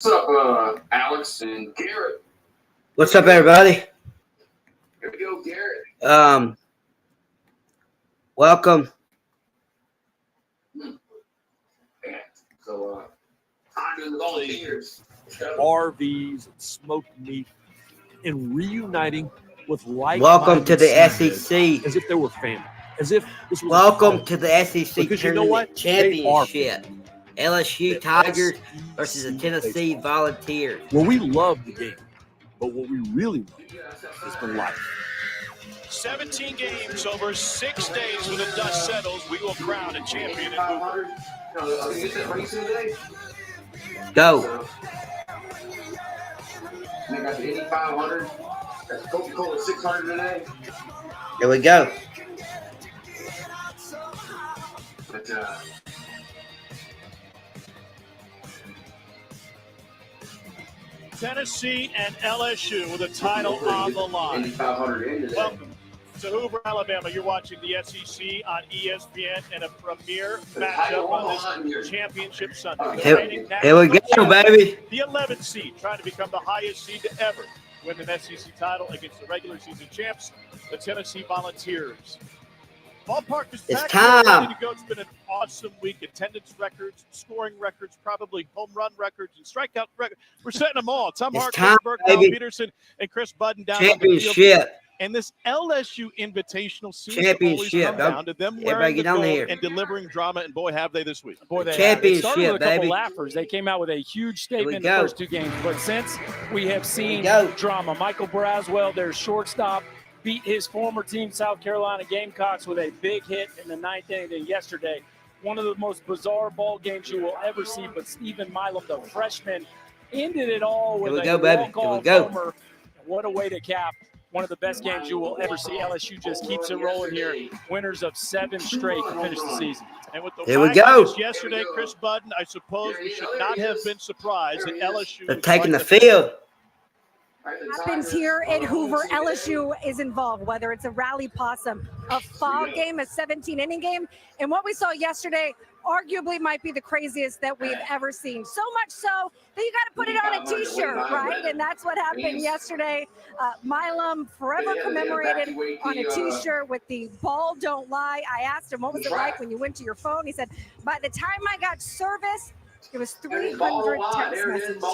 What's up, Alex and Garrett? What's up, everybody? Here we go, Garrett. Welcome. So, volunteers. RVs and smoked meat and reuniting with like. Welcome to the SEC. As if they were family. As if this was. Welcome to the SEC because Tournament you know what? Championship. LSU Tigers versus the Tennessee Volunteers. Well, we love the game, but what we really love is the life. 17 games over 6 days when the dust settles. We will crown a champion in Hoover. Go. They got the Indy 500. That's Coca-Cola 600 today. Here we go. But, Tennessee and LSU with a title on the line. Indy 500 in today. Welcome to Hoover, Alabama. You're watching the SEC on ESPN and a premier matchup on this championship Sunday. Here we go, baby. The 11th seed trying to become the highest seed to ever win an SEC title against the regular season champs, the Tennessee Volunteers. Ballpark is packed. Time. It's been an awesome week. Attendance records, scoring records, probably home run records, and strikeout records. We're setting them all. Tom Hart, Chris Burke, Kyle Peterson, and Chris Budden down on the field. And this LSU Invitational seems to always come down to them wearing the gold and delivering drama. And boy, have they this week. Boy, they championship, started with a couple baby. laughers. They came out with a huge statement in the first two games. But since we have seen drama, Michael Braswell, their shortstop, beat his former team, South Carolina Gamecocks, with a big hit in the ninth inning yesterday. One of the most bizarre ball games you will ever see. But Stephen Milam, the freshman, ended it all with a walk-off homer. What a way to cap one of the best games you will ever see. LSU just keeps it rolling here. Winners of 7 straight to finish the season. And with the here we go. Yesterday, Chris Budden, I suppose we should not have been surprised that LSU. They're taking the field. Happens here at Hoover. LSU is involved, whether it's a rally possum, a fog game, a 17-inning game. And what we saw yesterday arguably might be the craziest that we've ever seen. So much so that you got to put it on a T-shirt, right? And that's what happened yesterday. Milam forever commemorated on a T-shirt with the "Ball Don't Lie." I asked him, what was it like when you went to your phone? He said, by the time I got service, it was 300 text messages.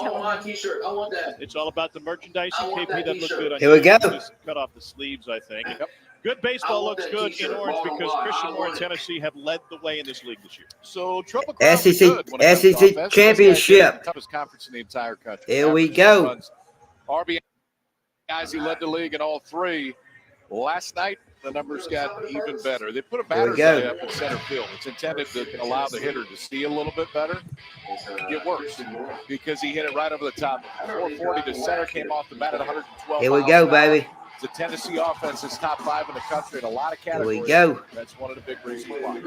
T-shirt. I want that. It's all about the merchandising. KP, that looked good on here we go. Just cut off the sleeves, I think. Yep. Good baseball looks good in orange because Christian Moore and Tennessee have led the way in this league this year. So Triple Crown SEC Championship. Toughest conference in the entire country. Here we go. RBI guys, he led the league in all 3. Last night, the numbers got even better. They put a batter's eye up in center field. It's intended to allow the hitter to see a little bit better. It works because he hit it right over the top. 440 to center, came off the bat at 112. Here we go, baby. The Tennessee offense is top 5 in the country in a lot of categories. Here we go. That's one of the big reasons why.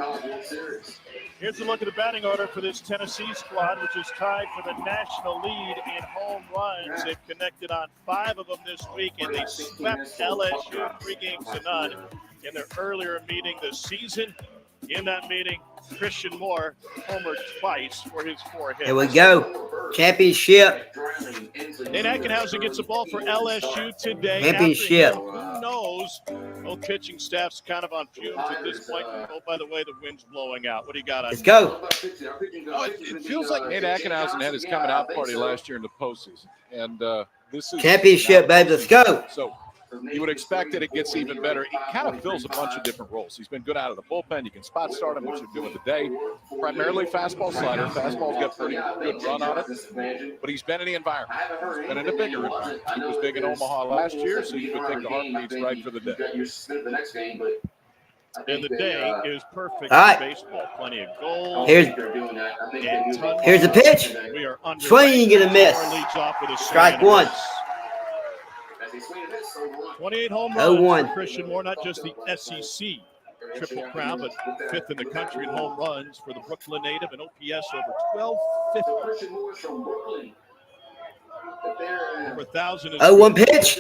Here's a look at the batting order for this Tennessee squad, which is tied for the national lead in home runs. They've connected on 5 of them this week, and they swept LSU 3-0 in their earlier meeting this season. In that meeting, Christian Moore homered twice for his 4 hits. Here we go. Championship. Nate Ackenhausen gets the ball for LSU today. Championship. Who knows? Both pitching staff's kind of on fumes at this point. Oh, by the way, the wind's blowing out. What do you got on? Let's go. It feels like Nate Ackenhausen had his coming out party last year in the postseason. And this is championship, baby. Let's go. So you would expect that it gets even better. He kind of fills a bunch of different roles. He's been good out of the bullpen. You can spot start him, which you're doing today. Primarily fastball slider. Fastball's got pretty good run on it. But he's been in the environment. He's been in a bigger environment. He was big in Omaha last year, so you would think the heartbeat's right for the day. And the day is perfect for baseball. Plenty of goals. Here's the pitch. Swing and a miss. Strike 1. 28 home runs for Christian Moore, not just the SEC Triple Crown, but 5th in the country in home runs for the Brooklyn native, and OPS over 1250. Over 1,000. 0-1 pitch.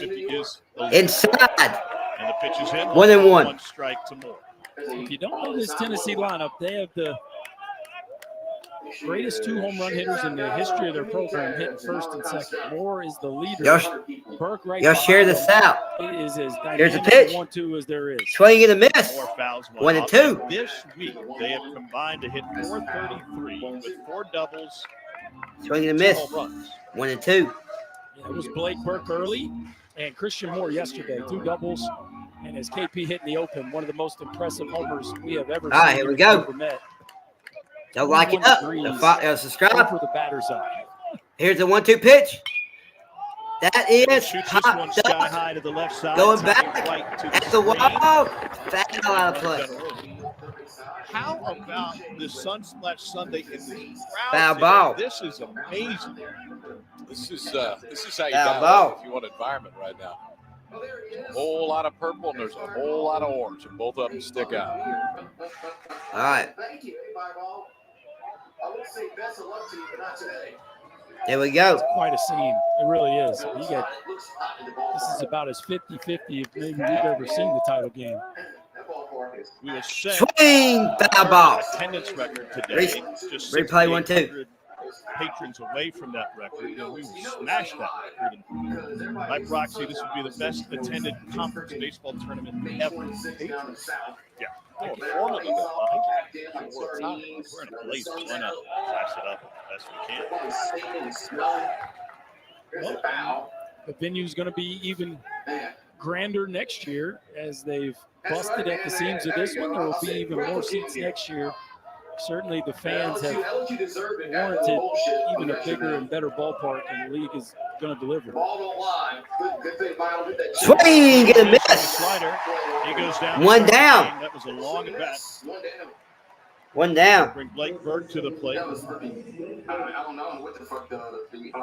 Inside. And the pitch is in. 1-1. 1 strike to Moore. If you don't know this Tennessee lineup, they have the greatest 2 home run hitters in the history of their program, hitting first and second. Moore is the leader. Burke right Y'all share this out. It is as Here's a dynamic pitch. 1-2 as there is. Swing and a miss. More fouls. 1-2. This week, they have combined to hit 433 with 4 doubles. Swing and a 2 miss. home runs. 1-2. It was Blake Burke early and Christian Moore yesterday, 2 doubles. And as KP hit in the open, one of the most impressive homers we have ever seen. All right, here we go. Ever met. Don't like it up. Subscribe. For the batter's eye. Here's the 1-2 pitch. That is Shoots this one sky high to the left side. Going back at the wall. Foul out of play. How about the Sunsplash Sunday in the crowd? Foul today? ball. This is amazing. This is how you Foul balance ball. if you want environment right now. There's a whole lot of purple and there's a whole lot of orange, and both of them stick out. All right. Thank you. Hey, Ball. I would say best of luck to you, but not today. There we go. Quite a scene. It really is. This is about as 50-50 if maybe you've ever seen the title game. We will set Swing. Foul ball. attendance record today. Just Replay 1-2. 6,800 patrons away from that record, and we will smash that record. And by proxy, this would be the best attended conference baseball tournament ever. Yeah. Oh, formally, we're in a place. Why not class it up as best we can? Well, the venue's going to be even grander next year as they've busted at the seams of this one. There will be even more seats next year. Certainly the fans have warranted even a bigger and better ballpark, and the league is going to deliver. Swing and a miss. Slider. He goes down. One down. That was a long at bat. 1 down. Bring Blake Burke to the plate.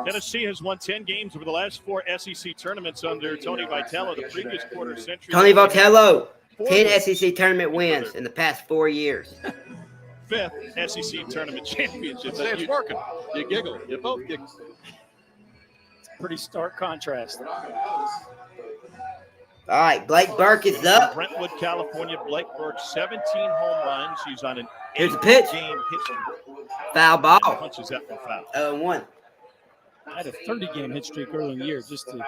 Tennessee has won 10 games over the last 4 SEC tournaments under Tony Vitello. The previous quarter century. Tony Vitello, 10 SEC tournament wins in the past 4 years. 5th SEC tournament championship. Say it's working. You giggle. You both giggle. It's a pretty stark contrast. All right, Blake Burke is up. Brentwood, California. Blake Burke, 17 home runs. He's on an Here's the pitch. 8-game hit streak. Foul ball. Punches that one foul. 0-1. I had a 30-game hit streak early in the year just to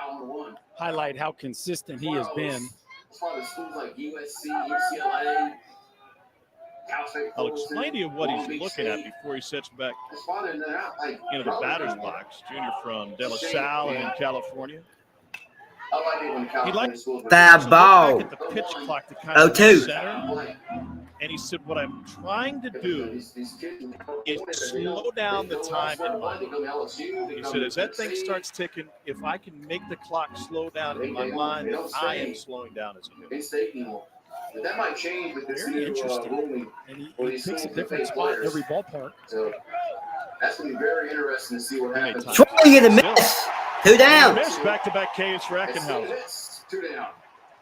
highlight how consistent he has been. As far as schools like USC, UCLA, I'll explain to you what he's looking at before he sets back into the batter's box. Junior from De La Salle in California. He'd like Foul ball. at the pitch clock to kind of 0-2. center. And he said, what I'm trying to do is slow down the time in my mind. He said, as that thing starts ticking, if I can make the clock slow down in my mind, then I am slowing down as a hitter. That might change with this Very interesting. And he picks a different spot in every ballpark. So that's going to be very interesting to see what happens. Swing and a miss. 2 down. Miss back-to-back Ks for Ackenhausen. 2 down.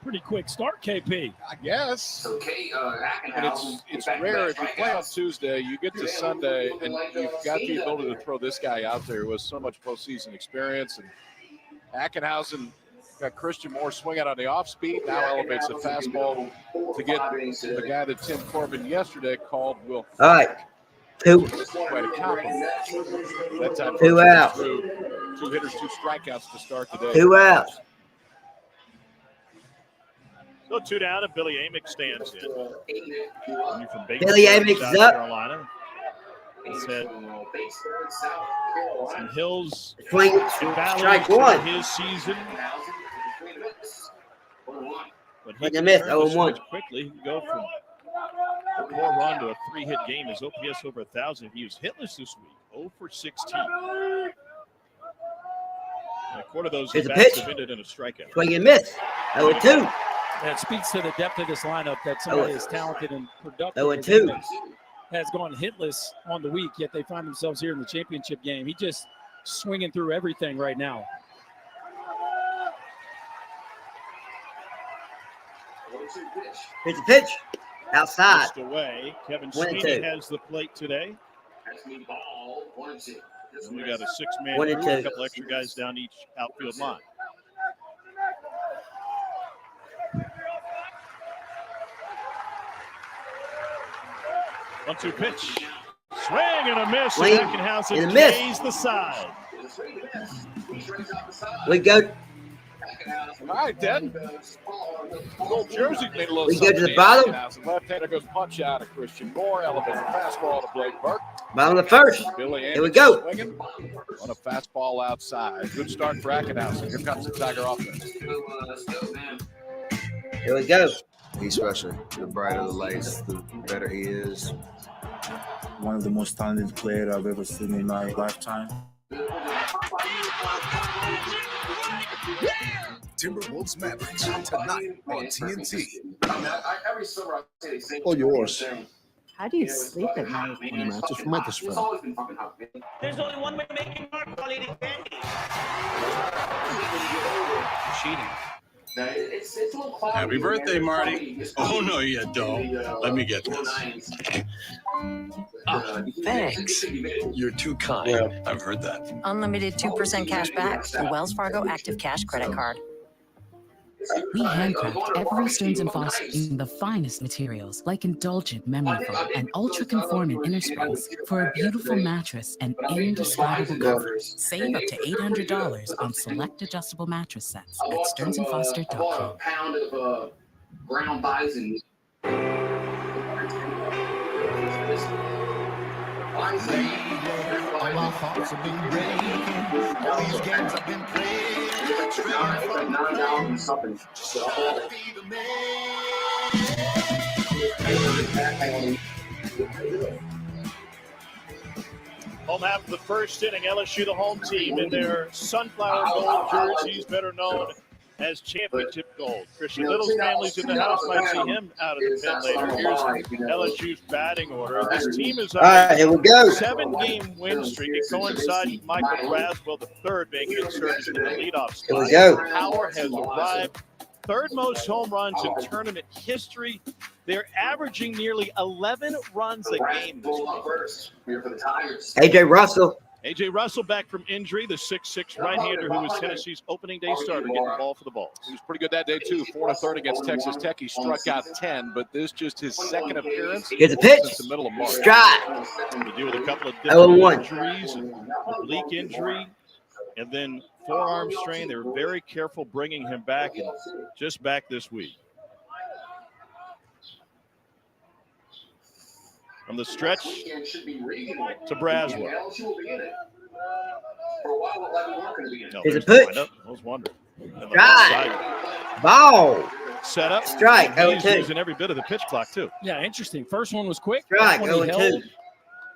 Pretty quick start, KP. I guess. So But it's rare if you play on Tuesday, you get to Sunday, and you've got the ability to throw this guy out there with so much postseason experience. And Ackenhausen got Christian Moore swinging on the off speed, now elevates the fastball to get the guy that Tim Corbin yesterday called Will. All right. 2. Quite a compliment. That time 2 outs. 2 hitters, 2 strikeouts to start the day. 2 outs. So 2 down, and Billy Amick stands in. You're from Billy Amick South is up. Carolina. He said some hills Swing. and valleys Strike to 1. his season. But he Swing can and miss. turn the 0-1. switch quickly. He can go from a 4-run to a 3-hit game. His OPS over 1,000. He was hitless this week, 0 for 16. And a quarter of those Here's a bats pitch. have ended in a strikeout. Swing and miss. 0-2. That speaks to the depth of this lineup that somebody as talented and productive 0-2. has gone hitless on the week, yet they find themselves here in the championship game. He just swinging through everything right now. Here's the pitch. Outside. Just away. Kevin 1-2. Sweeney has the plate today. And we got a 6-man crew, 1-2. a couple extra guys down each outfield line. One-two pitch. Swing and a miss. Swing Beckenhausen and a miss. K's the side. We go. All right, then. Little jersey made a little We go to the something. bottom. Left-hander goes punch out of Christian Moore. Elevated fastball to Blake Burke. Bottom of the first. Billy Here we Anderson go. swinging on a fastball outside. Good start for Beckenhausen. Here comes the Tiger offense. Here we go. He's special. The brighter the lights, the better he is. One of the most talented players I've ever seen in my lifetime. Timberwolves Mavericks tonight on TNT. Every summer I say the same All yours. How do you sleep at night? Mattress, mattress It's always been fucking hot. There's only one way to make it hard, quality candy. Cheating. Now, it's a little cloudy. Happy birthday, Marty. Oh, no, you don't. Let me get this. Thanks. You're too kind. I've heard that. Unlimited 2% cash back. The Wells Fargo Active Cash credit card. We handcraft every Stearns & Foster using the finest materials like indulgent memory foam and ultra-conformant inner springs for a beautiful mattress and indescribable comfort. Save up to $800 on select adjustable mattress sets at stearnsandfoster.com. A pound of ground bison. All our hearts have been breaking. All these games have been played. Home half of the first inning, LSU, the home team, in their sunflower gold jerseys, better known as championship gold. Christian Little's family's in the house. Might see him out of the pen later. Here's LSU's batting order. This team is on Here we go. a 7-game win streak. It coincides with Michael Braswell, the third, making inserted in the leadoff spot. Here we go. Power has arrived. Third most home runs in tournament history. They're averaging nearly 11 runs a game this week. AJ Russell. A.J. Russell back from injury, the 6'6" right-hander who was Tennessee's opening day starter, getting the ball for the Balls. He was pretty good that day, too. 4 1/3 against Texas Tech. He struck out 10, but this just his second appearance Here's a pitch. since the middle of March. Strike. They deal with a couple of 0-1. injuries, and oblique injury, and then forearm strain. They were very careful bringing him back, and just back this week. From the stretch to Braswell. No, Here's a the pitch. windup. I was wondering. Strike. Ball. Set up. Strike. He's 0-2. using every bit of the pitch clock, too. Yeah, interesting. First one was quick. Strike. First one he 0-2. held.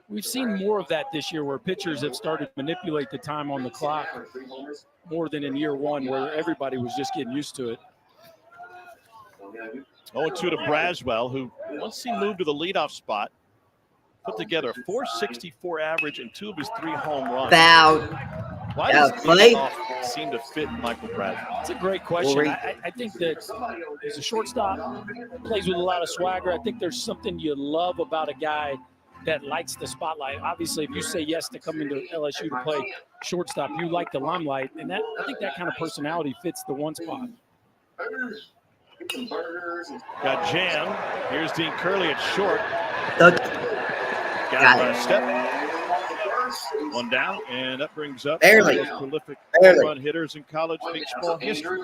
We've seen more of that this year where pitchers have started to manipulate the time on the clock more than in year one where everybody was just getting used to it. 0-2 to Braswell, who once he moved to the leadoff spot, put together a .464 average and 2 of his 3 home runs. Foul. Why Foul does play. leadoff seem to fit Michael Braswell? That's a great question. I think that as a shortstop, plays with a lot of swagger. I think there's something you love about a guy that likes the spotlight. Obviously, if you say yes to coming to LSU to play shortstop, you like the limelight, and that I think that kind of personality fits the one spot. Got jammed. Here's Dean Curley at short. Got Got it. a step. One down, and that brings up Barely. one of the most prolific Barely. run hitters in college baseball history.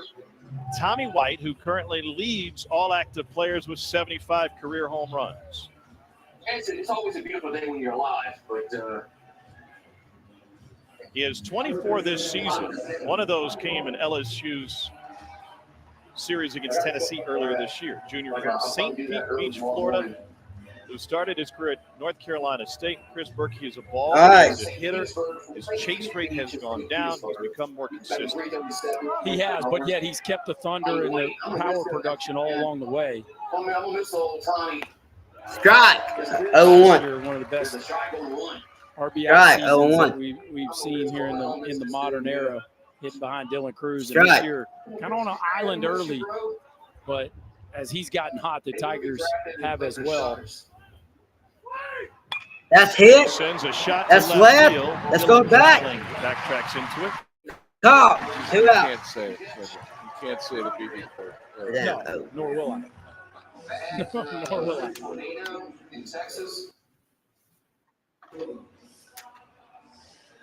Tommy White, who currently leads all active players with 75 career home runs. It's always a beautiful day when you're alive, but He has 24 this season. One of those came in LSU's series against Tennessee earlier this year. Junior from St. Pete Beach, Florida, who started his career at North Carolina State. Chris Berkey is a ball. All right. He's a hitter. His chase rate has gone down. He's become more consistent. He has, but yet he's kept the thunder and the power production all along the way. Strike. 0-1. They're one of the best RBI Right, seasons 0-1. that we've seen here in the modern era, hitting behind Dylan Cruz. And Strike. this year, kind of on an island early, but as he's gotten hot, the Tigers have as well. That's hit. Sends a shot That's to left. field. That's Dylan going back. Dowling backtracks into it. Call. 2 You out. can't say it. You can't say the BB. Yeah. No, nor will I. Nor will I. in Texas.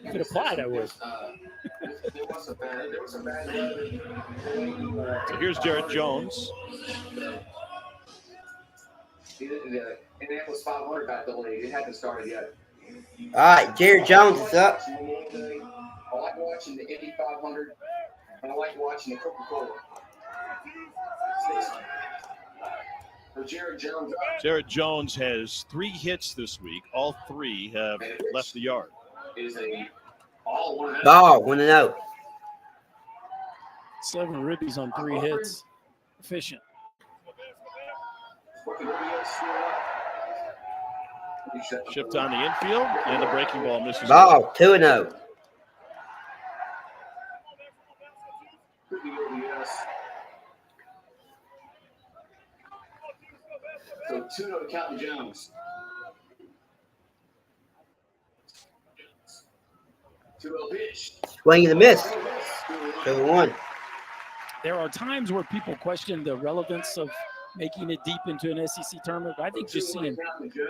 If it applied, I would. So here's Jared Jones. Indianapolis 500 got delayed. It hadn't started yet. All right, Jared Jones is up. I like watching the Indy 500, and I like watching the Coca-Cola. Jared Jones has 3 hits this week. All 3 have left the yard. Ball, 1-0. 7 ribbies on 3 hits. Efficient. Shift on the infield, and the breaking ball misses. Ball, 2-0. So 2-0 to Captain Jones. 2-0 pitch. Swing and a miss. 2-1. There are times where people question the relevance of making it deep into an SEC tournament, but I think just seeing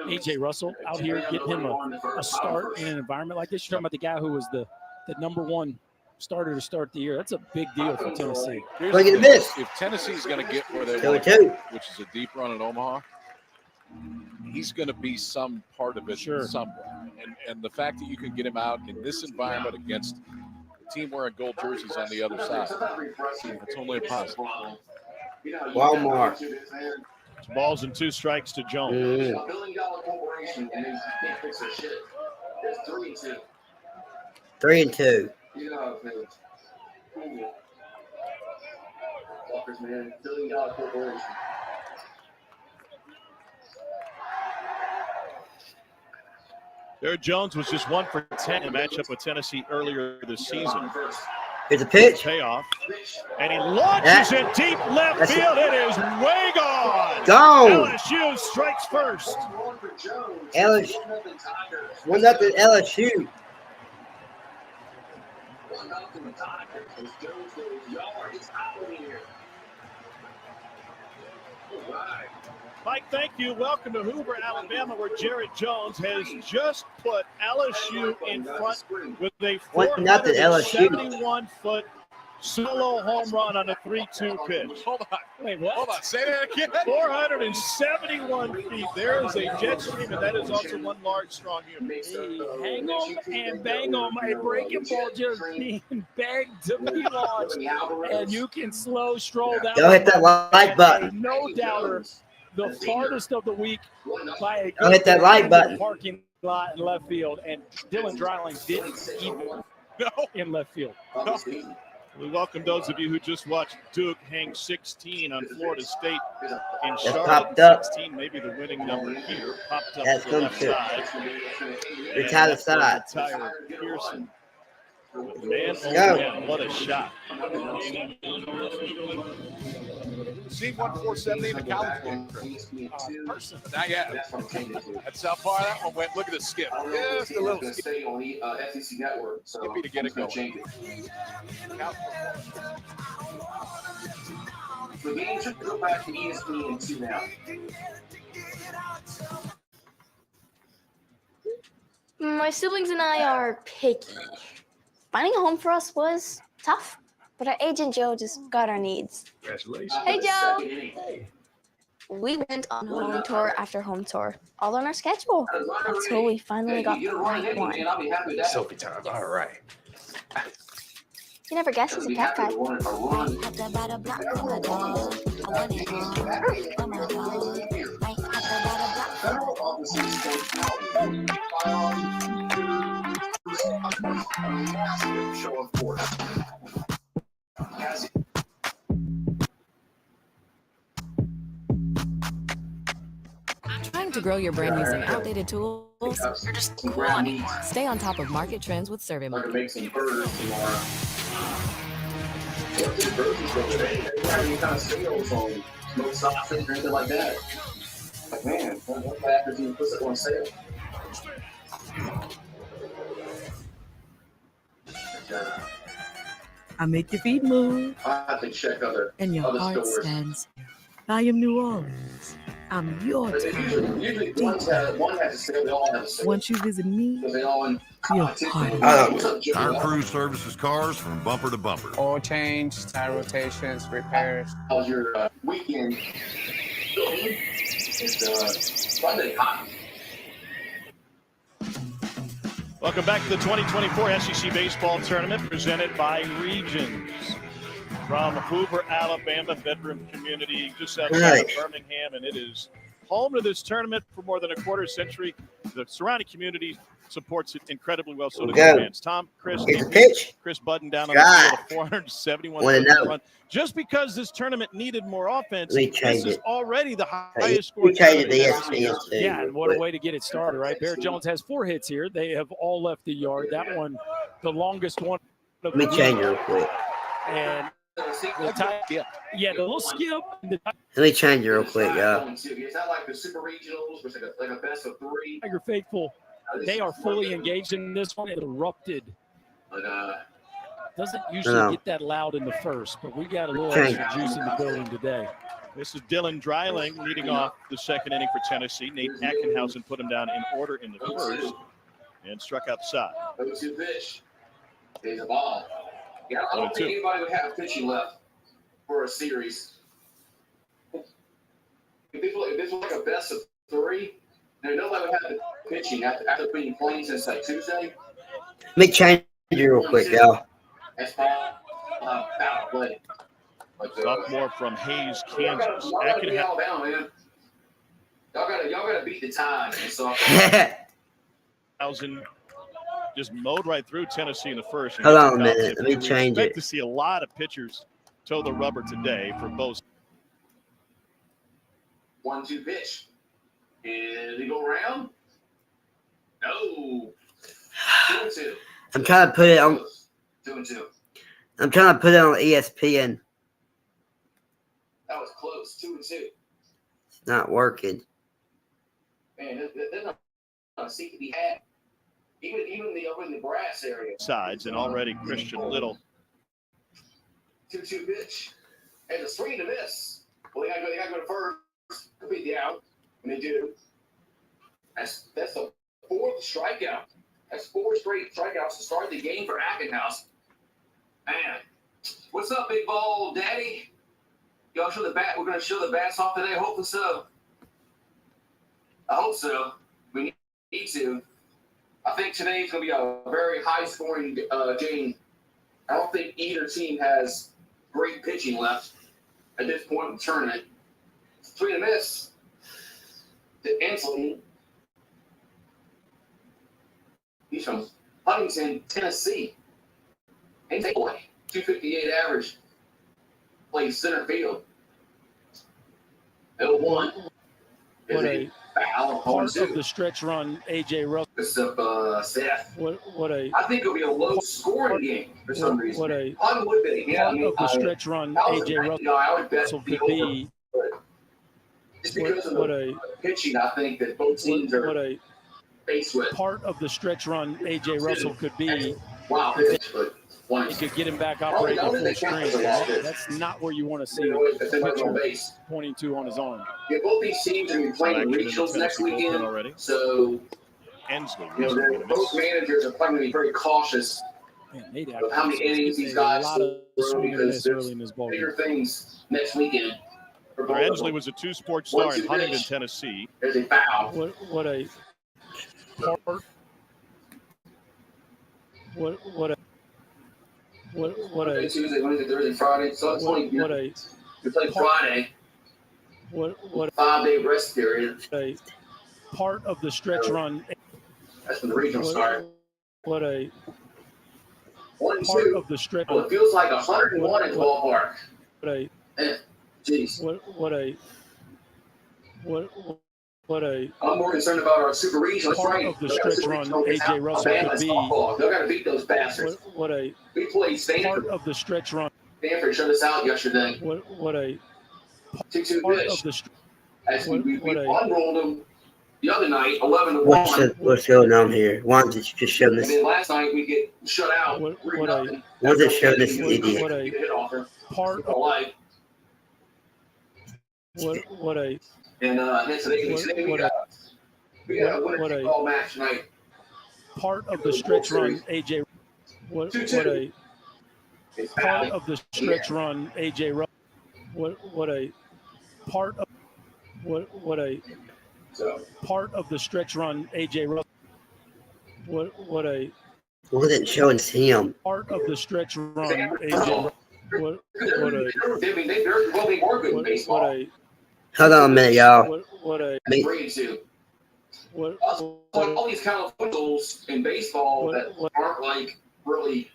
A.J. Russell out here, getting him a start in an environment like this, you're talking about the guy who was the #1 starter to start the year. That's a big deal for Tennessee. Swing and a miss. If Tennessee's going to get where they 2-2. which is a deep run in Omaha, he's going to be some part of it somewhere. And the fact that you can get him out in this environment against a team wearing gold jerseys on the other side, that's only a positive. Walmart. It's balls and 2 strikes to Jones. $1 billion corporation, and they can't fix their shit. It's 3-2. 3-2. You know, man. Walkers, man. $1 billion corporation. Jared Jones was just 1 for 10 in a matchup with Tennessee earlier this season. Here's a pitch. Payoff. And he launches it deep left field. It is way gone. Gone. LSU strikes first. LSU. 1-0 LSU. 1-0 Tigers. Jones goes yard. It's out of here. All right. Mike, thank you. Welcome to Hoover, Alabama, where Jared Jones has just put LSU in front with a 471-foot solo home run on a 3-2 pitch. Hold on. Wait, what? Hold on. Say that again. 471 feet. There is a jet stream, and that is also one large, strong human. Hang on and bang on. A breaking ball just being begged to be launched. And you can slow stroll down. Go hit that like button. No doubter. The farthest of the week by a Go hit that like button. Parking lot in left field, and Dylan Dreiling didn't even in left field. No. We welcome those of you who just watched Duke hang 16 on Florida State in Charlotte. Popped up. 16, maybe the winning number here. Popped up That's to the left good. side. Retire side. Tyler Pearson. Man, oh Go. man, what a shot. Seen 1-470 in the college game. Not yet. That's how far that one went. Look at the skip. Just a little skip. Stay on the SEC network. So Skippy to get it going. The game should go back to ESPN2 now. My siblings and I are picky. Finding a home for us was tough, but our agent Joe just got our needs. Congratulations. Hey, Joe. Hey. We went on home tour after home tour, all on our schedule, until we finally got the right one. Selfie time. All right. You never guess he's a cat guy. Trying to grow your brand using outdated tools or just quality? Stay on top of market trends with SurveyMonkey. Make some burgers tomorrow. Any kind of sales on smoked sausage or anything like that. Like, man, what factors do you put that on sale? I make your feet move I have to check other and your heart stores. stands. I am New Orleans. I'm your town. Usually one has a sale, they all have a sale. Once you visit me, Because they all in you're part of What's up, Jimmy? Our crew services cars from bumper to bumper. Oil change, tire rotations, repairs. How was your weekend? It's Sunday hot. Welcome back to the 2024 SEC Baseball Tournament presented by Regions. From Hoover, Alabama, bedroom community just outside of Birmingham, and it is home to this tournament for more than a quarter century. The surrounding community supports it incredibly well. So do the fans. Tom, Chris, Chris Budden down on the field, a 471 run. Just because this tournament needed more offense, this is already the highest scoring. Yeah, and what a way to get it started, right? Barrett Jones has 4 hits here. They have all left the yard. That one, the longest one. Let me change it real quick. And the little skip. Let me change it real quick, y'all. Is that like the super regionals, which is like a best of 3? Tiger faithful, they are fully engaged in this one. It erupted. But, doesn't usually get that loud in the first, but we got a little extra juice in the building today. This is Dylan Dreiling leading off the second inning for Tennessee. Nate Ackenhausen put him down in order in the first and struck out the side. 0-2 pitch. He's a ball. Yeah, I don't think anybody would have a pitching left for a series. If this was like a best of 3, then nobody would have the pitching after being playing since like Tuesday. Let me change it real quick, y'all. That's foul play. Sophomore from Hayes, Kansas. Alabama, man. Y'all gotta beat the Tide. Just mowed right through Tennessee in the first. Hold on a minute. Let me change it. Expect to see a lot of pitchers toe the rubber today for both. 1-2 pitch. Did he go around? No. 2-2. I'm trying to put it on. 2-2. I'm trying to put it on ESPN. That was close. 2-2. It's not working. Man, there's not a seat to be had. Even the brass area. Sides, and already Christian Little. 2-2 pitch. And the swing to miss. Well, they gotta go to first. Could be out. And they do. That's the 4th strikeout. That's 4 straight strikeouts to start the game for Ackenhouse. Man, what's up, big ball daddy? Y'all show the bat. We're gonna show the bats off today. Hopefully so. I hope so. We need to. I think today's going to be a very high-scoring game. I don't think either team has great pitching left at this point in the tournament. 3-miss to Ansley. He's from Huntington, Tennessee. And they boy, 258 average. Plays center field. 0-1. What a part of the stretch run, A.J. Russell. This is Seth. I think it'll be a low-scoring game for some reason. What a part of the stretch run, A.J. Russell could be. Just because of the pitching, I think that both teams are faced with. Part of the stretch run, A.J. Russell could be. Wow, pitch, but you could get him back operating at full strength. That's not where you want to see the pitcher pointing to on his arm. Yeah, both these teams are going to be playing regionals next weekend already. So, both managers are probably going to be very cautious of how many innings these guys throw because there's bigger things next weekend. Ensley was a 2-sport star in Huntington, Tennessee. There's a foul. What a part. What a Tuesday, Wednesday, Thursday, Friday. So it's only we play Friday. What 5-day rest period. A part of the stretch run. That's when the regional start. What a 1-2. Part of the stretch. Well, it feels like 101 in the ballpark. Jeez. I'm more concerned about our super regional part of the stretch run. A.J. Russell could be. They're going to beat those bastards. We played Stanford. Part of the stretch run. Stanford shut us out yesterday. 2-2 pitch. We unrolled them the other night, 11-1. What's going on here? Why don't you just show this? And then last night we get shut out. Why don't you show this idiot? Part of life. what a And today we got a winner call match tonight. Part of the stretch run, AJ. What a part of the stretch run, AJ. What a part of part of the stretch run, AJ. What a wasn't showing him. Part of the stretch run, AJ. What a Hold on a minute, y'all. All these kind of footballs in baseball that aren't like really,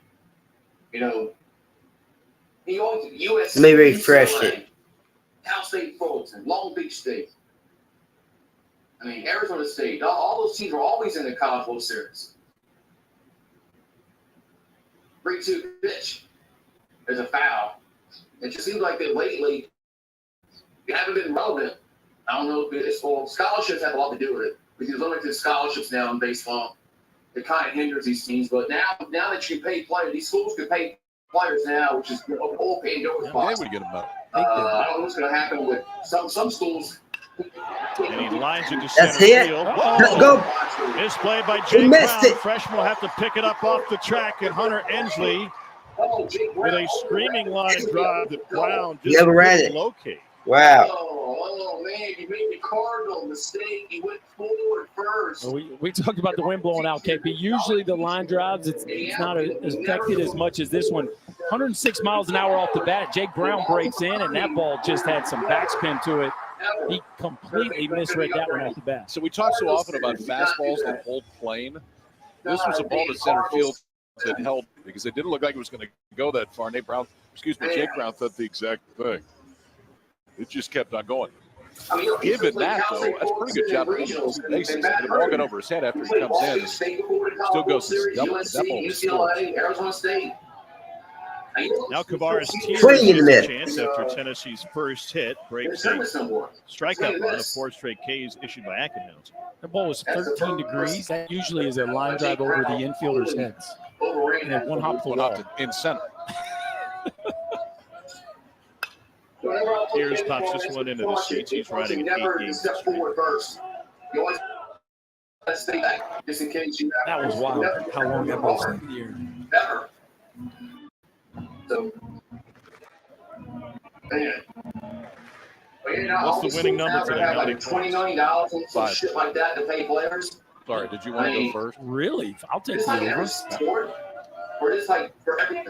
USC. Let me refresh it. Cal State Fulton, Long Beach State. I mean, Arizona State. All those teams are always in the College World Series. 3-2 pitch. There's a foul. It just seems like that lately they haven't been relevant. I don't know if it's scholarships have a lot to do with it. Because limited scholarships now in baseball, it kind of hinders these teams. But now that you can pay players, these schools can pay players now, which is all paid over. They would get them up. I don't know what's going to happen with some schools. And he lines into That's center it. field. Go. Misplay by He Jake missed Brown. it. Freshman will have to pick it up off the track, and Hunter Ensley with a screaming line drive that Brown just Never ran couldn't it. locate. Wow. Oh, man, you made the cardinal mistake. He went forward first. We talked about the wind blowing out, KP. Usually the line drives, it's not as affected as much as this one. 106 miles an hour off the bat. Jake Brown breaks in, and that ball just had some backspin to it. He completely misread that one off the bat. So we talk so often about fastballs that hold plane. This was a ball to center field that held because it didn't look like it was going to go that far. Jake Brown thought the exact thing. It just kept on going. Given that, though, that's a pretty good job. Bases. The ball got over his head after he comes in. Still goes to double. That ball was scored. Arizona State. Now Kavares Swing in the has a mid. chance after Tennessee's first hit breaks a strikeout run of 4 straight Ks issued by Ackenhouse. The ball was 13 degrees. That usually is a line drive over the infielders' heads. And then one hop to the wall. In center. Tears pops this one into the seats. He's riding an 8 games. That was wild. How long that ball stayed in the air. Never. So, What's the winning number today? How many $20 million and some shit like that to pay players? Sorry, did you want to go first? Really? I'll take It's the like every over. sport, or just like for everything.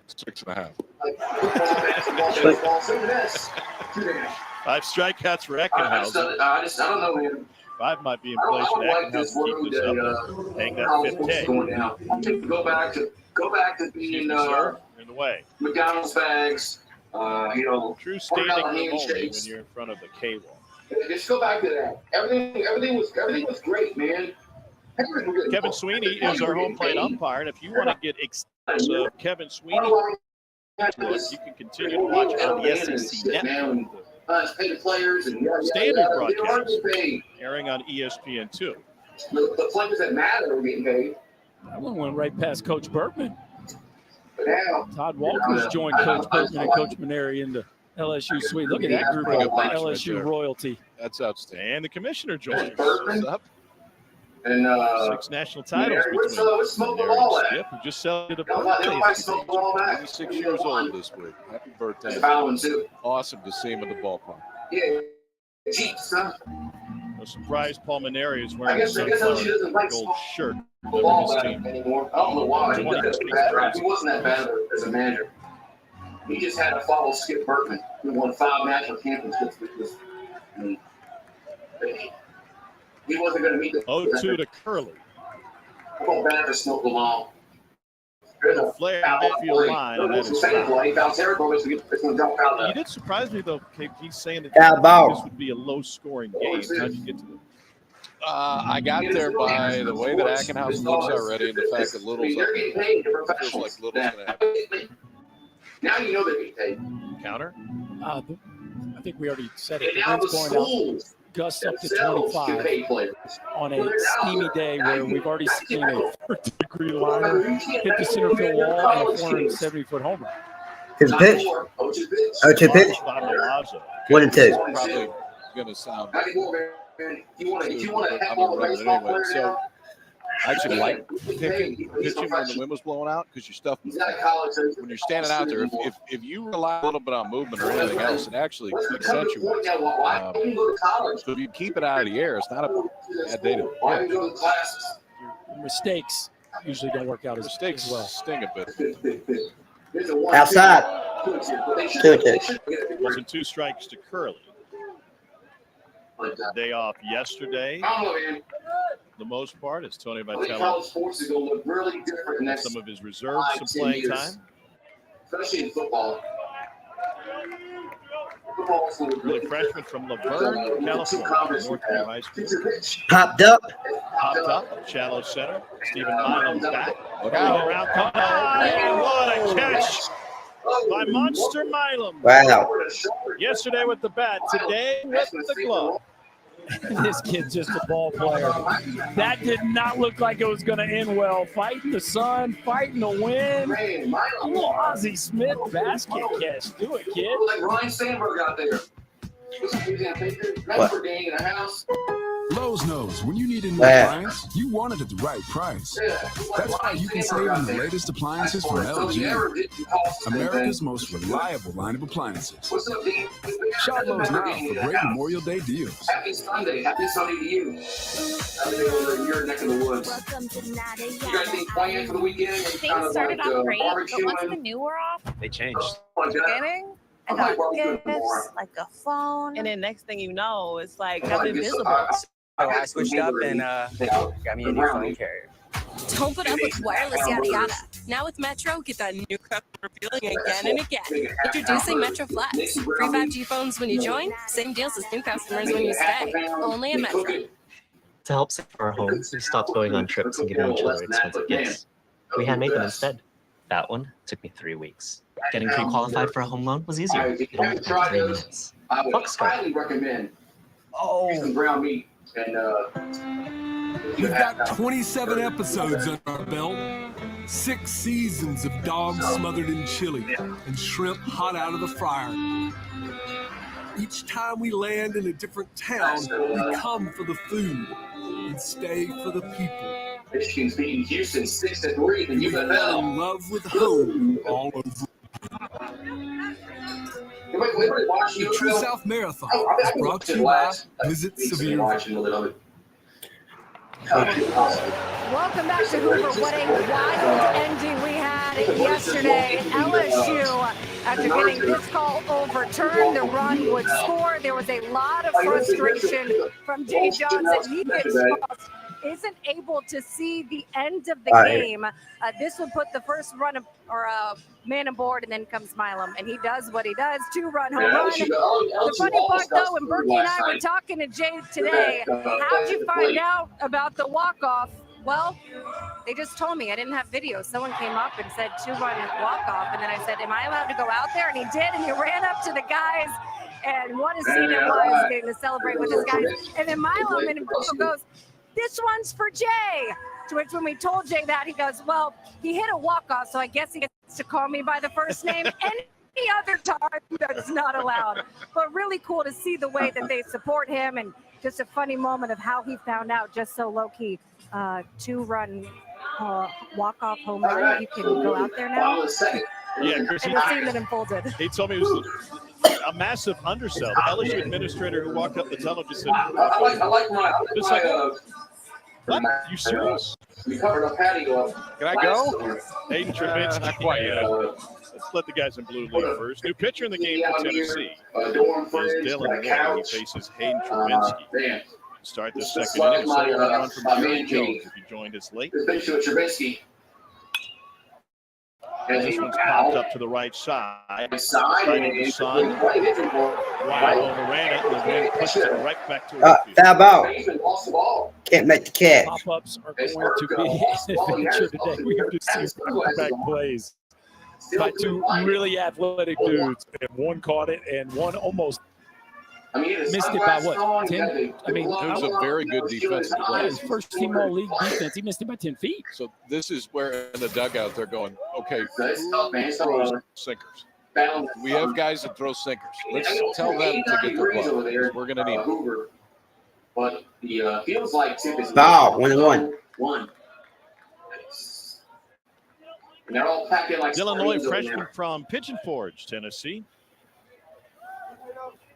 6.5. Like football, basketball, baseball, so this. 5 strikeouts for I Ackenhouse. don't know, man. 5 might be in I place. don't like Ackenhouse this will keep road this up that and hang that how 5th football's tag. going down. Go back to being Sir, in the way. McDonald's bags. True standing room only when you're in front of the K-wall. Just go back to that. Everything was great, man. Kevin Sweeney is our home plate umpire, and if you want to get extensive of Kevin Sweeney, you can continue to watch on the SEC Network. Pay the players and Standard broadcast airing on ESPN2. The players that matter are getting paid. That one went right past Coach Bergman. But now, Todd Walker's joined Coach Bergman and Coach Maneri in the LSU suite. Look at that group of LSU royalty. That's outstanding. And the commissioner joins us. Bergman and 6 national titles between smoke the Maneri ball and at? Skip, who just celebrated a Nobody birthday. smoked the ball back. 86 years old this week. Happy birthday. Fouling too. Awesome to see him in the ballpark. Yeah. Jeez, son. No surprise, Paul Maneri is I wearing a guess LSU doesn't like gold smoke shirt. the Remember ball his back team. anymore. I don't know why. He wasn't that bad as a manager. He just had to follow Skip Bertman, who won 5 national championships with this. I mean, he wasn't going to meet the 0-2 to Curley. I'm going back to smoke the ball. Flair outfield line, and that is foul. You did surprise me, though, KP, saying that Foul ball. this would be a low-scoring game. How'd you get to it? I got there by the way that Ackenhouse looks already and the fact that Little's up. It feels like Little's going to have. Now you know they're getting paid. Counter? I think we already said it. The wind's going out. Gusts up to 25 on a steamy day where we've already seen a 30-degree liner hit the center field wall and a 470-foot homer. Here's a pitch. 0-2 pitch. 1-2. Probably going to sound. If you want to I'm going to run it anyway. So I actually like pitching when the wind was blowing out because your stuff moves. When you're standing out there, if you rely a little bit on movement or anything else, it actually accentuates. So if you keep it out of the air, it's not a bad day to pitch. Your mistakes usually don't work out as well. Sting a bit. Outside. 2-2. Wasn't 2 strikes to Curley. Day off yesterday. The most part is Tony Vitello. Some of his reserves, some playing time. Especially in football. Really freshman from Laverne, California, Northview High School. Popped up. Shallow center. Stephen Milam's back. Look out. Around what a catch by Monster Milam. Wow. Yesterday with the bat, today with the glove. This kid's just a ball player. That did not look like it was going to end well. Fighting the sun, fighting the wind. Little Ozzie Smith basket catch. Do it, kid. Like Ryan Sandberg out there. What? Lowe's knows when you need a new appliance, you want it at the right price. That's why you can save on the latest appliances from LG, America's most reliable line of appliances. Shop Lowe's now for great Memorial Day deals. Happy Sunday to you. You're neck of the woods. You got anything planned for the weekend? Things started off great, but once the new were off, they changed. Beginning, I got gifts, like a phone, and then next thing you know, it's like I'm invisible. So I switched up and got me a new phone carrier. Don't put up with wireless yada yada. Now with Metro, get that new customer feeling again and again. Introducing Metro Flex. Free 5G phones when you join, same deals as new customers when you stay. Only at Metro. To help save our home, we stopped going on trips and giving each other expensive gifts. We handmade them instead. That one took me 3 weeks. Getting pre-qualified for a home loan was easier. It only took 3 minutes. I would highly recommend some ground meat. And we've got 27 episodes under our belt, 6 seasons of dogs smothered in chili and shrimp hot out of the fryer. Each time we land in a different town, we come for the food and stay for the people. Michigan's beating Houston 6-3 in the We fell in love with home all over. The True South Marathon is brought to you by Visit Severe. Welcome back to Hoover. What a wild ending we had yesterday. LSU, after getting this call overturned, the run would score. There was a lot of frustration from Jay Jones that he gets lost. Isn't able to see the end of the game. This would put the first run or man aboard, and then comes Milam, and he does what he does, 2-run home run. The funny part, though, when Berkey and I were talking to Jay today, how'd you find out about the walk-off? Well, they just told me. I didn't have video. Someone came up and said 2-run walk-off, and then I said, am I allowed to go out there? And he did, and he ran up to the guys, and what a scene it was, getting to celebrate with his guys. And then Milam and goes, this one's for Jay. To which when we told Jay that, he goes, well, he hit a walk-off, so I guess he gets to call me by the first name. Any other time, that's not allowed. But really cool to see the way that they support him, and just a funny moment of how he found out just so low-key. 2-run walk-off home run. You can go out there now. Yeah, Chris, and the scene that unfolded. He told me it was a massive undersell. The LSU administrator who walked up the tunnel just said, I like my what? You serious? We covered a patio. Can I go? Hayden Travinsky. Not quite yet. Let's let the guys in blue leave first. New pitcher in the game for Tennessee is Dylan Moore. He faces Hayden Travinsky. Start the second inning. Second run from Jerry Jones if you joined us late. And this one's popped up to the right side. Right in the sun. Wild overran it. The wind pushed it right back to foul ball. Can't make the catch. Pop-ups are going to be an adventure today. We have to see back plays by 2 really athletic dudes. And one caught it, and one almost missed it by what? 10? I mean, it was a very good defensive play. His first team all league defense. He missed it by 10 feet. So this is where in the dugout they're going, okay, who throws sinkers? We have guys that throw sinkers. Let's tell them to get their glove. We're going to need Hoover. But the feels like tip is Foul, 1-1. And they're all packed in like Dylan Lloyd, freshman from Pigeon Forge, Tennessee.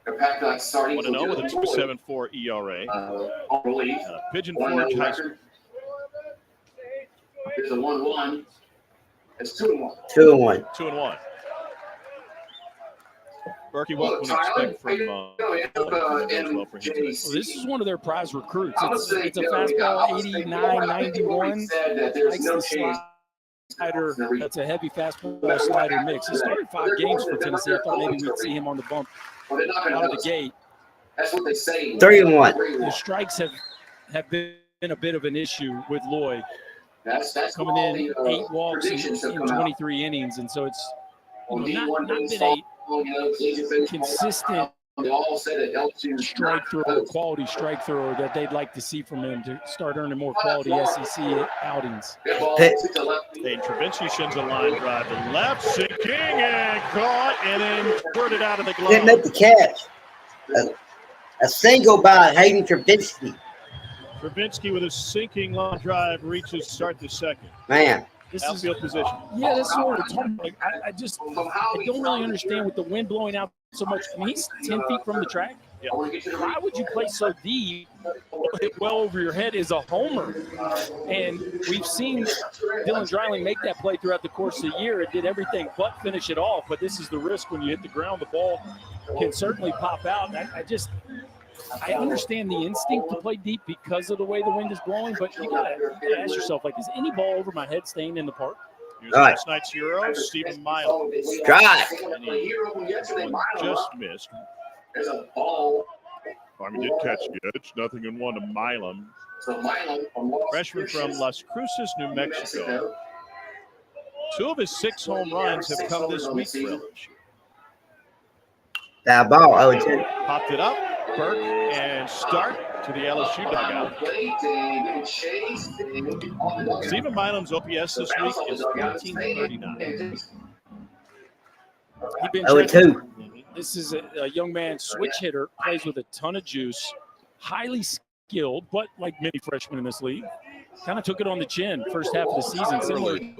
They're packed like sardines. 1-0 with a 2.74 ERA. Pigeon Forge High School. There's a 1-1. It's 2-1. 2-1. 2-1. Berkey, what can we expect from this is one of their prize recruits. It's a fastball 89, 91. Likes the slider. That's a heavy fastball slider mix. He started 5 games for Tennessee. I thought maybe we'd see him on the bump out of the gate. That's what they say. 3-1. The strikes have been a bit of an issue with Lloyd. That's coming in 8 walks in 23 innings, and so it's not been a consistent strike thrower, quality strike thrower that they'd like to see from him to start earning more quality SEC outings. Hey, Travinci sends a line drive to left, sinking and caught, and then squirted out of the glove. Didn't make the catch. A single by Hayden Travinci. Travinci with a sinking line drive reaches start the second. Man. This outfield position. Yeah, that's what we're talking about. I don't really understand with the wind blowing out so much. I mean, he's 10 feet from the track. Yeah. Why would you play so deep? Hit well over your head is a homer. And we've seen Dylan Dreiling make that play throughout the course of the year. It did everything but finish it off. But this is the risk when you hit the ground. The ball can certainly pop out. I understand the instinct to play deep because of the way the wind is blowing, but you gotta ask yourself, like, is any ball over my head staying in the park? Here's last night's hero, Stephen Miles. Drive. And he just missed. There's a ball. Army did catch it. It's 0-1 to Milam. Freshman from Las Cruces, New Mexico. 2 of his 6 home runs have come this week for LSU. That ball, 0-2. Popped it up. Burke and start to the LSU dugout. Stephen Milam's OPS this week is 1439. This is a young man, switch hitter, plays with a ton of juice, highly skilled, but like many freshmen in this league, kind of took it on the chin first half of the season,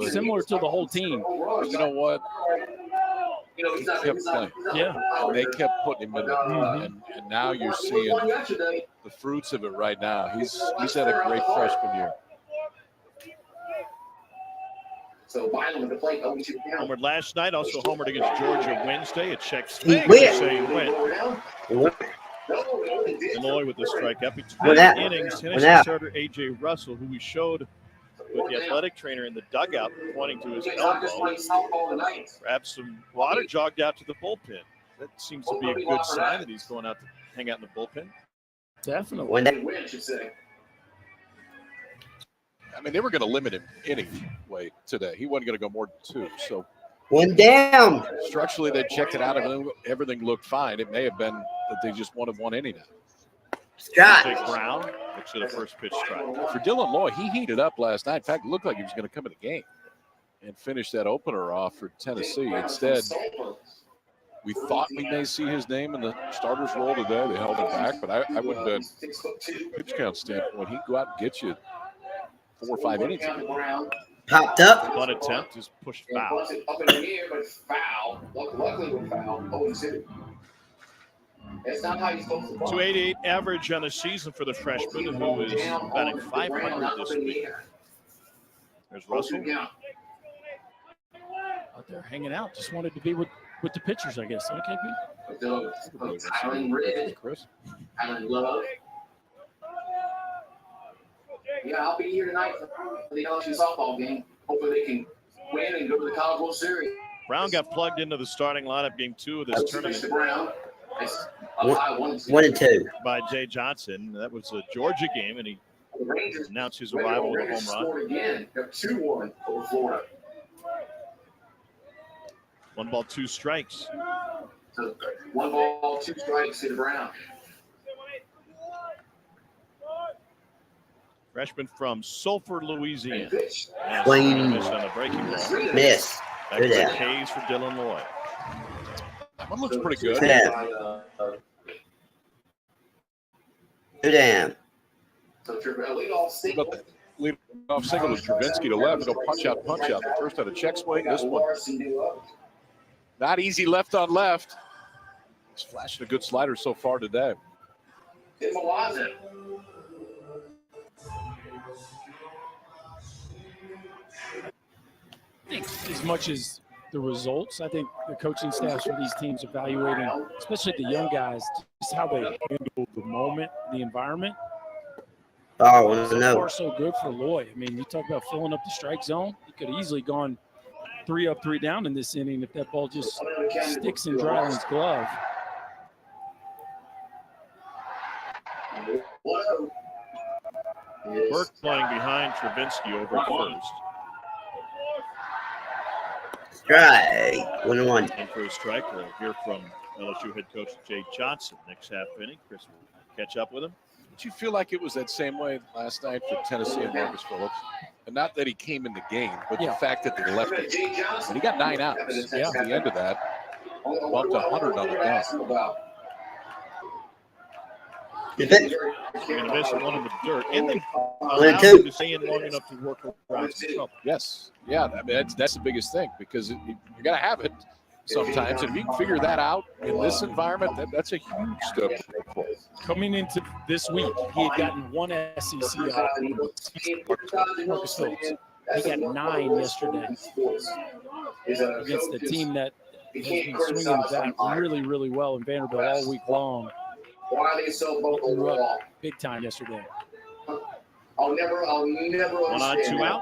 similar to the whole team. You know what? He kept playing. Yeah. And they kept putting him in there. And now you're seeing the fruits of it right now. He's had a great freshman year. So Milam with the plate, 0-2 down. Homered last night, also homered against Georgia Wednesday. It checks things to say he went. Illinois with the strikeout. Between innings, Tennessee starter A.J. Russell, who we showed with the athletic trainer in the dugout pointing to his elbow, grabbed some water, jogged out to the bullpen. That seems to be a good sign that he's going out to hang out in the bullpen. Definitely. I mean, they were going to limit him anyway today. He wasn't going to go more than 2. So one down. Structurally, they checked it out and everything looked fine. It may have been that they just wanted 1 inning now. Strike. Brown, which is the first pitch strike. For Dylan Lloyd, he heated up last night. In fact, it looked like he was going to come in the game and finish that opener off for Tennessee. Instead, we thought we may see his name in the starters role today. They held it back, but I wouldn't bet pitch count standpoint. He'd go out and get you 4 or 5 innings. Popped up. One attempt is pushed foul. Up in the air, but foul. Luckily, with foul. 0-2. That's not how you're supposed to ball. 288 average on the season for the freshman, who is batting 500 this week. There's Russell. Out there hanging out. Just wanted to be with the pitchers, I guess. Okay, Alan Red. Alan Love. Yeah, I'll be here tonight for the LSU softball game. Hopefully they can win and go to the College World Series. Brown got plugged into the starting lineup game 2 of this tournament. Brown. 1-2. By Jay Johnson. That was a Georgia game, and he announced his arrival with a home run. Again, 2-1 over Florida. 1 ball, 2 strikes. So 1 ball, 2 strikes to Brown. Freshman from Sulphur, Louisiana. Swing. Miss on the breaking ball. Miss. Back to the K's for Dylan Lloyd. That one looks pretty good. Two down. Leadoff single. Leadoff single is Travinsky to left. It'll punch out. The first out of check swing. This one not easy left on left. He's flashing a good slider so far today. I think as much as the results, I think the coaching staffs for these teams evaluating, especially the young guys, just how they handle the moment, the environment. Oh, So no. far, so good for Loy. I mean, you talk about filling up the strike zone. He could have easily gone 3 up, 3 down in this inning if that ball just sticks in Dryland's glove. Burke playing behind Travinsky over at first. Strike. 1-1. And for a strike, we'll hear from LSU head coach Jay Johnson next half inning. Chris will catch up with him. Did you feel like it was that same way last night for Tennessee and Marcus Phillips? And not that he came in the game, but the fact that they left it. And he got 9 outs at the end of that. Bumped 100 on the dot. Swing and a miss, and one in the dirt. And they allowed him to stay in long enough to work around some trouble. Yes. Yeah, I mean, that's the biggest thing because you got to have it sometimes. And if you can figure that out in this environment, that's a huge step. Coming into this week, he had gotten 1 SEC out. Marcus Phillips. He got 9 yesterday against the team that has been swinging the bat really, really well in Vanderbilt all week long. Why are they so vocal? Big time yesterday. I'll never 1 on, 2 out.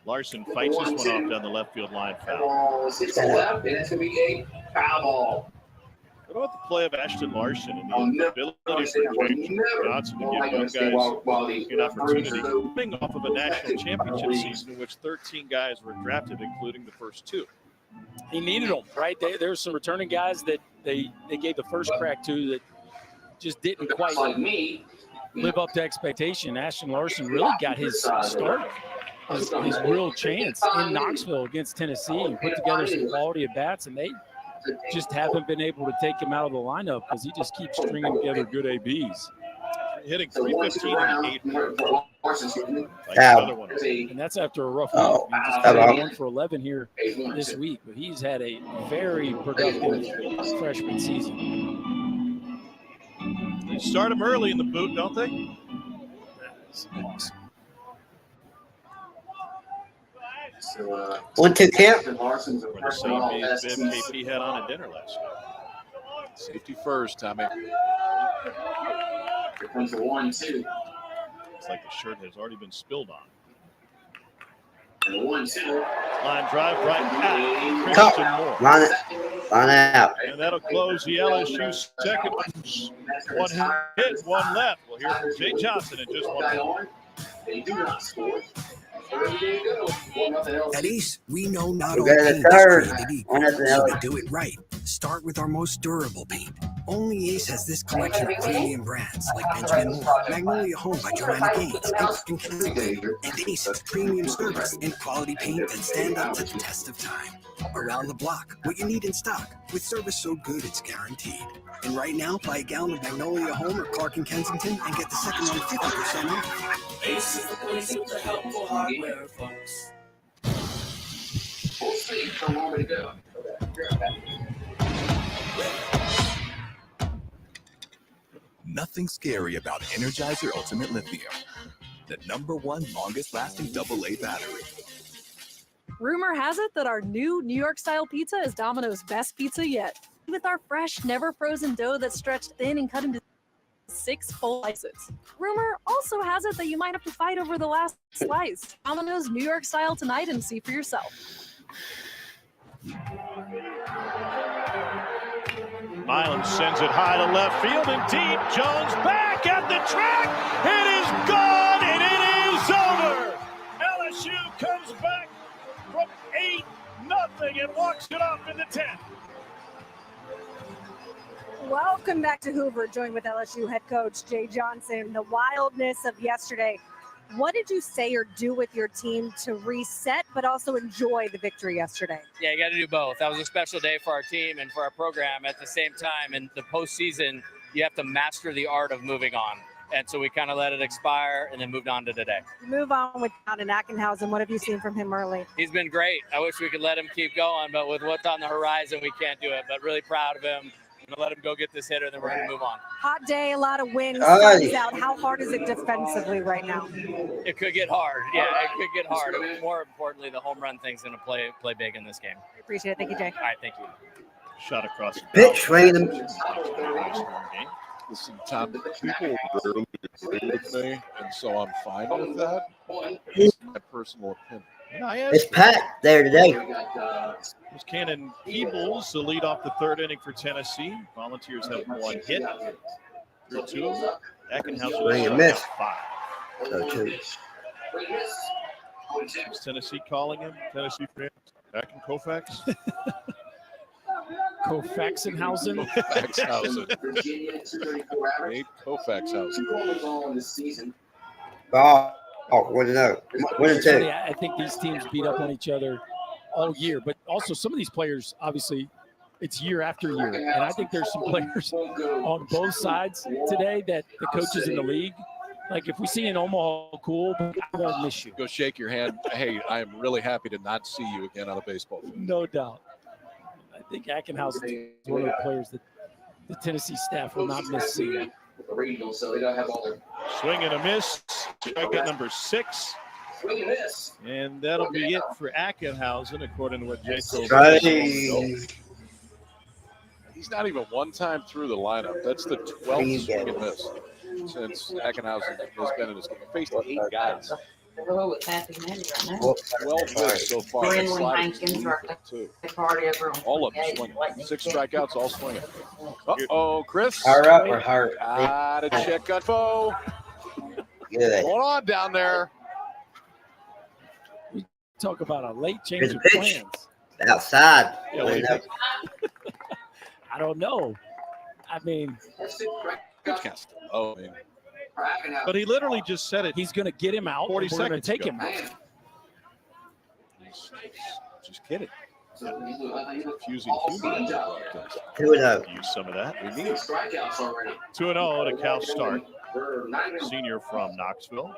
Larson fights this one off down the left field line foul. It's to left, and it's going to be a foul ball. What about the play of Ashton Larson and the ability for Jay Johnson to give young guys an opportunity coming off of a national championship season in which 13 guys were drafted, including the first 2? He needed them, right? There's some returning guys that they gave the first crack to that just didn't quite live up to expectation. Ashton Larson really got his start, his real chance in Knoxville against Tennessee and put together some quality at bats, and they just haven't been able to take him out of the lineup because he just keeps stringing together good ABs. Hitting 315 in the 8th. And that's after a rough week. He just got 1 for 11 here this week, but he's had a very productive freshman season. They start him early in the boot, don't they? That's awesome. 1-2 count. We're the same bib KP had on at dinner last night. Safety first, Tommy. Here comes the 1-2. It's like the shirt has already been spilled on. And the 1-2. Line drive right at Christian Moore. Line out. And that'll close the LSU second. 1 hit, 1 left. We'll hear from Jay Johnson in just 1 minute. They do not score. At Ace, we know not all got paint a third. is created equal, so we do it right. Start with our most durable paint. Only Ace has this collection of premium brands like Benjamin Moore, Magnolia Home by Joanna Gaines, and Ace premium service and quality paint that stand up to the test of time. Around the block, what you need in stock, with service so good it's guaranteed. And right now, buy a gallon of Magnolia Home or Clark and Kensington and get the second one 50% off. Ace is the place for helpful hardware, folks. Full speed, come on, way to go. Nothing scary about Energizer Ultimate Lithium, the #1 longest lasting AA battery. Rumor has it that our new New York style pizza is Domino's best pizza yet. With our fresh, never frozen dough that's stretched thin and cut into 6 full slices. Rumor also has it that you might have to fight over the last slice. Domino's New York style tonight and see for yourself. Milam sends it high to left field and deep. Jones back at the track. It is gone and it is over. LSU comes back from 8-0 and walks it off in the 10th. Welcome back to Hoover, joined with LSU head coach Jay Johnson. The wildness of yesterday What did you say or do with your team to reset, but also enjoy the victory yesterday? Yeah, you got to do both. That was a special day for our team and for our program at the same time. And the postseason, you have to master the art of moving on. And so we kind of let it expire and then moved on to today. You move on with Down Ackenhausen. What have you seen from him early? He's been great. I wish we could let him keep going, but with what's on the horizon, we can't do it. But really proud of him. I'm going to let him go get this hitter, then we're going to move on. Hot day, a lot of wind, sun's out. How hard is it defensively right now? It could get hard. Yeah, it could get hard. More importantly, the home run thing's going to play big in this game. I appreciate it. Thank you, Jay. All right, thank you. Shot across the pitch, swinging him. Listen, Tom, people rarely agree with me, and so I'm fine with that. It's my personal opinion. It's packed there today. It's Cannon Peebles to lead off the third inning for Tennessee. Volunteers have one hit. Through two. Ackenhausen miss. 5. So two. Is Tennessee calling him? Tennessee fans back in Koufax? Kofaxenhausen. Nate Kofaxhausen. Oh, 1-0. 1-2. I think these teams beat up on each other all year, but also some of these players, obviously, it's year after year. And I think there's some players on both sides today that the coaches in the league, like if we see an Omaha cool, I won't miss you. Go shake your hand. Hey, I am really happy to not see you again on a baseball field. No doubt. I think Ackenhausen is one of the players that the Tennessee staff will not miss seeing. Swing and a miss. Strikeout number 6. And that'll be it for Ackenhausen, according to what Jay told me. He's not even one time through the lineup. That's the 12th swing and miss since Ackenhausen has been in this game. He faced 8 guys. 12 hits so far. All of them swinging. 6 strikeouts, all swinging. Uh-oh, Chris. Hard or hard? Gotta check on Bo. What's going on down there? Talk about a late change Here's of a pitch. plans. Outside. I don't know. I mean, but he literally just said it. He's going to get him out. 40 We're going to seconds take ago. him out. Just kidding. Confusing humor. 2-0. Use some of that. We need 2-0 to Cal Stark, senior from Knoxville.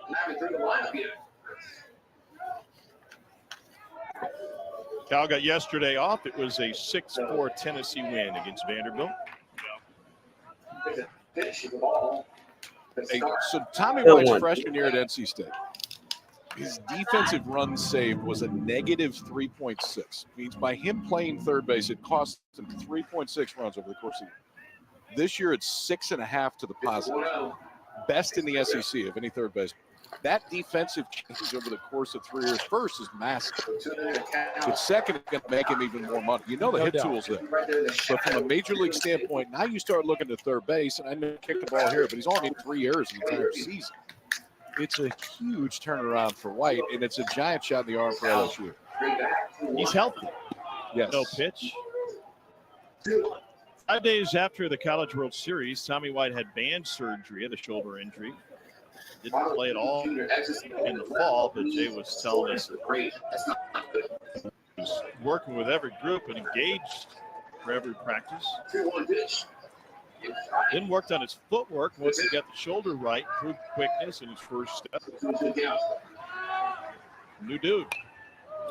Cal got yesterday off. It was a 6-4 Tennessee win against Vanderbilt. Hey, so Tommy White's freshman year at NC State, his defensive run saved was a negative 3.6. Means by him playing third base, it cost him 3.6 runs over the course of the year. This year, it's 6.5 to the positive. Best in the SEC of any third baseman. That defensive change over the course of 3 years, first, is massive. But second, it's going to make him even more money. You know the hit tool's there. But from a major league standpoint, now you start looking to third base, and I know he kicked the ball here, but he's only in 3 years in the entire season. It's a huge turnaround for White, and it's a giant shot in the arm for LSU. He's healthy. Yes. No pitch. 5 days after the College World Series, Tommy White had band surgery at a shoulder injury. Didn't play at all in the fall, but Jay was telling us he was working with every group and engaged for every practice. Then worked on his footwork once he got the shoulder right, improved quickness in his first step. New dude.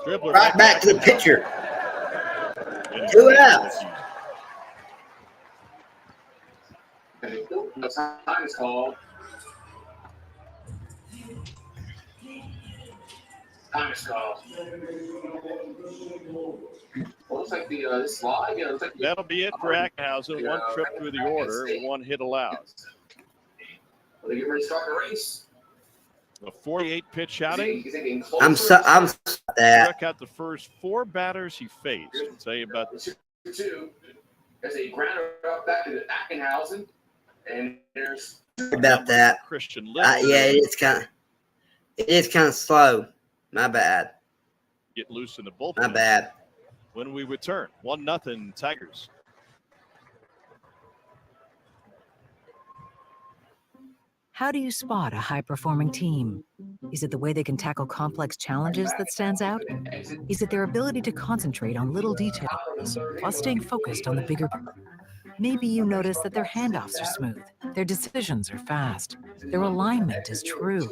Dribbler Right back to the pitcher. 2 outs. Time is called. Time is called. Well, looks like the slide. Yeah, looks like That'll be it for Ackenhausen. 1 trip through the order, 1 hit allowed. Are they getting ready to start the race? A 48-pitch outing. I'm that. Struck out the first 4 batters he faced. I'll tell you about this. 2. There's a grounder up back to Ackenhausen, and there's About that. Christian Yeah, it is kind of slow. My bad. Get loose in the bullpen. My bad. When we return, 1-0 Tigers. How do you spot a high-performing team? Is it the way they can tackle complex challenges that stands out? Is it their ability to concentrate on little details while staying focused on the bigger picture? Maybe you notice that their handoffs are smooth, their decisions are fast, their alignment is true,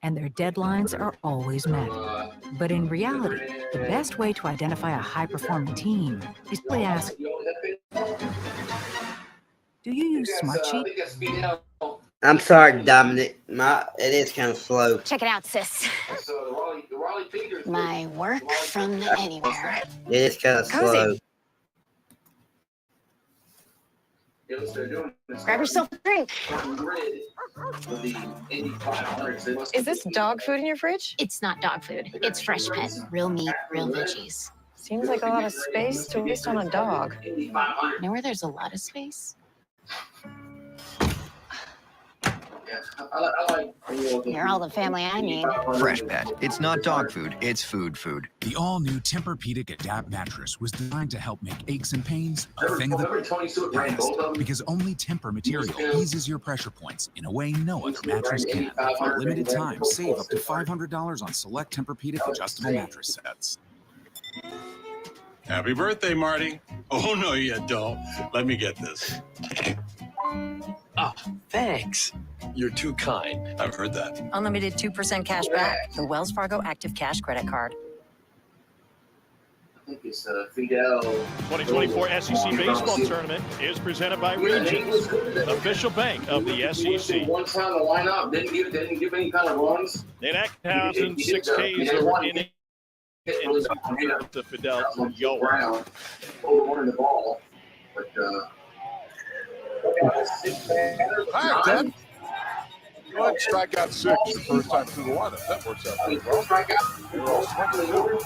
and their deadlines are always met. But in reality, the best way to identify a high-performing team is to ask, do you use Smartsheet? I'm sorry, Dominic. It is kind of slow. Check it out, sis. My work from anywhere. It is kind of slow. Grab yourself a drink. Is this dog food in your fridge? It's not dog food. It's fresh pet. Real meat, real veggies. Seems like a lot of space to waste on a dog. You know where there's a lot of space? You're all the family I need. Fresh Pet. It's not dog food, it's food. The all-new Tempur-Pedic Adapt mattress was designed to help make aches and pains a thing of the past. Because only Tempur material eases your pressure points in a way no other mattress can. For a limited time, save up to $500 on select Tempur-Pedic adjustable mattress sets. Happy birthday, Marty. Oh, no, you don't. Let me get this. Oh, thanks. You're too kind. I've heard that. Unlimited 2% cash back. The Wells Fargo Active Cash Credit Card. I think it's Fidel. 2024 SEC Baseball Tournament is presented by Regions, official bank of the SEC. One time the lineup didn't give any kind of runs. In Eckhouse, 6 Ks over inning. To Fidel Brown overrunning the ball, but all right, Ted. Go ahead and strike out 6 the first time through the lineup. That works out pretty well. They're all swinging.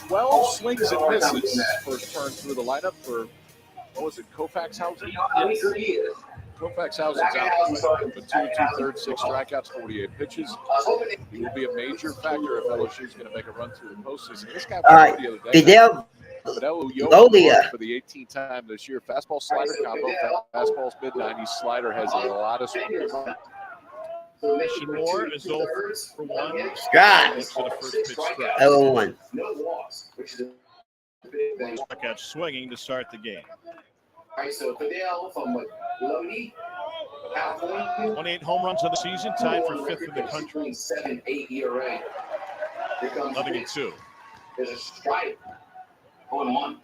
12 swings and misses first turn through the lineup for, what was it, Koufax-Housen? Koufax-Housen's out with 2 2/3, 6 strikeouts, 48 pitches. He will be a major factor if LSU is going to make a run through the postseason. This guy All right, Fidel Lolia for the 18th time this year. Fastball slider combo. Fastball's mid-90s. Slider has a lot of swings. Christian Moore is 0 for 1. Strikes. 0-1. Strikeout swinging to start the game. All right, so Fidel from Lodi, California. 28 home runs of the season, tied for 5th in the country. 7.8 ERA. Here comes 11-2. There's a strike. 0-1.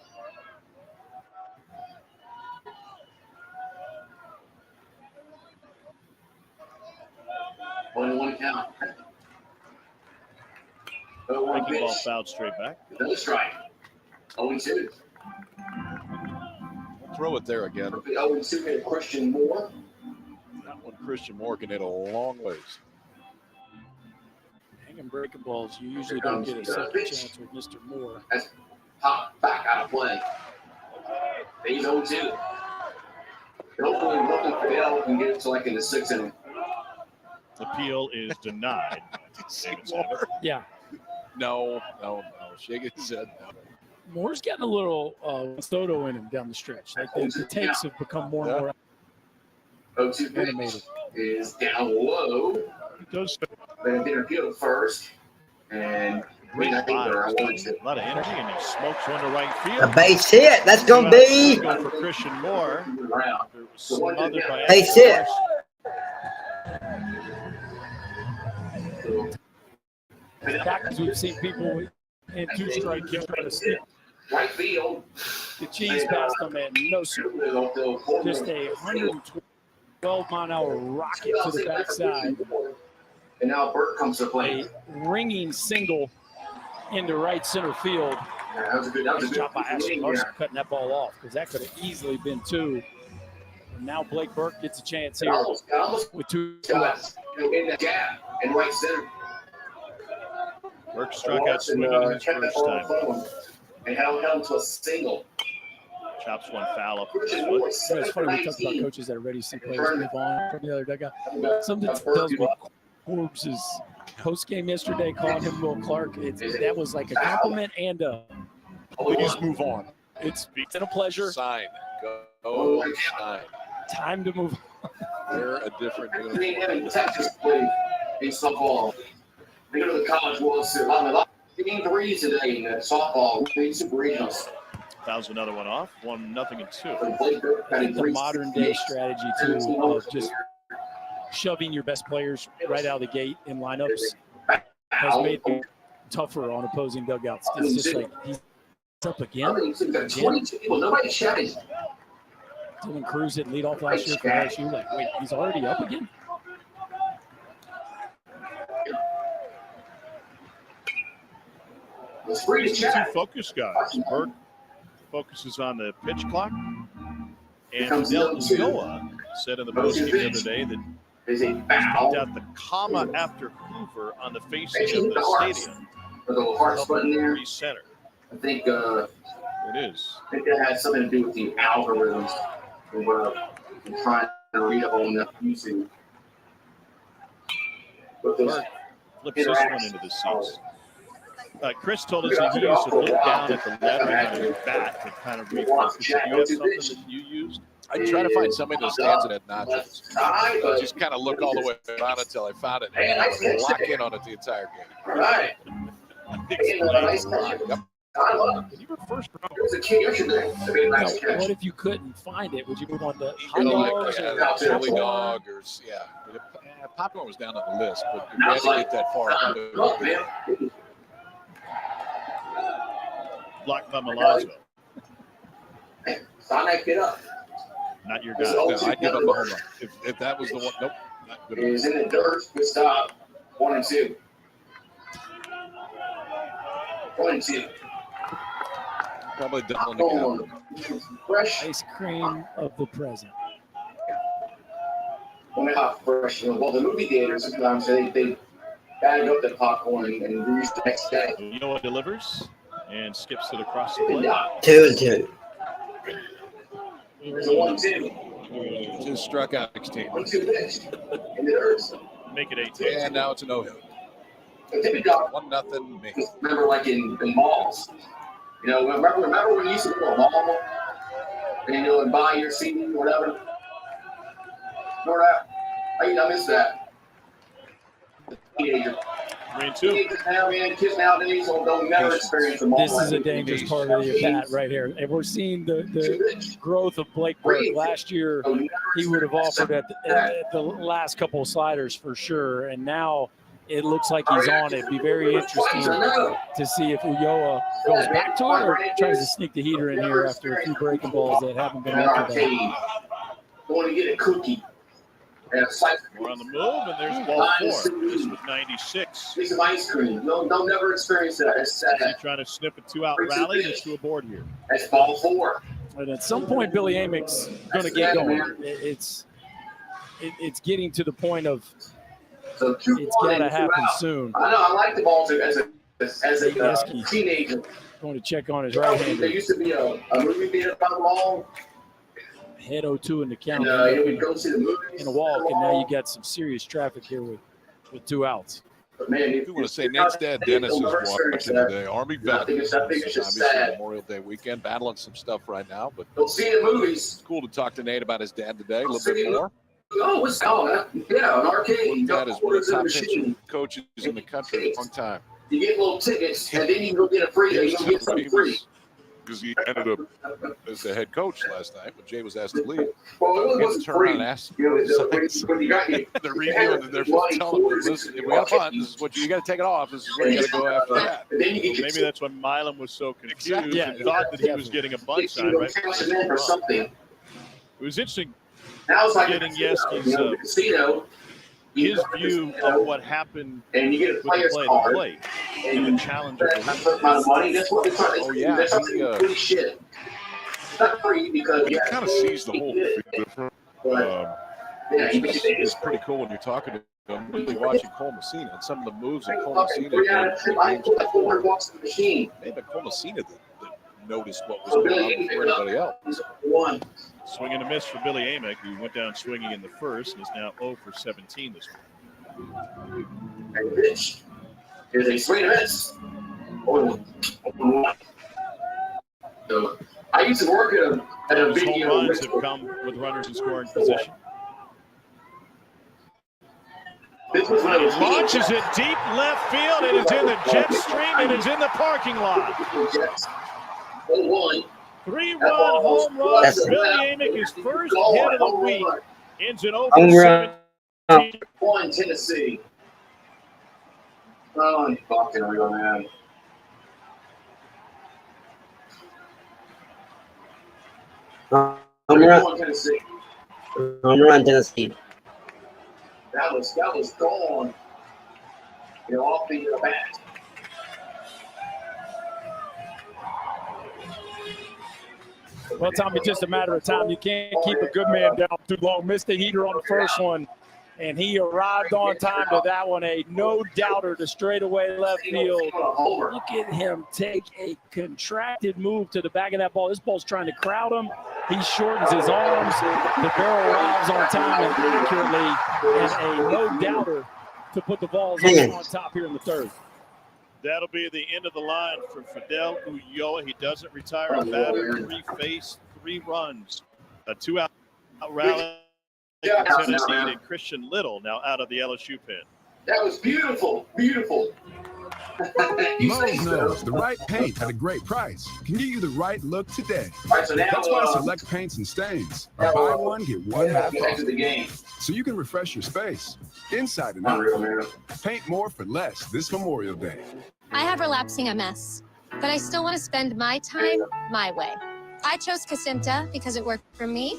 One count. Breaking ball fouled straight back. Another strike. 0-2. Throw it there again. 0-2 hit Christian Moore. That one, Christian Moore can hit a long ways. Hanging breaking balls, you usually don't get a second chance with Mr. Moore. That's popped back out of play. He's 0-2. Hopefully Fidel can get it to like in the 6th inning. Appeal is denied. Yeah. No. Shaking his head. No. Moore's getting a little Soto in him down the stretch. Like the takes have become more and more 0-2 animated. Is down low. He does. Then dinner field first. And great a lot of energy, and he smokes one to right field. A base hit. That's going to be. Going for Christian Moore. Smothered by base hit. Back we've seen people in 2-strike kill try to sneak. Right field. The cheese past them, and no sir. Just a 112-mile-an-hour rocket to the backside. And now Burt comes to play. A ringing single into right center field. Yeah, that was a good job by Ashley Larson cutting that ball off, because that could have easily been 2. And now Blake Burke gets a chance here with 2 outs. In the gap in right center. Burke struck out swinging his first time. And held him to a single. Chops one foul up. It's funny we talk about coaches that are ready to see players move on from the other dugout. Something tells me Corbs' post-game yesterday calling him Will Clark. That was like a compliment and a please move on. It's been a pleasure. Sign. Go sign. Time to move on. They're a different They in Texas play baseball ball. They go to the College World Series. A lot of threes today in softball. Super regionals. Fouls another one off. 1-0 and 2. I think the modern day strategy too of just shoving your best players right out of the gate in lineups has made it tougher on opposing dugouts. It's just like he's up again. Nobody chatting. Dylan Cruz hit leadoff last year for LSU. Like, wait, he's already up again? These two focus guys. Burke focuses on the pitch clock. And Del Ulloa said in the postgame the other day that he's picked out the comma after Hoover on the facing of the stadium. Center. I think it is. I think that has something to do with the algorithms. We're trying to read up on that using. Burke flips this one into the seats. Chris told us that he used to look down at the lettering on his bat to kind of refocus. Do you have something that you used? I try to find somebody that stands in at nachos. Just kind of look all the way around until I found it and I lock in on it the entire game. All right. Yep. You were first round. It was a kid yesterday. What if you couldn't find it? Would you move on to hot dogs or chili dog or popcorn was down on the list, but you had to get that far. Blocked by Milazzo. Sign that kid up. Not your guy. No, I'd give up a home run. If that was the one, nope. Not good. He's in the dirt. Good stop. 1-2. 1-2. Probably doubling again. Fresh ice cream of the present. Only hot fresh. Well, the movie theaters sometimes they bag up the popcorn and reuse the next day. You know what delivers and skips it across the plate. 2-2. There's a 1-2. Just struck out 16. 1-2 pitch. In the earth. Make it 18. And now it's a no-hit. 1-0 me. Remember, like in malls. You know, remember when you used to go to a mall and buy your CD or whatever? Remember that? I miss that. Teenager. 3-2. Now, man, kids nowadays don't never experience a mall. This is a dangerous part of the at-bat right here. And we're seeing the growth of Blake Burke. Last year, he would have offered at the last couple of sliders for sure. And now it looks like he's on it. It'd be very interesting to see if Ulloa goes back to it or tries to sneak the heater in here after a few breaking balls that haven't been on today. Going to get a cookie. We're on the move, and there's ball 4. This was 96. Get some ice cream. They'll never experience that. He's trying to snip a 2-out rally. There's 2 aboard here. That's ball 4. And at some point, Billy Amick's going to get going. It's getting to the point of it's got to happen soon. I know. I like the balls as a teenager. Going to check on his right hand. There used to be a movie theater by the mall. Head 0-2 in the count. We go see the movies. In a walk, and now you got some serious traffic here with 2 outs. But man, I want to say Nate's dad, Dennis, is watching today. Army vet. Obviously, Memorial Day weekend, battling some stuff right now. But we'll see the movies. It's cool to talk to Nate about his dad today a little bit more. Oh, yeah, an arcade. Dad is one of the top pitching coaches in the country for a long time. You get little tickets, and then you go get a free. You go get something free. Because he ended up as the head coach last night, but Jay was asked to leave. Well, it wasn't free. And asked they're reviewing. They're telling them, listen, if we have fun, this is what you got to take it off. This is where you got to go after that. Maybe that's when Milam was so confused and thought that he was getting a bunt sign right. It was interesting. Now it's like getting Yeski's casino. His view of what happened and you get a player's card. Play and the challenger. That's my money. That's what they're trying to do. Oh, yeah. That's free shit. It's not free because he kind of sees the whole thing different. It's pretty cool when you're talking to him. Really watching Cole Messina and some of the moves that Cole Messina did. I put like 400 bucks in the machine. Maybe Cole Messina that noticed what was going on for everybody else. Swing and a miss for Billy Amick, who went down swinging in the first and is now 0 for 17 this week. Here's a swing and a miss. So I used to work at a Those big home runs have come with runners in scoring position. Launches it deep left field. It is in the jet stream. It is in the parking lot. 3-run home run. Billy Amick, his first hit of the week. Ends in over 17. Tennessee. Oh, fucking real, man. Home run, Tennessee. Home run, Tennessee. That was gone. Off the bat. Well, Tommy, just a matter of time. You can't keep a good man down too long. Missed the heater on the first one, and he arrived on time to that one. A no-doubter to straightaway left field. Look at him take a contracted move to the back of that ball. This ball's trying to crowd him. He shortens his arms. The barrel arrives on time and accurately, and a no-doubter to put the balls on top here in the third. That'll be the end of the line for Fidel Ulloa. He doesn't retire a batter, 3 face, 3 runs. A 2-out rally in Tennessee, and Christian Little now out of the LSU pen. That was beautiful, beautiful. Moe's knows the right paint at a great price can get you the right look today. So now, that's why Select Paints and Stains are buy one, get one half off. So you can refresh your space, inside and out. Paint more for less this Memorial Day. I have relapsing MS, but I still want to spend my time my way. I chose Kesimpta because it worked for me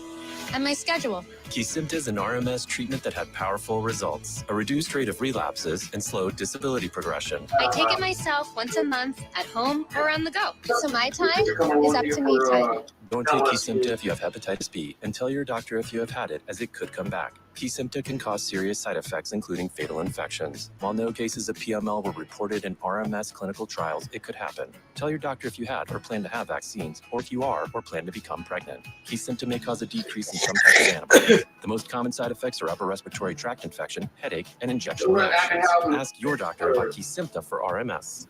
and my schedule. Kesimpta is an RMS treatment that had powerful results, a reduced rate of relapses, and slowed disability progression. I take it myself once a month, at home or on the go. So my time is up to me time. Don't take Kesimpta if you have hepatitis B, and tell your doctor if you have had it, as it could come back. Kesimpta can cause serious side effects, including fatal infections. While no cases of PML were reported in RMS clinical trials, it could happen. Tell your doctor if you had or plan to have vaccines, or if you are or plan to become pregnant. Kesimpta may cause a decrease in some types of antibodies. The most common side effects are upper respiratory tract infection, headache, and injection reactions. Ask your doctor about Kesimpta for RMS.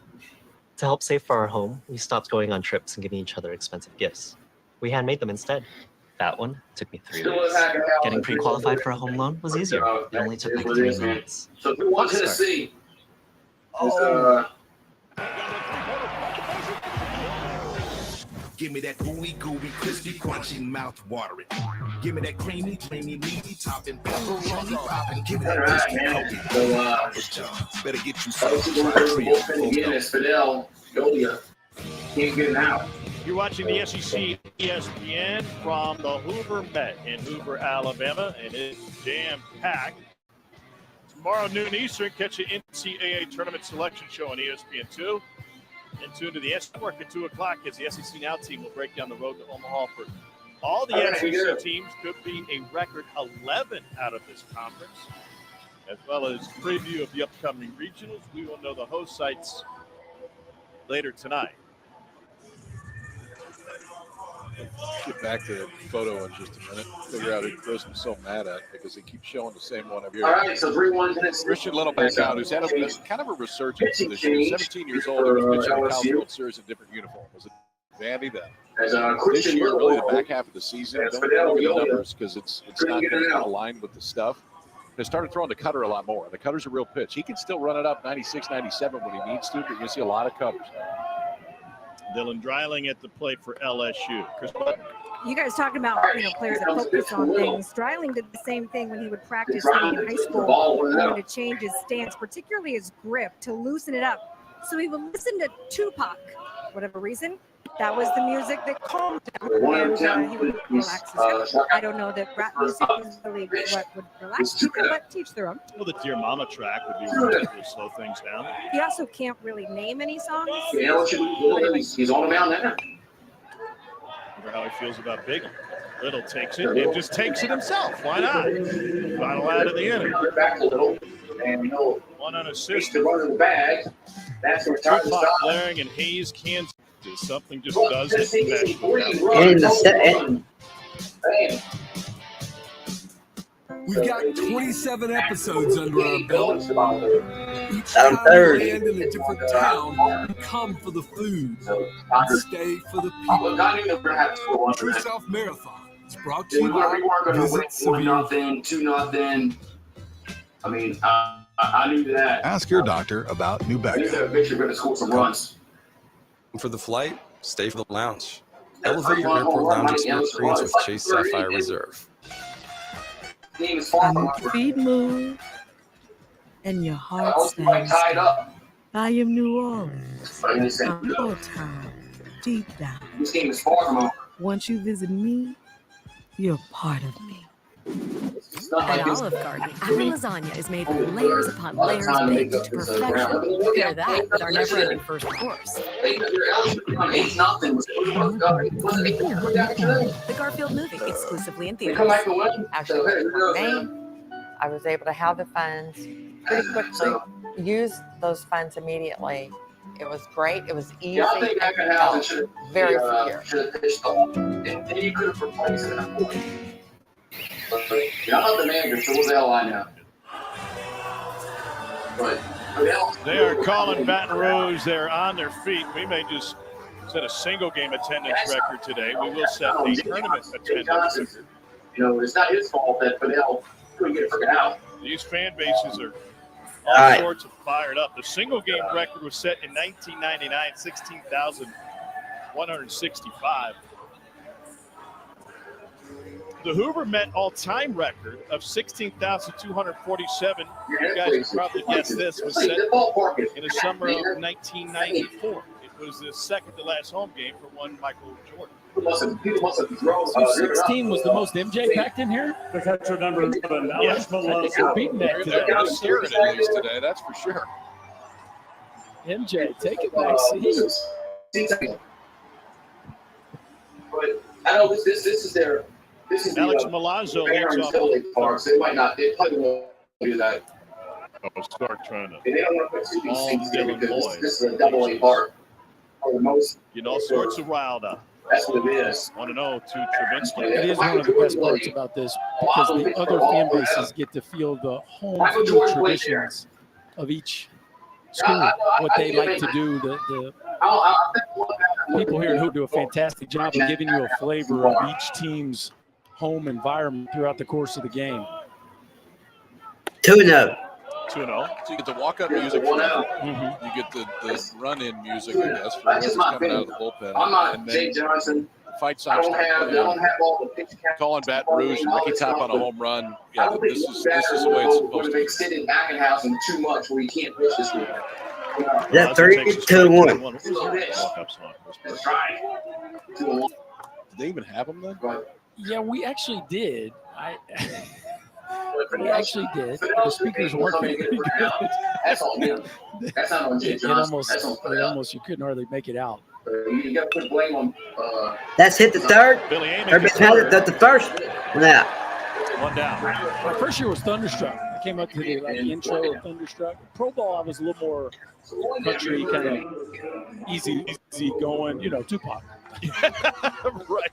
To help save for our home, we stopped going on trips and giving each other expensive gifts. We handmade them instead. That one took me 3 weeks. Getting pre-qualified for a home loan was easier. It only took me 3 minutes. So 3-1 Tennessee. Give me that gooey, crispy, crunchy, mouth-watering. Give me that creamy, meaty, topping, pepperoni popping. Give me that crispy coating. Better get you some. Fidel Ulloa. Can't get it out. You're watching the SEC ESPN from the Hoover Met in Hoover, Alabama, and it's jam-packed. Tomorrow noon Eastern, catch the NCAA Tournament Selection Show on ESPN2. And tune to the S Network at 2 o'clock as the SEC Now team will break down the road to Omaha for all the SEC teams. Could be a record 11 out of this conference, as well as preview of the upcoming regionals. We will know the host sites later tonight. Get back to the photo in just a minute. Figure out who Chris was so mad at because he keeps showing the same one every year. All right, so 3-1 Tennessee. Christian Little back out, who's had kind of a resurgence this year. 17 years old, he was pitching the College World Series in a different uniform. Was it Vandy then? This year, really the back half of the season, don't look at the numbers because it's not aligned with the stuff. They started throwing the cutter a lot more. The cutter's a real pitch. He can still run it up 96, 97 when he needs to, but you're going to see a lot of cutters. Dylan Dreiling at the plate for LSU. Chris, you guys talking about players that focus on things. Dreiling did the same thing when he would practice in high school, wanting to change his stance, particularly his grip, to loosen it up. So he would listen to Tupac, for whatever reason. That was the music that calmed him, and he would relax his head. I don't know that rap music is really what would relax people, but teach their own. Well, the Dear Mama track would be one to slow things down. He also can't really name any songs. Yeah, he's on the mound now. Wonder how he feels about Biggie. Little takes it and just takes it himself. Why not? Final out of the inning. Back a little, and one unassisted. To run in the bag. That's where time to stop. Blaring and Hayes, Kansas. Something just doesn't mesh. We've got 27 episodes under our belt. Each time we land in a different town, we come for the food and stay for the people. True South Marathon is brought to you by Visit Severe. 2-0. I mean, I knew that. Ask your doctor about I knew Nubeca. that bitch was going to score some runs. For the flight, stay for the lounge. Elevate your airport lounge experience with Chase Sapphire Reserve. Team is far from Feet move and your heart I was stands tied still. up. I am New Orleans. And he said, I'm your town, deep down. this game is far from over. Once you visit me, you're part of me. At Olive Garden, our lasagna is made with layers upon layers baked to perfection. Pair that with our never-ending first course. The Garfield movie, exclusively in theaters. Actually, for me, I was able to have the funds pretty quickly, use those funds immediately. It was great. It was easy. Yeah, I think and Beckenhausen felt very secure. should have pitched off. And you could have replaced it. I'm not the manager, so what the hell I know. But they are calling Baton Rouge. They're on their feet. We may just set a single game attendance record today. We will set a tournament attendance record. You know, it's not his fault that Fidel couldn't get it figured out. These fan bases are all sorts of fired up. The single game record was set in 1999, 16,165. The Hoover Met all-time record of 16,247. You guys can probably guess this was set in the summer of 1994. It was the second to last home game for one Michael Jordan. So 16 was the most MJ packed in here? The catcher number 11, Alex Malone. We're beating that today. They're scared at least today, that's for sure. MJ, take it back seat. But I know this is their. This is Alex the Milazzo leads off. Park, so they might not. They probably won't do that. Oh, start trying to. They don't want to put two All things together Dylan because Boyd. this is a double-A park. For the most. Getting all sorts of riled up. That's what it is. 1-0 to Travinsky. It is one of the best parts about this because the other fan bases get to feel the home field traditions of each school, what they like to do. The people here in Hoop do a fantastic job of giving you a flavor of each team's home environment throughout the course of the game. 2-0. 2-0. So you get the walk-up music. You get the run-in music, I guess, for whoever's coming out of the bullpen. I'm not and Jay then Johnson. the fight I songs don't have all the pitch counts. calling Baton Rouge and Ricky Top on a home run. Yeah, this is the way it's supposed to be. They sit in Beckenhausen too much where you can't pitch this week. Is that 3-2-1? That's right. Did they even have them then? Yeah, we actually did. We actually did. The speakers weren't very good. That's all him. That's not on Jay Johnson. Almost you couldn't hardly make it out. You got to put blame on. That's hit the third. Everybody's had it at the first. Now. One down. My first year was Thunderstruck. I came up to the intro of Thunderstruck. Pro Bowl, I was a little more country, kind of easy going, Tupac. Right.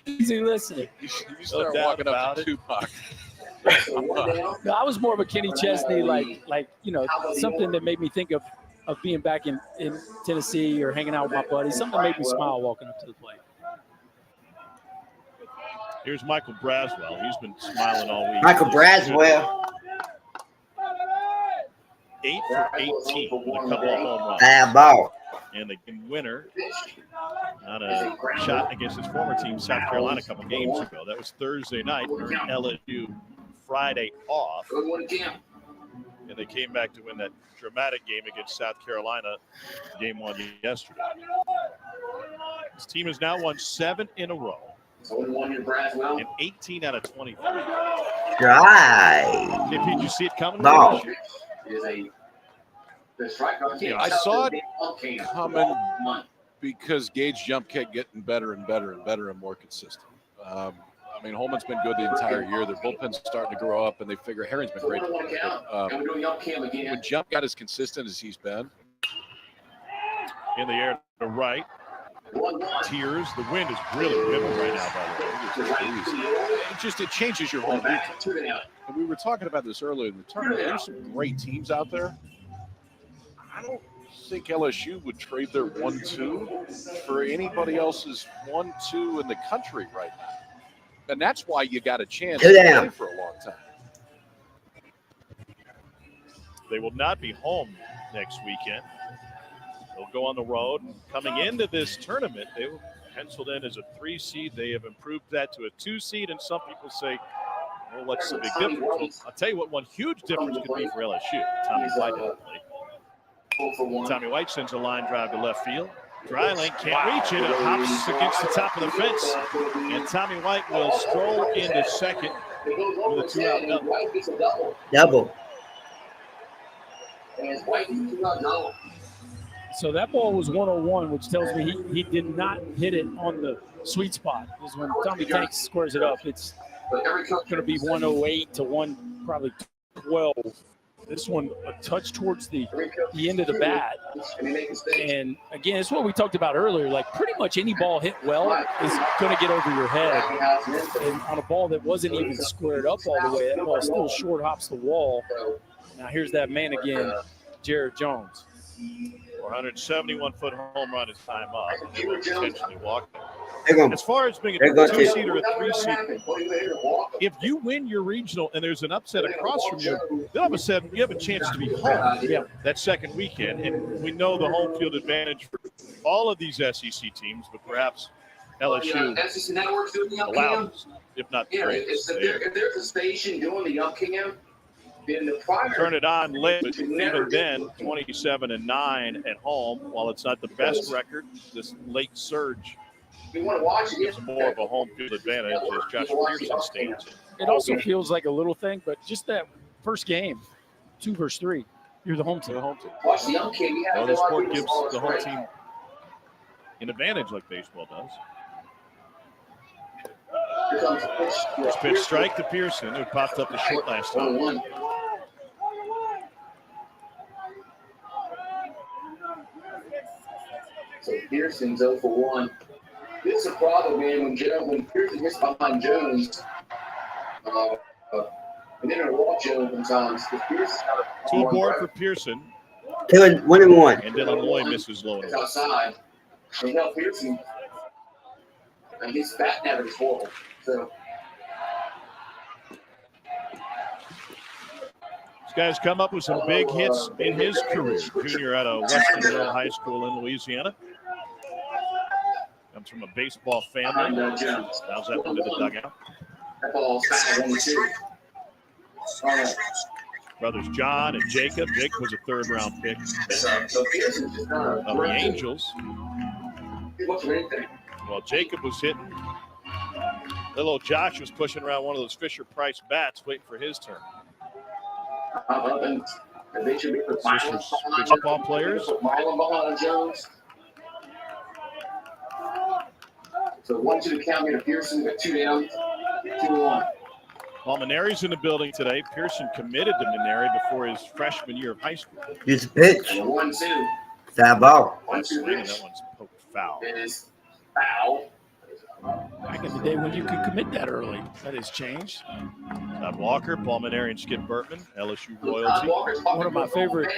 Easy listening. You start walking up to Tupac. No, I was more of a Kenny Chesney, like something that made me think of being back in Tennessee or hanging out with my buddies. Something that made me smile walking up to the plate. Here's Michael Braswell. He's been smiling all week. Michael Braswell. 8 for 18 with a couple of home runs. Ball. And the game winner on a shot against his former team, South Carolina, a couple games ago. That was Thursday night, earned LSU Friday off. And they came back to win that dramatic game against South Carolina, game one yesterday. His team has now won 7 in a row. And 18 out of 23. Right. JP, did you see it coming? No. I saw it coming because Gage jump kept getting better and better and better and more consistent. Holman's been good the entire year. Their bullpen's starting to grow up, and they figure Herring's been great. When Jump got as consistent as he's been. In the air to right. Tears. The wind is really ripping right now, by the way. It changes your whole weekend. And we were talking about this earlier in the tournament. There's some great teams out there. I don't think LSU would trade their 1-2 for anybody else's 1-2 in the country right now. And that's why you got a chance to play for a long time. They will not be home next weekend. They'll go on the road. Coming into this tournament, they were penciled in as a 3 seed. They have improved that to a 2 seed, and some people say, well, what's the big difference? Well, I'll tell you what one huge difference could be for LSU. Tommy White didn't play. Tommy White sends a line drive to left field. Dryling can't reach it. It hops against the top of the fence. And Tommy White will stroll into second with a 2-out double. Double. So that ball was 101, which tells me he did not hit it on the sweet spot. Because when Tommy Tanks squares it up, it's going to be 108 to probably 12. This one a touch towards the end of the bat. And again, it's what we talked about earlier. Like pretty much any ball hit well is going to get over your head. And on a ball that wasn't even squared up all the way, that ball still short hops the wall. Now here's that man again, Jared Jones. 471-foot home run is time up. They will potentially walk. As far as being a 2-seed or a 3-seed, if you win your regional and there's an upset across from you, then all of a sudden you have a chance to be home that second weekend. And we know the home field advantage for all of these SEC teams, but perhaps LSU allows, if not the greatest. If there's a station doing the UpCam, then the prior turn it on late, but even then, 27-9 at home. While it's not the best record, this late surge gives more of a home field advantage as Josh Pearson stands. It also feels like a little thing, but just that first game, 2 versus 3, you're the home team. Well, the sport gives the home team an advantage like baseball does. First pitch strike to Pearson, who popped up the short last time. So Pearson's 0 for 1. It's a problem, man, when Pearson gets behind Jones. And then it'll walk Jones sometimes. Two aboard for Pearson. 1-1. And Dylan Lloyd misses low. It's outside. And now Pearson, and his batting average is horrible. So. This guy's come up with some big hits in his career. Junior out of Western Monroe High School in Louisiana. Comes from a baseball family. How's that one to the dugout? That ball's 1-2. Brothers John and Jacob. Jake was a third-round pick of the Angels. Well, Jacob was hitting. Little old Josh was pushing around one of those Fisher-Price bats, waiting for his turn. Sisters, good football players. So 1-2 count here to Pearson, got 2 down, 2-1. Well, Maneri's in the building today. Pearson committed to Maneri before his freshman year of high school. Here's a pitch. 1-2. Foul ball. That one's poked foul. It is foul. Back in the day when you could commit that early, that has changed. Todd Walker, Paul Maneri, and Skip Burtman, LSU royalty. One of my favorite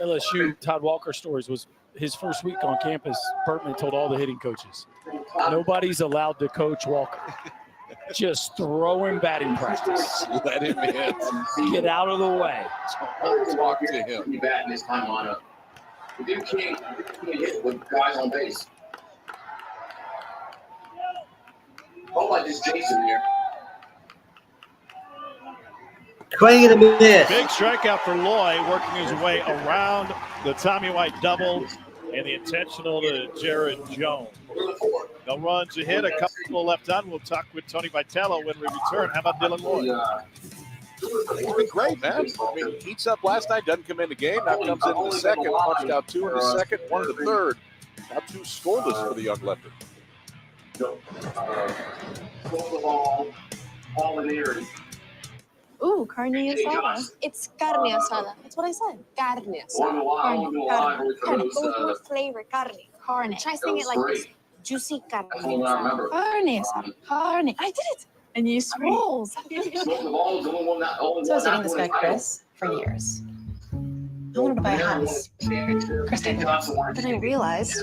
LSU Todd Walker stories was his first week on campus. Burtman told all the hitting coaches, nobody's allowed to coach Walker. Just throw him batting practice. Let him hit. Get out of the way. Talk to him. You bat in this time lineup. If you can't hit with guys on base. Oh, like this Jason here. Swing and a miss. Big strikeout for Loy, working his way around the Tommy White double and the intentional to Jared Jones. No runs ahead, a couple left on. We'll talk with Tony Vitello when we return. How about Dylan Lloyd? He's been great, man. I mean, heats up last night, doesn't come in the game. Now comes in the second, punched out 2 in the second, 1 in the third. Now 2 scoreless for the young lefty. Ooh, carne asada. It's carne asada. That's what I said. Carne asada. Carne. What flavor? Carne. Try saying it like this. Juicy carne asada. Carne asada. Carne. I did it. And you swirls. So I was dating this guy, Chris, for years. I wanted to buy a house. Chris didn't. But then I realized I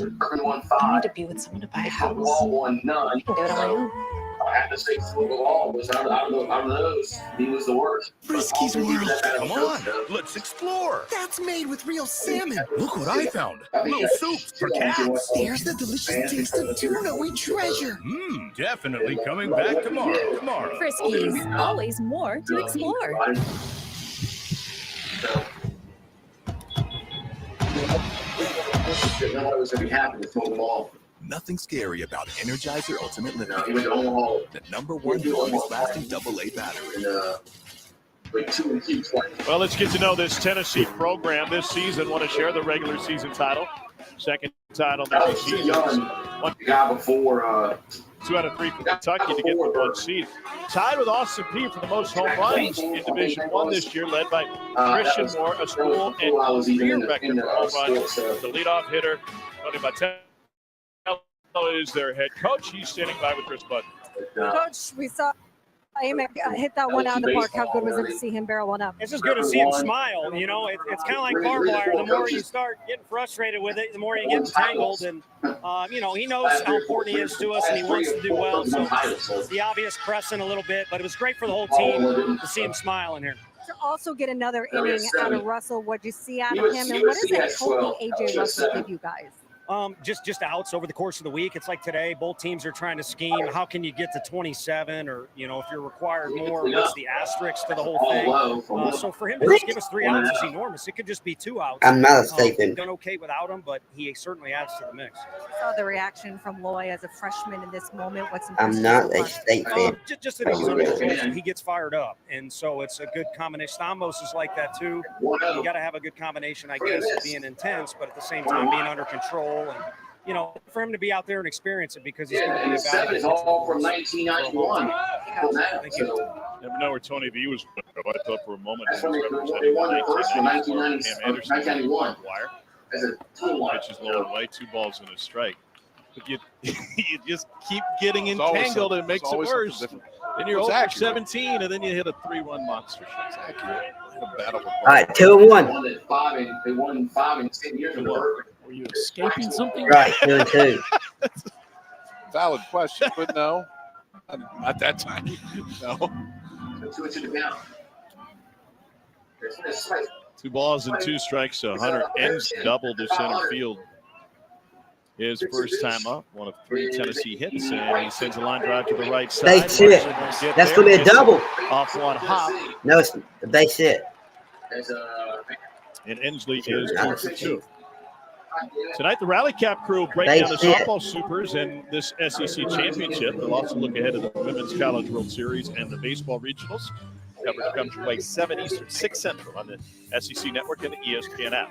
need to be with someone to buy a house. I can do it on my own. At the six ball was out of those. He was the worst. Frisky's World. Come on, let's explore. That's made with real salmon. Look what I found. Little soups for cats. There's the delicious taste of tuna we treasure. Definitely coming back tomorrow. Friskies, always more to explore. Nobody was going to be happy to throw the ball. Nothing scary about Energizer Ultimate Lithium. The #1 longest lasting AA battery. Well, let's get to know this Tennessee program this season. Want to share the regular season title. Second title next season. One guy before 2 out of 3 for Kentucky to get the 1 seed. Tied with Austin Peay for the most home runs in Division I this year, led by Christian Moore, a school and career record for home runs. The leadoff hitter, Tony Mattel, is their head coach. He's standing by with Chris Button. Coach, we saw him hit that one out of the park. How good was it to see him barrel one up? It's just good to see him smile. You know, it's kind of like barbed wire. The more you start getting frustrated with it, the more you get tangled. And, you know, he knows how important he is to us, and he wants to do well. So the obvious pressing a little bit, but it was great for the whole team to see him smiling here. To also get another inning out of Russell, what did you see out of him? And what does that healthy A.J. Russell give you guys? Just outs over the course of the week. It's like today, both teams are trying to scheme. How can you get to 27? Or, you know, if you're required more, what's the asterisk to the whole thing? So for him to just give us 3 outs is enormous. It could just be 2 outs. I'm not a statement. Done okay without him, but he certainly adds to the mix. Saw the reaction from Loy as a freshman in this moment. What's I'm not a state fan. Just that he's under control. He gets fired up, and so it's a good combination. Stamos is like that too. You got to have a good combination, I guess, of being intense, but at the same time being under control. And you know, for him to be out there and experience it because he's going to be a guy. It's all from 1991. Thank you. Never know where Tony V was going to go. I thought for a moment That's when they won the first one, 1991. Pitches low and away, 2 balls and a strike. But you just keep getting entangled and it makes it worse. Then you're over 17, and then you hit a 3-run monster. All right, 2-1. They won 5 in 10 years in a row. Were you escaping something? Right, 2-2. Valid question, but no. At that time, no. 2 to the count. 2 balls and 2 strikes. So Hunter ends double to center field. His first time up, one of 3 Tennessee hits, and he sends a line drive to the right side. Base hit. That's going to be a double. Off one hop. No, it's a base hit. And Ensley is 2 for 2. Tonight, the Rally Cap crew will break down the softball supers and this SEC championship. They'll also look ahead to the Women's College World Series and the baseball regionals. Coverage comes your way 7 Eastern, 6 Central on the SEC Network and the ESPN app.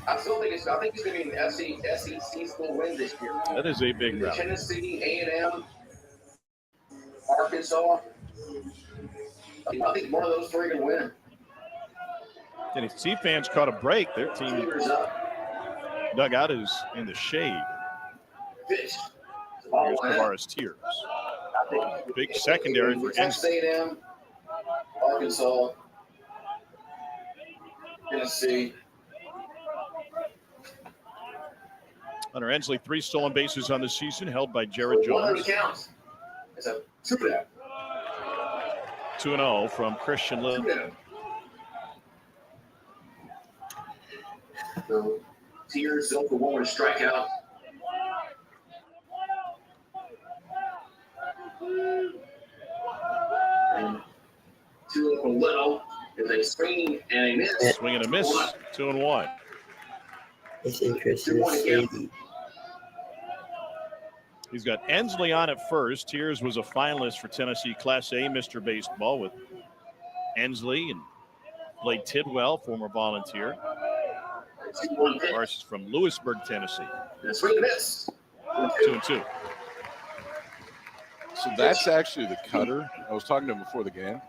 I think it's going to be an SEC school win this year. That is a big rally. Tennessee, A&M, Arkansas. I think one of those 3 can win. Tennessee fans caught a break. Their team dugout is in the shade. Here's Tavares Tears. Big secondary for Texas A&M, Arkansas, Tennessee. Hunter Ensley, 3 stolen bases on the season, held by Jared Jones. It's a 2-0. 2-0 from Christian Little. So, Tears 0 for 1 with a strikeout. And 2 for Little is a swing and a miss. Swing and a miss. 2-1. It's interesting to see. He's got Ensley on at first. Tears was a finalist for Tennessee Class A Mr. Baseball with Ensley and Blake Tidwell, former Volunteer. Tavares is from Lewisburg, Tennessee. 2-2. So that's actually the cutter. I was talking to him before the game.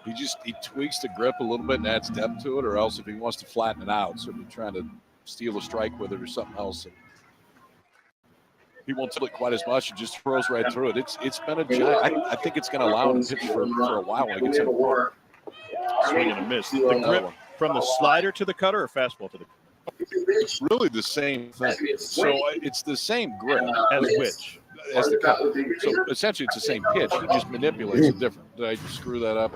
He tweaks the grip a little bit and adds depth to it, or else if he wants to flatten it out, so if you're trying to steal a strike with it or something else, he won't tilt it quite as much. It just throws right through it. It's been a giant. I think it's going to allow him to pitch for a while when it gets in the park. Swing and a miss. The grip from the slider to the cutter or fastball to the cutter? It's really the same thing. So it's the same grip as which? as the cutter. So essentially, it's the same pitch. He just manipulates it different. Did I screw that up?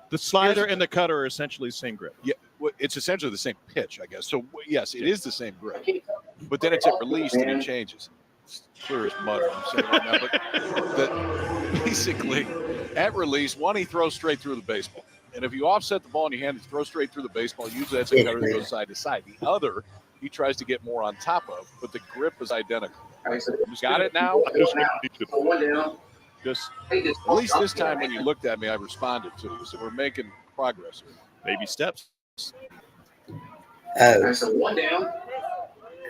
The slider and the cutter are essentially the same grip. Yeah, well, it's essentially the same pitch, I guess. So yes, it is the same grip, but then it's at release and he changes. It's clear as mud. I'm saying right now, but basically, at release, one, he throws straight through the baseball, and if you offset the ball in your hand and throw straight through the baseball, usually that's a cutter that goes side to side. The other, he tries to get more on top of, but the grip is identical. Got it now? Just at least this time when you looked at me, I responded to you. So we're making progress here. Baby steps. Oh. So one down.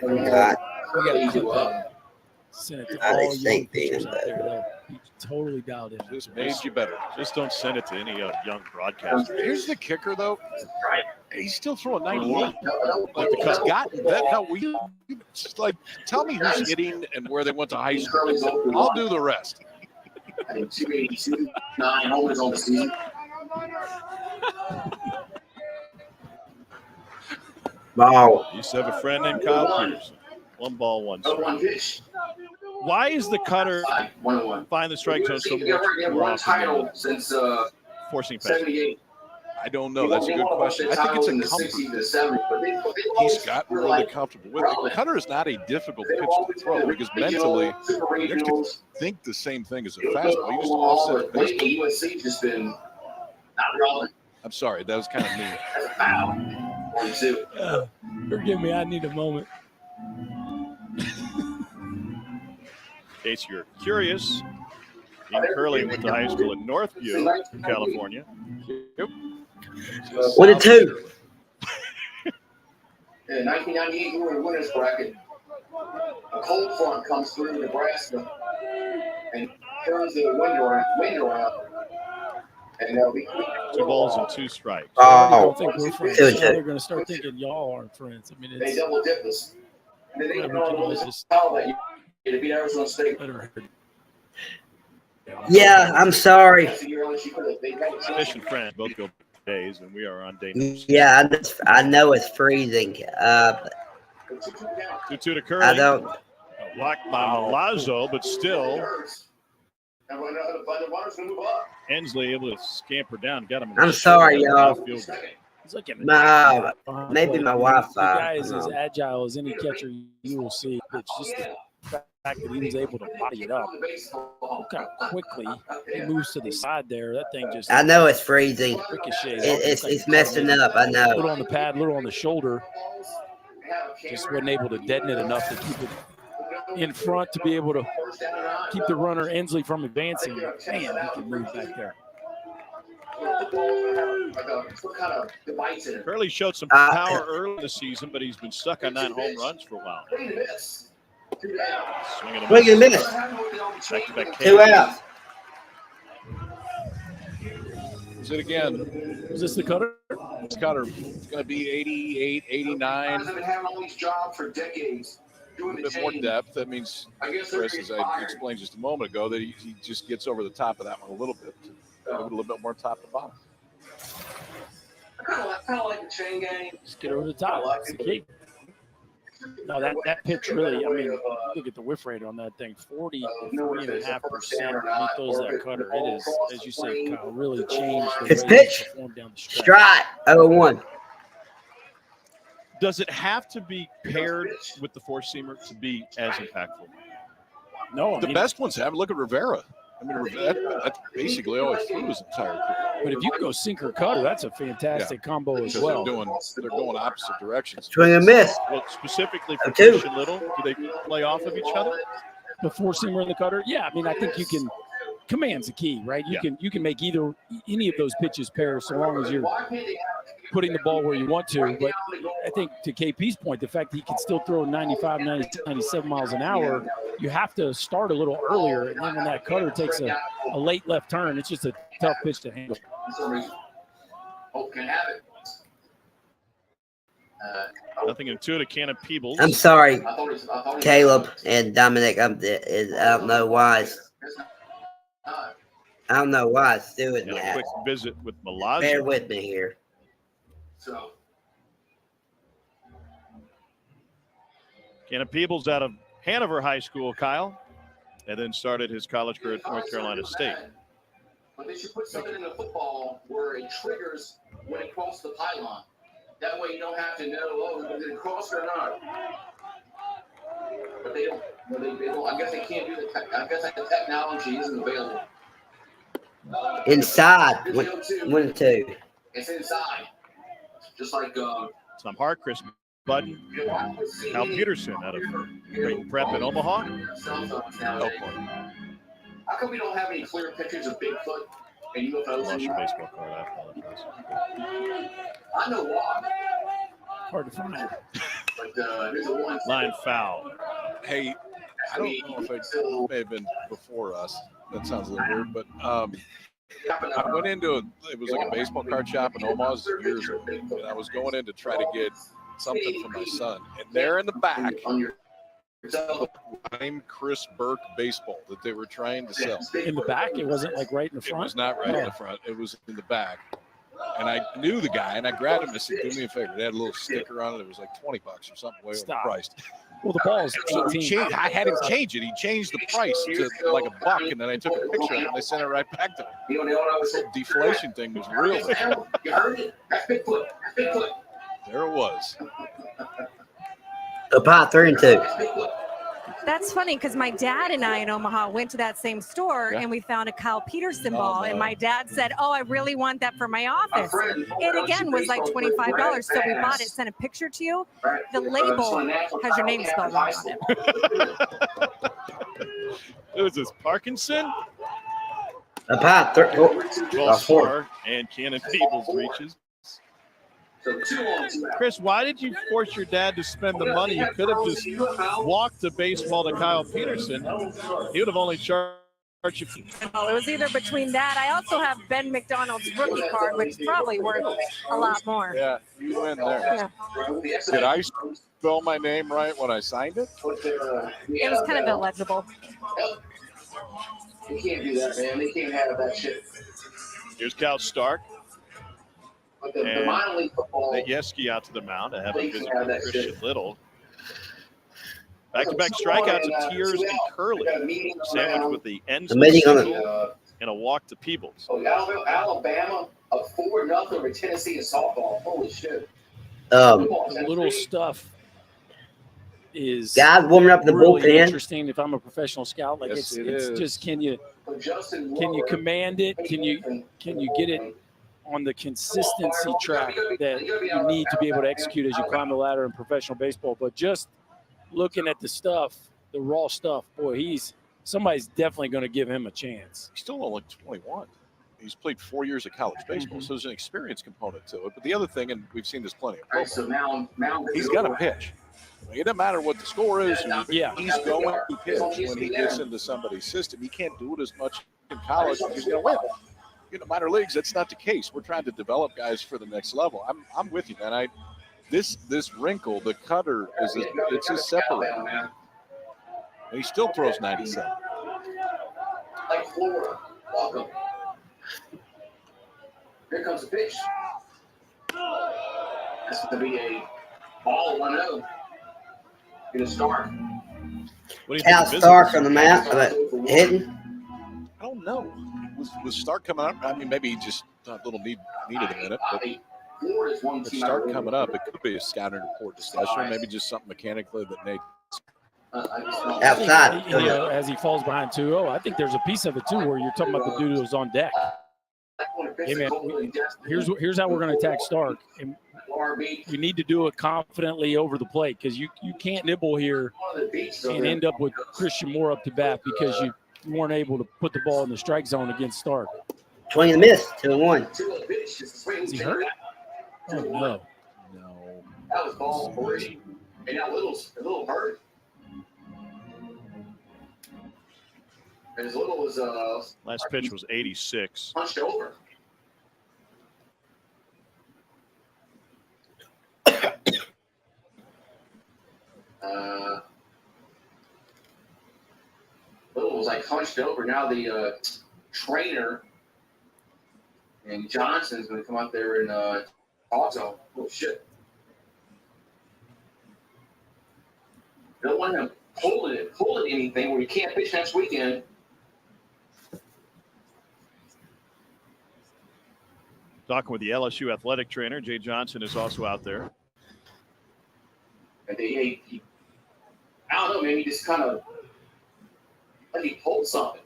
God. We got to clip that. Send it to all young pitchers out there. They'll be totally dialed in. Just made you better. Just don't send it to any young broadcaster. Here's the kicker, though. He's still throwing 98. Like the cuss gotten that. How we just like tell me who's hitting and where they went to high school. I'll do the rest. I think 282, 9 homers on the season. Wow. You used to have a friend named Kyle Peterson. 1 ball, 1 strike. Why is the cutter find the strike zone so much more often since forcing passes? I don't know. That's a good question. I think it's a comfort. He's gotten really comfortable with it. Cutter is not a difficult pitch to throw because mentally you have to think the same thing as a fastball. You just offset the baseball. USC just been not relevant. I'm sorry, that was kind of mean. Forgive me, I need a moment. In case you're curious, Dean Curley went to high school in Northview, California. Yep. 1 and 2. In 1998, we were in winners bracket. A cold front comes through Nebraska and turns the wind around. And that'll be 2 balls and 2 strikes. I don't think we're friends. They're going to start thinking y'all aren't friends. I mean, they it's double dip us. And then they just tell that you to beat Arizona State. Yeah, I'm sorry. Fishing friend, both go days, and we are on day number 6. Yeah, I know it's freezing. 2-2 to Curley. I don't. Blocked by Milazzo, but still. Hensley able to scamper down. Got him. I'm sorry, y'all. Maybe my Wi-Fi. The guy is as agile as any catcher you will see. It's just the fact that he was able to body it up. Look how quickly he moves to the side there. That thing just. I know it's freezing. Ricochets. It's messing up. I know. Little on the pad, little on the shoulder. Just wasn't able to deaden it enough to keep it in front to be able to keep the runner Ensley from advancing. Man, he can move back there. Curley showed some power early in the season, but he's been stuck on 9 home runs for a while. Swing and a miss. Back-to-back 2 out. Is it again? Is this the cutter? It's cutter. It's going to be 88, 89. I've been having all these jobs for decades. A bit more depth. That means, Chris, as I explained just a moment ago, that he just gets over the top of that one a little bit. A little bit more top to bottom. I kind of like the chain game. Just get over the top. That's the key. No, that pitch really, I mean, look at the whiff rate on that thing, 40.5%. He throws that cutter. It is, as you say, Kyle, really changed the His way pitch. he performed down the stretch. Strike. 0-1. Does it have to be paired with the four-seamer to be as impactful? No. The best ones have. Look at Rivera. I mean, that's basically all he threw his entire career. But if you go sinker cutter, that's a fantastic combo as well. They're going opposite directions. Swing and miss. Well, specifically for Fish and Little, do they play off of each other? The four-seamer and the cutter? Yeah, I mean, I think you can. Command's the key, right? You can make any of those pitches pair so long as you're putting the ball where you want to. But I think to KP's point, the fact that he can still throw 95, 97 miles an hour, you have to start a little earlier. And then when that cutter takes a late left turn, it's just a tough pitch to handle. Nothing intuitive, Cannon Peebles. I'm sorry, Caleb and Dominic. I don't know why. I don't know why it's doing that. A quick visit with Milazzo. Bear with me here. Cannon Peebles out of Hanover High School, Kyle. and then started his college career at North Carolina State. But they should put something in the football where it triggers when it crosses the pylon. That way you don't have to know, oh, did it cross or not? But they don't. They don't. I guess they can't do the. I guess the technology isn't available. Inside. 1 and 2. It's inside. Just like Some hard, Chris Budden, Cal Peterson out of Creighton Prep in Omaha. How come we don't have any clear pictures of Bigfoot and UFOs? Lost your baseball card. I apologize. I know why. Hard to find. But there's a one. Line foul. Hey, I don't know if it may have been before us. That sounds a little weird, but I went into it was like a baseball card shop in Omaha years ago, and I was going in to try to get something for my son, and there in the back, I'm Chris Burke baseball that they were trying to sell. In the back? It wasn't like right in the front? It was not right in the front. It was in the back. And I knew the guy, and I grabbed him and said, do me a favor. They had a little sticker on it. It was like $20 or something, way overpriced. Well, the ball's 18. I had him change it. He changed the price to like $1, and then I took a picture of it, and I sent it right back to him. This whole deflation thing was real. You heard it? That's Bigfoot. That's Bigfoot. There it was. About 3 and 2. That's funny because my dad and I in Omaha went to that same store and we found a Kyle Peterson ball. And my dad said, oh, I really want that for my office. It again was like $25. So we bought it, sent a picture to you. The label has your name spelled wrong on it. Who is this, Parkinson? About 4. And Cannon Peebles reaches. Chris, why did you force your dad to spend the money? You could have just walked the baseball to Kyle Peterson. He would have only charged you. Well, it was either between that. I also have Ben McDonald's rookie card, which is probably worth a lot more. Yeah, you win there. Yeah. Did I spell my name right when I signed it? It was kind of illegible. You can't do that, man. They can't have that shit. Here's Cal Stark. The minor league football. Yeski out to the mound. I have a visit from Christian Little. Back-to-back strikeouts of Tears and Curley. Sandwiched with the ends and a walk to Peebles. Oh, Alabama, a 4-0 over Tennessee in softball. Holy shit. The little stuff is guys warming up the really bullpen. Interesting. If I'm a professional scout, like it's just can you command it? Can you get it on the consistency track that you need to be able to execute as you climb the ladder in professional baseball? But just looking at the stuff, the raw stuff, boy, somebody's definitely going to give him a chance. He's still only 21. He's played 4 years of college baseball, so there's an experience component to it. But the other thing, and we've seen this plenty of football, he's going to pitch. It doesn't matter what the score is. He's going to pitch when he gets into somebody's system. He can't do it as much in college because he's going to win. In the minor leagues, that's not the case. We're trying to develop guys for the next level. I'm with you, man. This wrinkle, the cutter, it's his separator. And he still throws 97. Like Florida. Welcome. Here comes the pitch. That's going to be a ball 1-0. Going to start. Cal Stark on the map, hitting. I don't know. Was Stark coming up? I mean, maybe he just a little needed a minute. But with Stark coming up, it could be a scouting report discussion, or maybe just something mechanically that Nate. Outside. As he falls behind 2-0, I think there's a piece of it too where you're talking about the dude who's on deck. Hey man, here's how we're going to attack Stark, and we need to do it confidently over the plate because you can't nibble here and end up with Christian Moore up to bat because you weren't able to put the ball in the strike zone against Stark. Swing and miss, 2-1. Is he hurt? Oh no. That was ball 3. And now a little hurt. And as little as last pitch was 86. Punched over. Little was like hunched over. Now the trainer and Johnson's going to come out there and talk to him. Oh shit! Don't want him pulling anything where you can't pitch next weekend. Talking with the LSU athletic trainer, Jay Johnson is also out there. And I don't know, maybe just kind of like he pulled something.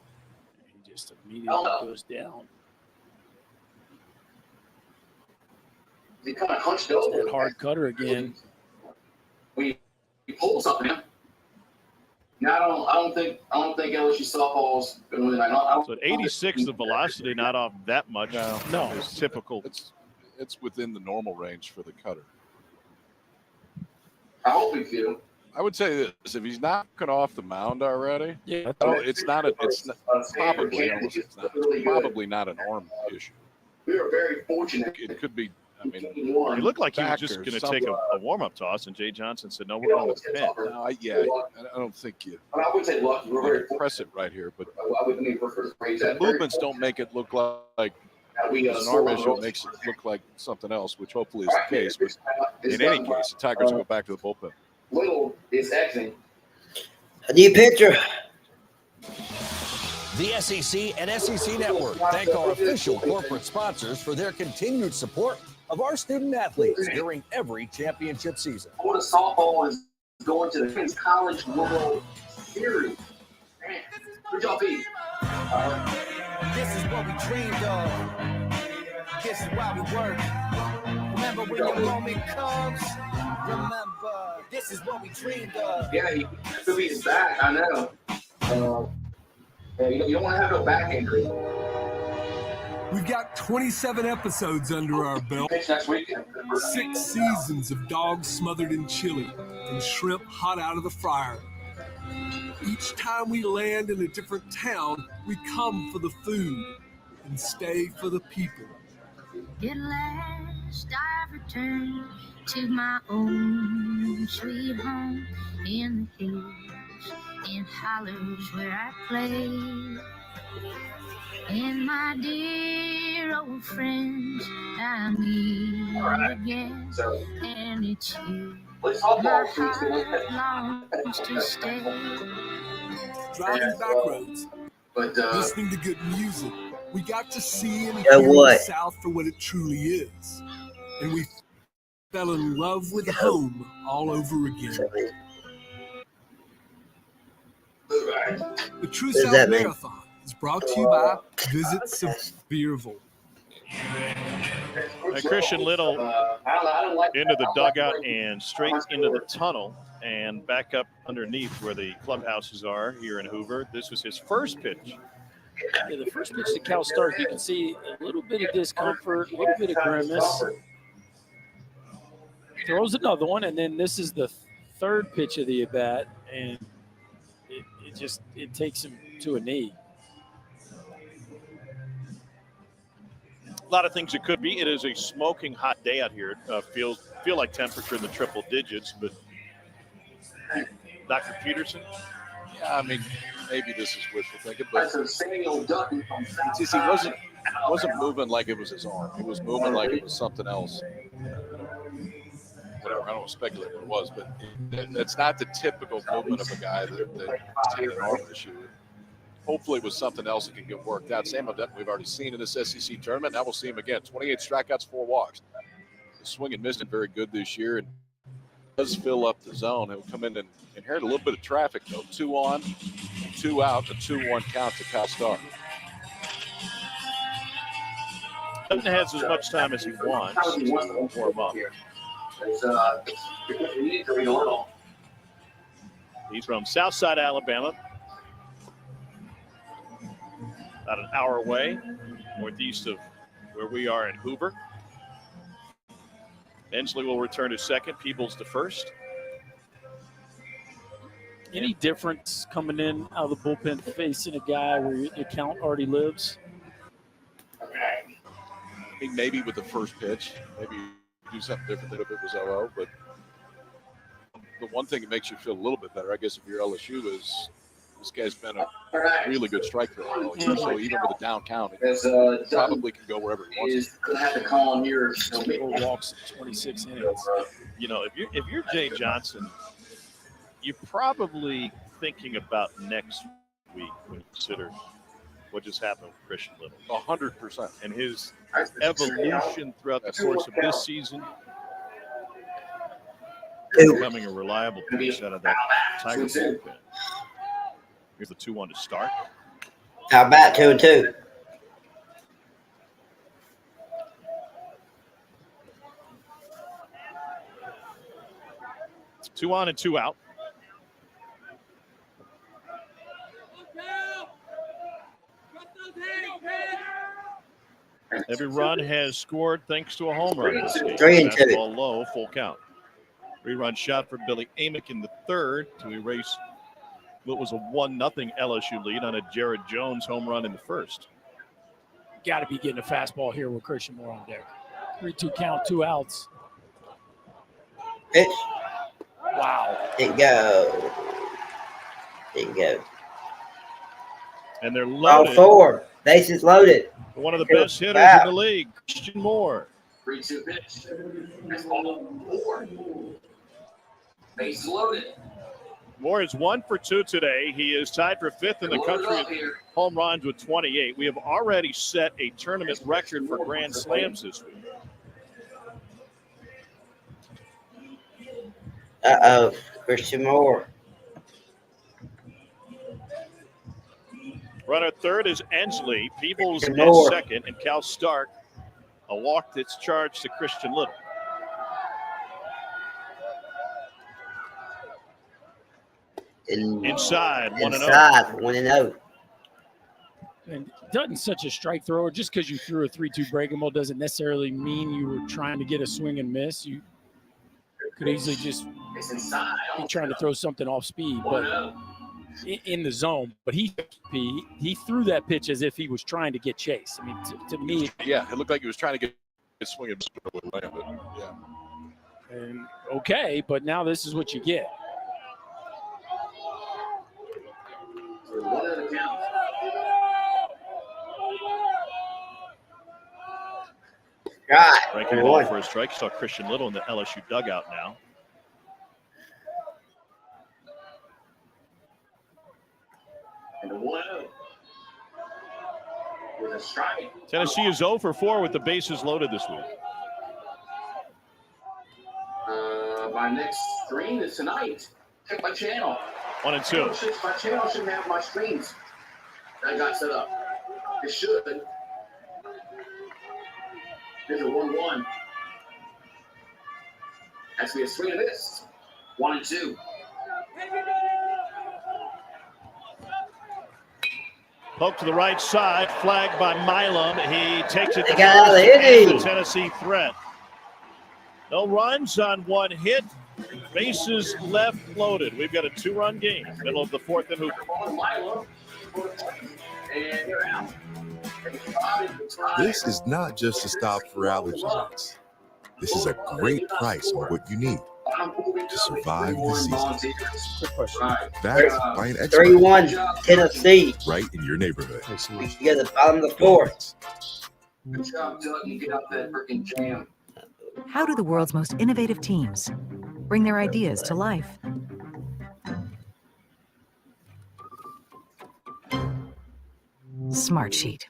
He just immediately goes down. He kind of hunched over. That hard cutter again. He pulled something. Now I don't think LSU softball's been really So at 86, the velocity not off that much. No, it's typical. It's within the normal range for the cutter. I hope he do. I would say this: if he's knocking off the mound already, it's probably not an arm issue. We are very fortunate. It could be. I mean, he looked like he was just going to take a warm-up toss, and Jay Johnson said, "No, we're going with the pin." No, I don't think you. I wouldn't say lucky. We're very press it right here, but the the movements don't make it look like it's an arm issue. It makes it look like something else, which hopefully is the case. But in any case, the Tigers go back to the bullpen. Little is exiting. A new pitcher. The SEC and SEC Network thank our official corporate sponsors for their continued support of our student athletes during every championship season. Florida softball is going to the Men's College World Series. Man, good job, Pete. This is what we dreamed of. This is why we work. Remember when your moment comes. Remember, this is what we dreamed of. Yeah, he could be his back. I know. You don't want to have no back injury. We've got 27 episodes under our belt. 6 seasons of dogs smothered in chili and shrimp hot out of the fryer. Each time we land in a different town, we come for the food and stay for the people. At last I returned to my own sweet home in the hills and hollows where I play. And my dear old friends, I meet again, and it's here my heart longs to stay. Driving back roads, listening to good music, we got to see and hear the South for what it truly is. And we fell in love with home all over again. The True South Marathon is brought to you by Visit Sevierville. Christian Little into the dugout and straight into the tunnel and back up underneath where the clubhouses are here in Hoover. This was his first pitch. Yeah, the first pitch to Cal Stark, you can see a little bit of discomfort, a little bit of grimace. Throws another one, and then this is the third pitch of the at-bat, and it takes him to a knee. A lot of things it could be. It is a smoking hot day out here. Feel like temperature in the triple digits, but Dr. Peterson? Yeah, I mean, maybe this is wishful thinking, but he wasn't moving like it was his arm. He was moving like it was something else. Whatever, I don't want to speculate what it was, but it's not the typical movement of a guy that had an arm issue. Hopefully it was something else that can get worked out. Sam Odette, we've already seen in this SEC tournament. Now we'll see him again. 28 strikeouts, 4 walks. The swing and miss is very good this year and does fill up the zone. He'll come in and inherit a little bit of traffic, though. 2 on, 2 out, a 2-1 count to Cal Star. Doesn't have as much time as he wants to warm up. He's from Southside, Alabama. About an hour away, northeast of where we are in Hoover. Ensley will return to second, Peebles to first. Any difference coming in out of the bullpen facing a guy where the count already lives? I think maybe with the first pitch, maybe do something different than if it was 0-0. But the one thing that makes you feel a little bit better, I guess, if you're LSU, is this guy's been a really good strike thrower all year. So even with a down count, it probably can go wherever he wants. Four walks, 26 innings. You know, if you're Jay Johnson, you probably thinking about next week when you consider what just happened with Christian Little? 100%. And his evolution throughout the course of this season, becoming a reliable piece out of that Tiger bullpen. Here's the 2-1 to start. How about 2-2? 2 on and 2 out. Every run has scored thanks to a home run. 3-2. Fastball low, full count. 3-run shot for Billy Amick in the third to erase what was a 1-0 LSU lead on a Jared Jones home run in the first. Got to be getting a fastball here with Christian Moore on deck. 3-2 count, 2 outs. Pitch. Wow. There you go. There you go. And they're loaded. All 4. Bases loaded. One of the best hitters in the league, Christian Moore. 3-2 pitch. That's ball 4. Bases loaded. Moore is 1 for 2 today. He is tied for 5th in the country in home runs with 28. We have already set a tournament record for grand slams this week. Uh-oh. Christian Moore. Runner third is Ensley. Peebles at Moore. second, and Cal Stark. A walk that's charged to Christian Little. Inside 1-0. Inside 1-0. And Dutton's such a strike thrower. Just because you threw a 3-2 breaking ball doesn't necessarily mean you were trying to get a swing and miss. You could easily just be trying to throw something off speed, but in the zone. But he threw that pitch as if he was trying to get chase. I mean, to me, yeah, it looked like he was trying to get a swing and land it. Yeah. And okay, but now this is what you get. Right. Breaking ball for a strike. Saw Christian Little in the LSU dugout now. And a 1-0. With a strike. Tennessee is 0 for 4 with the bases loaded this week. My next stream is tonight. Check my channel. 1 and 2. My channel shouldn't have my streams that I got set up. It should. There's a 1-1. That's going to be a swing and miss. 1 and 2. Poke to the right side, flagged by Milam. He takes it to the Tennessee threat. No runs on 1 hit. Bases left loaded. We've got a 2-run game. Middle of the 4th and Hooper. And you're out. This is not just a stop for allergies. This is a great price on what you need to survive the season. Backed by an expert. 3-1 Tennessee. Right in your neighborhood. You got the bottom of the 4th. Good job, Doug. You get out that freaking jam. How do the world's most innovative teams bring their ideas to life? Smartsheet.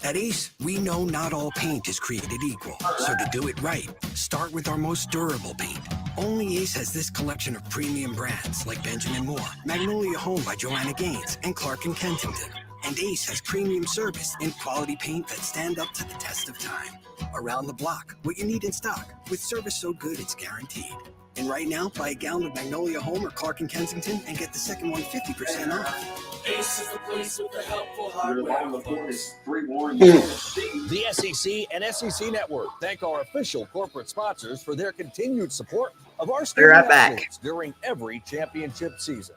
At Ace, we know not all paint is created equal. So to do it right, start with our most durable paint. Only Ace has this collection of premium brands like Benjamin Moore, Magnolia Home by Joanna Gaines, and Clark & Kensington. And Ace has premium service and quality paint that stand up to the test of time. Around the block, what you need in stock, with service so good it's guaranteed. And right now, buy a gallon of Magnolia Home or Clark & Kensington and get the second one 50% off. Ace is the place with the helpful hardware. The SEC and SEC Network thank our official corporate sponsors for their continued support of our student right back athletes during every championship season.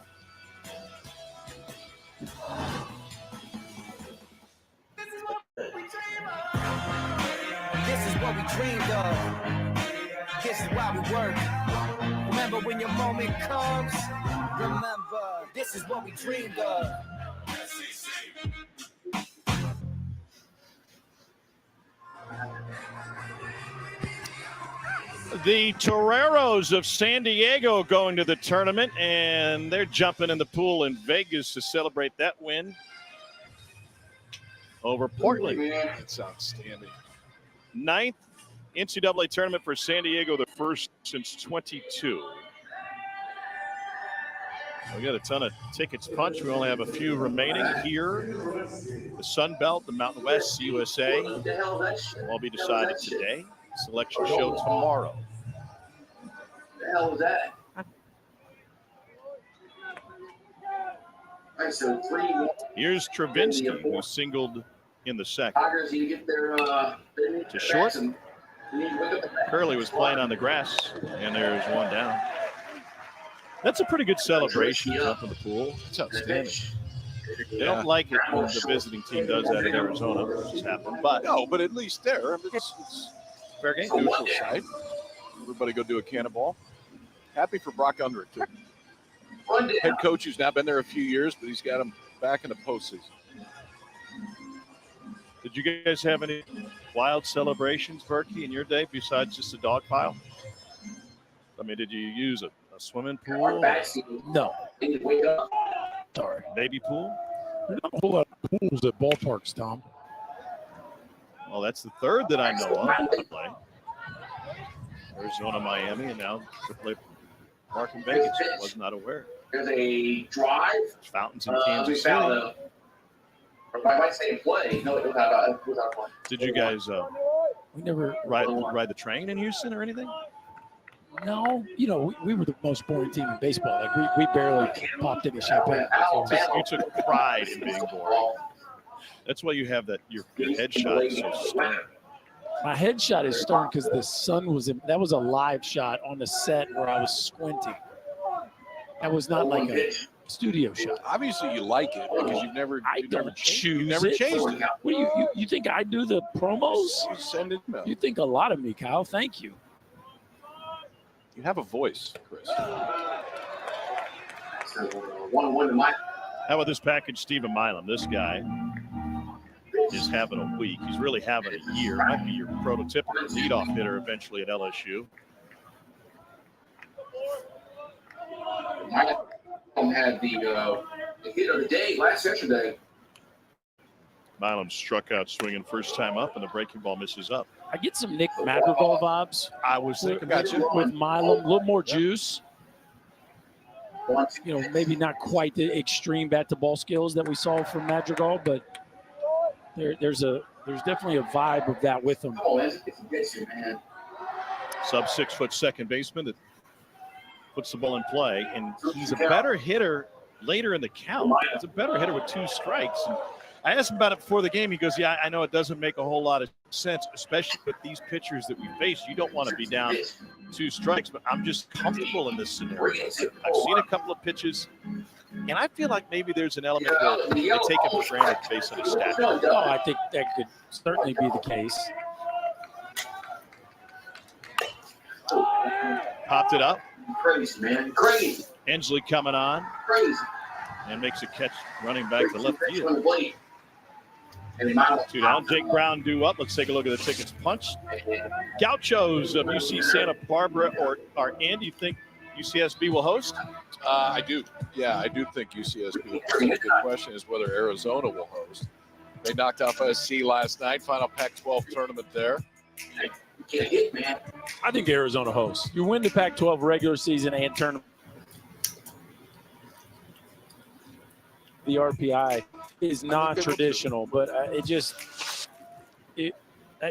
This is what we dreamed of. This is why we work. Remember when your moment comes. Remember, this is what we dreamed of. The Toreros of San Diego going to the tournament, and they're jumping in the pool in Vegas to celebrate that win over Portland. That's outstanding. 9th NCAA tournament for San Diego, the first since 22. We got a ton of tickets punched. We only have a few remaining here. The Sun Belt, the Mountain West, USA will all be decided today. Selection show tomorrow. The hell was that? All right, so 3-1. Here's Travinsky, who singled in the second. Tigers need to get their To short. Curley was playing on the grass, and there's one down. That's a pretty good celebration up in the pool. It's outstanding. They don't like it when the visiting team does that in Arizona, which has happened. But no, but at least there, it's fair game. Neutral site. Everybody go do a cannonball. Happy for Brock Undrich, too. Head coach who's now been there a few years, but he's got him back in the postseason. Did you guys have any wild celebrations, Berkey, in your day besides just a dog pile? I mean, did you use a swimming pool? No. Sorry. Baby pool? There's not a whole lot of pools at ballparks, Tom. Well, that's the third that I know of to play. Arizona, Miami, and now AAA Park in Vegas. I was not aware. There's a drive. Fountains in Kansas City. Or I might say play. No, it was out of play. Did you guys we never ride the train in Houston or anything? No, you know, we were the most boring team in baseball. Like we barely popped any champagne. You took pride in being boring. That's why you have that. Your headshot is so stern. My headshot is stern because the sun was in. That was a live shot on the set where I was squinting. That was not like a studio shot. Obviously, you like it because you've never. I don't choose. You never changed it. What do you think I do the promos? You send it. You think a lot of me, Kyle. Thank you. You have a voice, Chris. How about this package, Stephen Milam? This guy is having a week. He's really having a year. Might be your prototypical leadoff hitter eventually at LSU. Milam had the hit of the day yesterday. Milam struck out swinging first time up, and the breaking ball misses up. I get some Nick Madrigal vibes. I was thinking about you. With Milam, a little more juice. You know, maybe not quite the extreme bat-to-ball skills that we saw from Madrigal, but there's definitely a vibe of that with him. Sub 6 foot second baseman that puts the ball in play, and he's a better hitter later in the count. He's a better hitter with 2 strikes. And I asked him about it before the game. He goes, yeah, I know it doesn't make a whole lot of sense, especially with these pitchers that we face. You don't want to be down 2 strikes, but I'm just comfortable in this scenario. I've seen a couple of pitches, and I feel like maybe there's an element where they take it for granted based on the stat. No, I think that could certainly be the case. Popped it up. Crazy, man. Crazy. Hensley coming on. Crazy. And makes a catch running back to left field. 2 down. Jake Brown due up. Let's take a look at the tickets punched. Gauchos of UC Santa Barbara or Andy, you think UCSB will host? I do. Yeah, I do think UCSB will host. The good question is whether Arizona will host. They knocked off SC last night. Final Pac-12 tournament there. I think Arizona hosts. You win the Pac-12 regular season and tournament. The RPI is non-traditional, but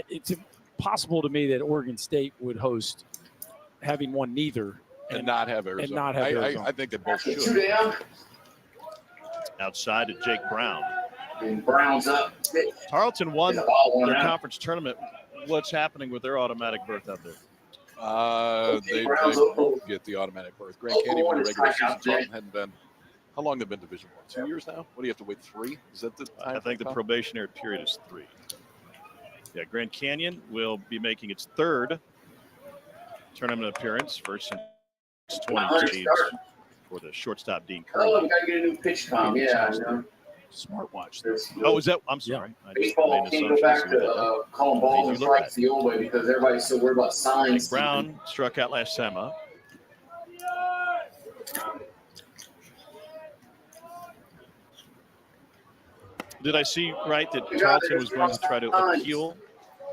it's impossible to me that Oregon State would host, having won neither and not have Arizona. I think they both should. Outside to Jake Brown. And Brown's up. Tarleton won their conference tournament. What's happening with their automatic berth out there? They both get the automatic berth. Grand Canyon won the regular season. Tarleton hadn't been. How long they've been Division I? 2 years now? What do you have to wait? 3? Is that the time? I think the probationary period is 3. Yeah, Grand Canyon will be making its 3rd tournament appearance, first since 20 for the shortstop Dean Curley. Oh, we got to get a new pitch com. Yeah. Smartwatch. Oh, is that? I'm sorry. I just Baseball made can't an go back assumption. to calling balls and strikes the old way because everybody's so worried about signs. Brown struck out last time up. Did I see right that Charlton was going to try to appeal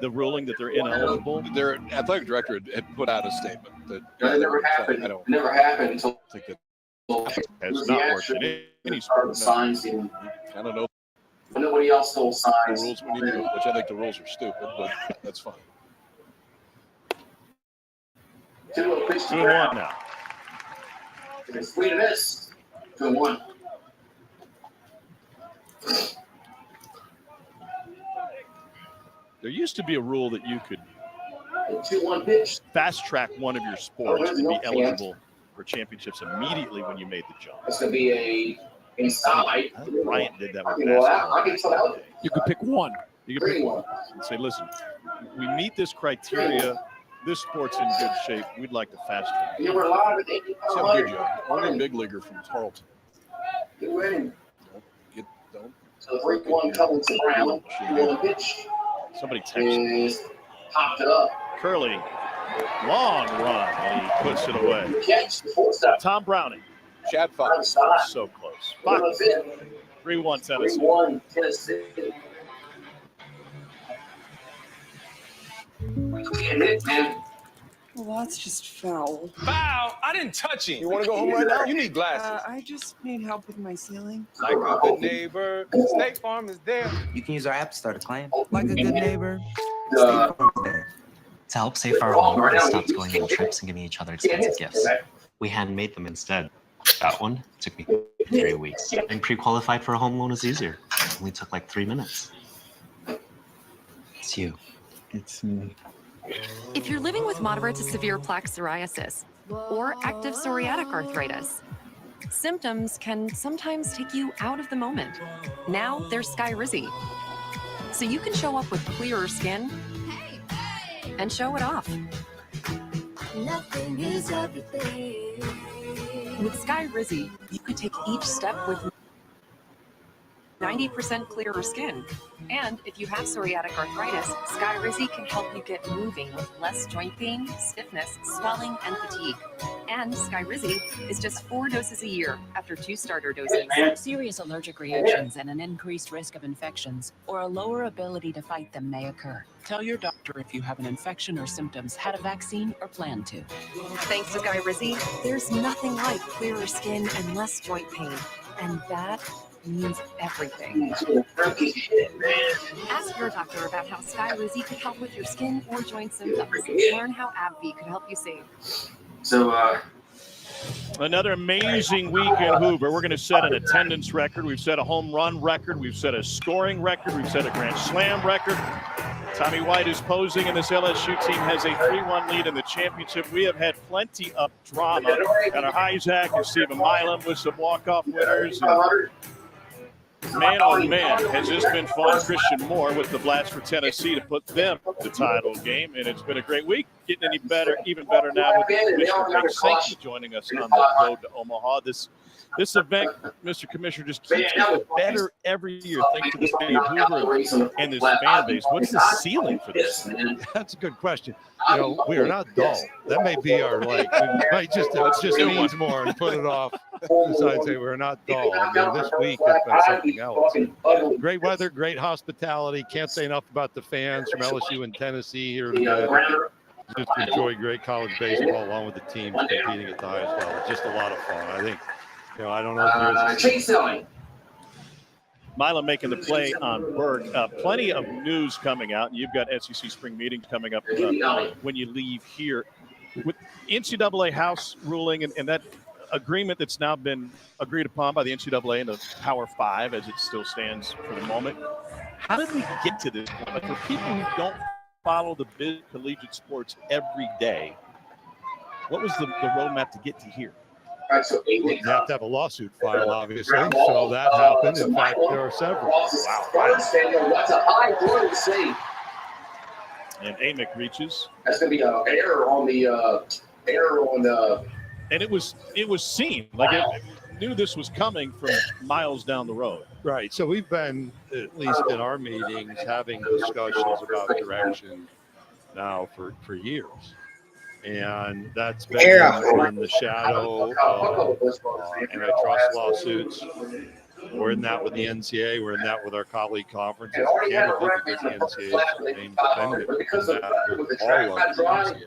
the ruling that they're ineligible? Their athletic director had put out a statement that It never happened. It never happened until think that has not worked in any sport. Signs in. I don't know. Nobody else stole signs. The rules we need to, which I think the rules are stupid, but that's fine. 2-1 now. It's 3 to this. 2-1. There used to be a rule that you could 2-1 pitch. fast track one of your sports and be eligible for championships immediately when you made the jump. It's going to be a inside. Ryan did that with basketball. You could pick one. You could pick one and say, listen, we meet this criteria. This sport's in good shape. We'd like to fast track. You were live at Some good job. Only big leaguer from Tarleton. You're winning. Don't. So 3-1 coming to Brown. 2-1 pitch. Somebody texted. Popped it up. Curly, long run, and he puts it away. Catch the full stop. Tom Browning. Chad Fox. So close. 3-1 Tennessee. 3-1 Tennessee. Well, that's just foul. Foul! I didn't touch him. You want to go home right now? You need glasses. I just need help with my ceiling. Like a good neighbor, State Farm is there. You can use our app to start a claim. Like a good neighbor, State Uh, Farm is there. To help save our home, we stopped going on trips and giving each other expensive gifts. We handmade them instead. That one took me 3 weeks. And pre-qualified for a home loan is easier. It only took like 3 minutes. It's you. It's me. If you're living with moderate to severe plaque psoriasis or active psoriatic arthritis, symptoms can sometimes take you out of the moment. Now there's Skyrizi. So you can show up with clearer skin and show it off. Nothing is everything. With Skyrizi, you could take each step with 90% clearer skin. And if you have psoriatic arthritis, Skyrizi can help you get moving with less joint pain, stiffness, swelling, and fatigue. And Skyrizi is just 4 doses a year after 2 starter doses. Serious allergic reactions and an increased risk of infections or a lower ability to fight them may occur. Tell your doctor if you have an infection or symptoms, had a vaccine, or plan to. Thanks to Skyrizi, there's nothing like clearer skin and less joint pain. And that means everything. Ask your doctor about how Skyrizi could help with your skin or joint symptoms. Learn how AbbVie could help you save. So, another amazing week in Hoover. We're going to set an attendance record. We've set a home run record. We've set a scoring record. We've set a grand slam record. Tommy White is posing, and this LSU team has a 3-1 lead in the championship. We have had plenty of drama. Got our Isaac and Stephen Milam with some walk-off winners. And man, oh man, has this been fun. Christian Moore with the blast for Tennessee to put them in the title game, and it's been a great week. Getting any better, even better now with Commissioner Greg Sankey joining us on the road to Omaha. This event, Mr. Commissioner, just keeps getting better every year. Thanks to the city of Hoover and this fan base. What's the ceiling for this? That's a good question. You know, we are not dull. That may be our like. We might just means more and put it off. Besides, say we're not dull. I mean, this week has been something else. Great weather, great hospitality. Can't say enough about the fans from LSU and Tennessee here today. Just enjoy great college baseball along with the teams competing at the highest level. Just a lot of fun. I think. You know, I don't know if there's Mila making the play on Berg. Plenty of news coming out. You've got SEC spring meetings coming up when you leave here. With NCAA House ruling and that agreement that's now been agreed upon by the NCAA and the Power 5 as it still stands for the moment. How did we get to this point? For people who don't follow the big collegiate sports every day, what was the roadmap to get to here? Right, so you have to have a lawsuit filed, obviously. So that happened. In fact, there are several. That's a high blow to see. And Amick reaches. That's going to be an error on the And it was seen. Like knew this was coming from miles down the road. Right. So we've been, at least in our meetings, having discussions about direction now for years. And that's been in the shadow of antitrust lawsuits. We're in that with the NCAA. We're in that with our colleague conferences. Candidly, because the NCAA has remained definitive in that with all of the NCAA.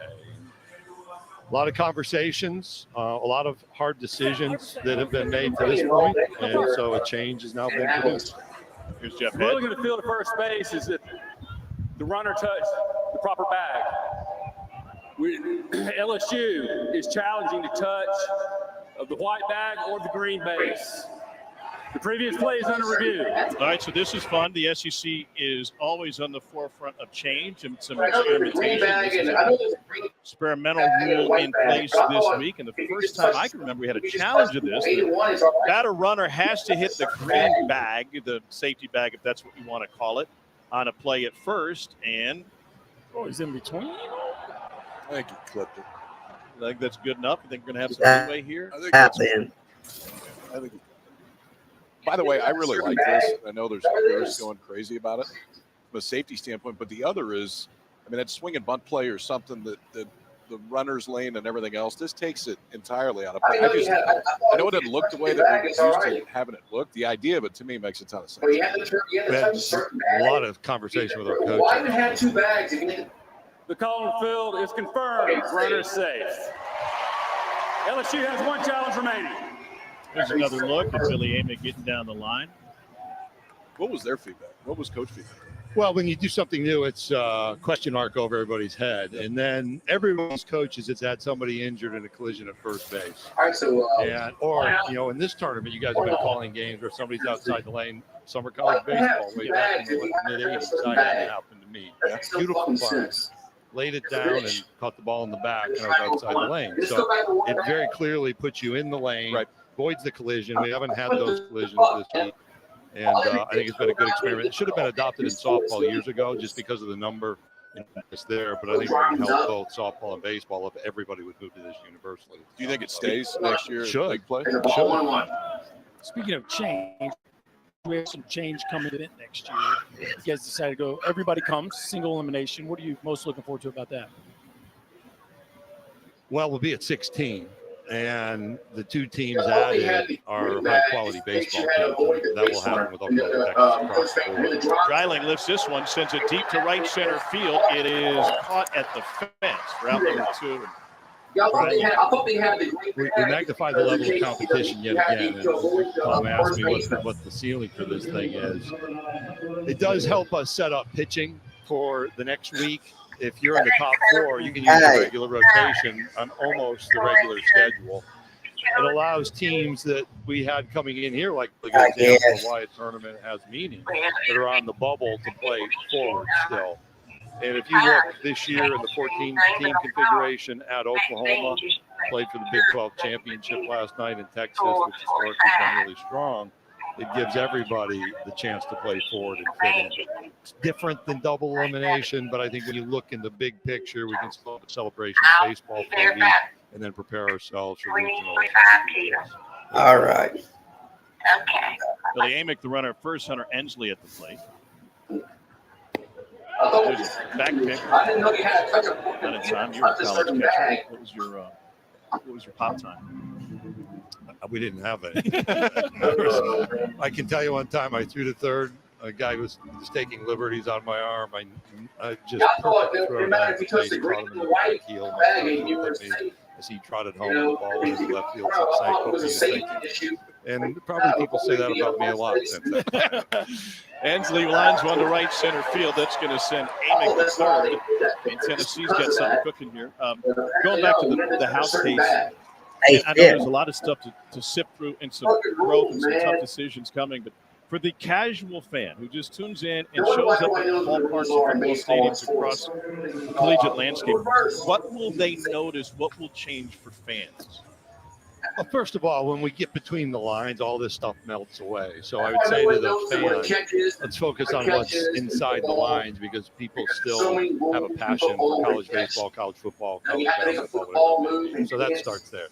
A lot of conversations, a lot of hard decisions that have been made to this point, and so a change has now been produced. Here's Jeff We're Head. looking to field at first base is that the runner touched the proper bag. LSU is challenging the touch of the white bag or the green base. The previous play is under review. All right, so this is fun. The SEC is always on the forefront of change and some experimentation. This is an experimental rule in place this week, and the first time I can remember we had a challenge of this. The batter runner has to hit the green bag, the safety bag, if that's what you want to call it, on a play at first, and he's in between. I think he clipped it. I think that's good enough. I think we're going to have some leeway here. I think that's good. I think. By the way, I really like this. I know there's others going crazy about it from a safety standpoint, but the other is, I mean, that swing and bunt play or something that the runner's lane and everything else, this takes it entirely out of play. I know it didn't look the way that we're used to having it look. The idea of it, to me, makes a ton of sense. We had a lot of conversation with our coach. Well, I even had 2 bags. The call on the field is confirmed. Runner safe. LSU has 1 challenge remaining. There's another look at Billy Amick getting down the line. What was their feedback? What was coach feedback? Well, when you do something new, it's a question mark over everybody's head. And then everyone's coaches has had somebody injured in a collision at first base. All right, so in this tournament, you guys have been calling games where somebody's outside the lane. Summer college baseball way back in the mid-'80s. I had it happen to me. Beautiful fun. Laid it down and caught the ball in the back, and I was outside the lane. So it very clearly puts you in the lane, avoids the collision. We haven't had those collisions this week. And I think it's been a good experiment. It should have been adopted in softball years ago just because of the number it's there. But I think we're going to help both softball and baseball if everybody would move to this universally. Do you think it stays next year? Should. Big play? Should. Speaking of change, we have some change coming in next year. You guys decided to go, everybody comes, single elimination. What are you most looking forward to about that? Well, we'll be at 16. And the 2 teams added are high-quality baseball teams. That will happen with Oklahoma, Texas across the board. Dreiling lifts this one, sends it deep to right center field. It is caught at the fence for out number 2. We magnify the level of competition yet again. And Tom asked me what the ceiling for this thing is. It does help us set up pitching for the next week. If you're in the top 4, you can use the regular rotation on almost the regular schedule. It allows teams that we had coming in here, like the example of why a tournament has meaning, that are on the bubble to play forward still. And if you look this year in the 14-team configuration at Oklahoma, played for the Big 12 championship last night in Texas, which historically has been really strong. It gives everybody the chance to play forward and fit in. It's different than double elimination, but I think when you look in the big picture, we can still have a celebration of baseball for a week and then prepare ourselves for regional. All right. Okay. Billy Amick, the runner first, Hunter Ensley at the plate. Back pick. I didn't know you had a touch of Not in time. You're a college catcher. What was your pop time? We didn't have it. I can tell you one time I threw to third. A guy was taking liberties on my arm. I just perfect throw down his face, caught him in the back heel. As he trotted home, the ball was in left field. And probably people say that about me a lot. Ensley lines one to right center field. That's going to send Amick to third. And Tennessee's got something cooking here. Going back to the house case. I know there's a lot of stuff to sift through and some growth and some tough decisions coming, but for the casual fan who just tunes in and shows up at ballparks and football stadiums across the collegiate landscape, what will they notice? What will change for fans? Well, first of all, when we get between the lines, all this stuff melts away. So I would say to the fans, let's focus on what's inside the lines because people still have a passion for college baseball, college football, college basketball, whatever. So that starts there.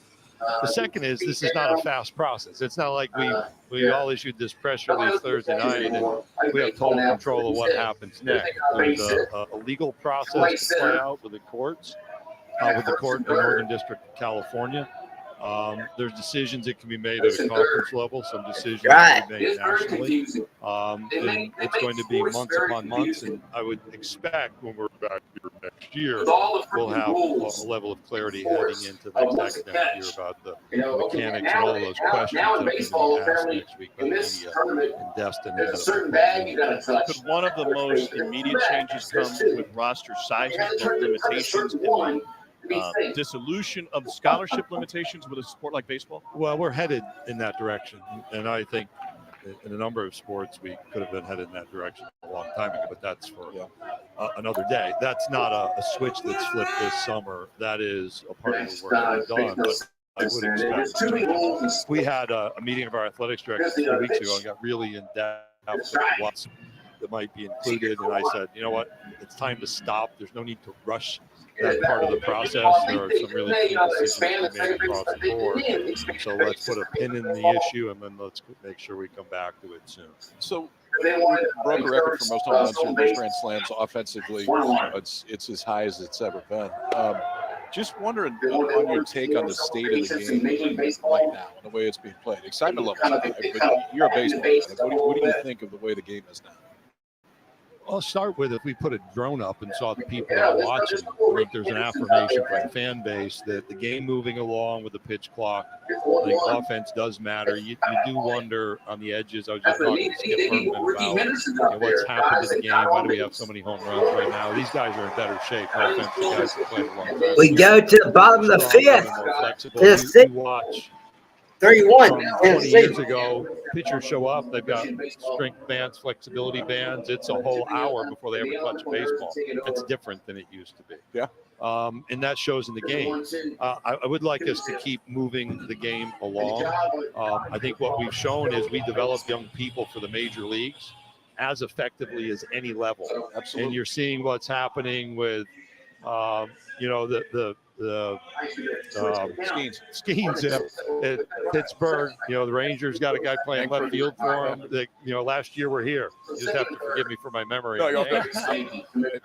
The second is this is not a fast process. It's not like we all issued this press release Thursday night and we have total control of what happens next. There's a legal process to play out with the courts, with the court in the Northern District of California. There's decisions that can be made at a conference level, some decisions can be made nationally. And it's going to be months upon months. And I would expect when we're back here next year, we'll have a level of clarity heading into the next academic year about the mechanics and all of those questions that are going to be asked next week by the media and Destin. Could one of the most immediate changes come with roster sizes, both limitations and dissolution of scholarship limitations with a sport like baseball? Well, we're headed in that direction. And I think in a number of sports, we could have been headed in that direction a long time ago, but that's for another day. That's not a switch that's flipped this summer. That is a part of the work that we've done. But I would expect we had a meeting of our athletics directors 3 weeks ago and got really in depth with what's that might be included. And I said, you know what, it's time to stop. There's no need to rush that part of the process. There are some really key decisions to be made across the board. So let's put a pin in the issue and then let's make sure we come back to it soon. So broke a record for most home runs here in these Grand Slams offensively. It's as high as it's ever been. Just wondering on your take on the state of the game right now, and the way it's being played. Excitement levels, but you're a baseball fan. What do you think of the way the game is now? I'll start with if we put a drone up and saw the people that are watching, I think there's an affirmation from the fan base that the game moving along with the pitch clock, I think offense does matter. You do wonder on the edges. I was just talking to Skip Herman about what's happened to the game. Why do we have so many home runs right now? These guys are in better shape. Offensive guys have played a long time. We go to the bottom of the fifth. You watch 31. 20 years ago, pitchers show up. They've got strength bands, flexibility bands. It's a whole hour before they ever touch a baseball. It's different than it used to be. Yeah. And that shows in the game. I would like us to keep moving the game along. I think what we've shown is we develop young people for the major leagues as effectively as any level. Absolutely. And you're seeing what's happening with, the Skeens at Pittsburgh. The Rangers got a guy playing left field for him. Last year we're here. You just have to forgive me for my memory. I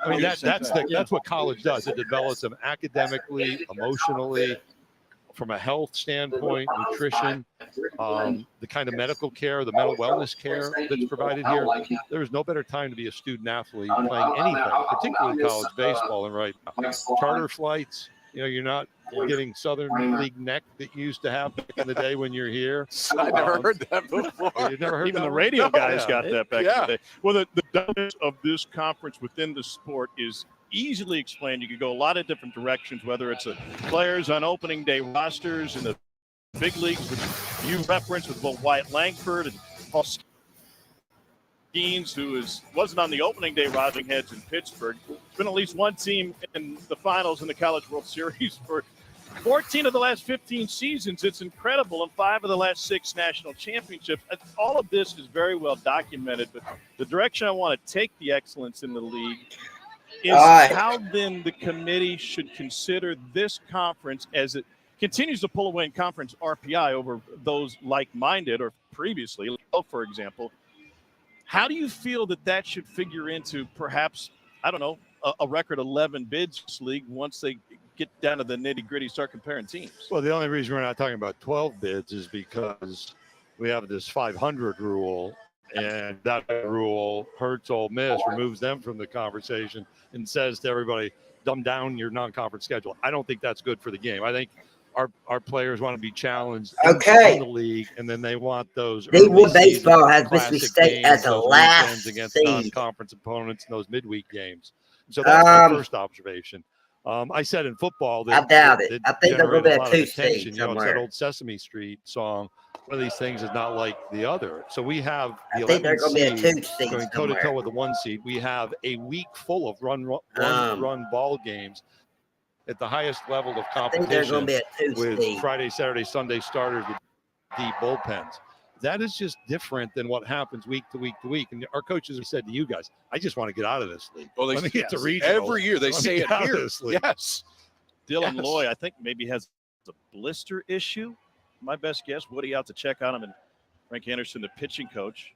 mean, that's what college does. It develops them academically, emotionally, from a health standpoint, nutrition, the kind of medical care, the mental wellness care that's provided here. There is no better time to be a student athlete playing anything, particularly college baseball. And right now, charter flights. You're not getting Southern League neck that you used to have back in the day when you're here. I never heard that before. You've never heard Even that the radio guys Yeah. got that back in the day. Well, the dominance of this conference within the sport is easily explained. You could go a lot of different directions, whether it's the players on opening day rosters in the big leagues, which you referenced with both Wyatt Langford and Paul Skeens, who wasn't on the opening day roster heads in Pittsburgh. There's been at least one team in the finals in the College World Series for 14 of the last 15 seasons. It's incredible. And 5 of the last 6 national championships. All of this is very well documented. But the direction I want to take the excellence in the league is how then the committee should consider this conference as it continues to pull away in conference RPI over those like-minded or previously, for example. How do you feel that should figure into perhaps, I don't know, a record 11 bids this league once they get down to the nitty-gritty, start comparing teams? Well, the only reason we're not talking about 12 bids is because we have this 500 rule, and that rule hurts Ole Miss, removes them from the conversation, and says to everybody, dumb down your non-conference schedule. I don't think that's good for the game. I think our players want to be challenged in the league, and then they want those D1 baseball has Mississippi State games, as the those last weekends against seed. non-conference opponents and those midweek games. So that's my first observation. I said in football that I doubt it. I think they're going to be a 2 seed it's that somewhere. old Sesame Street song. One of these things is not like the other. So we have the I think they're 11 going to be a 2 seed seed going somewhere. toe-to-toe with the 1 seed. We have a week full of run ball games at the highest level of I think they're competition going to be a 2 with seed. Friday, Saturday, Sunday starters with deep bullpens. That is just different than what happens week to week to week. And our coaches have said to you guys, I just want to get out of this league. Well, Let me get to regional. every year they say it here. Yes. Dylan Loy, I think, maybe has a blister issue. My best guess, Woody out to check on him, and Frank Anderson, the pitching coach.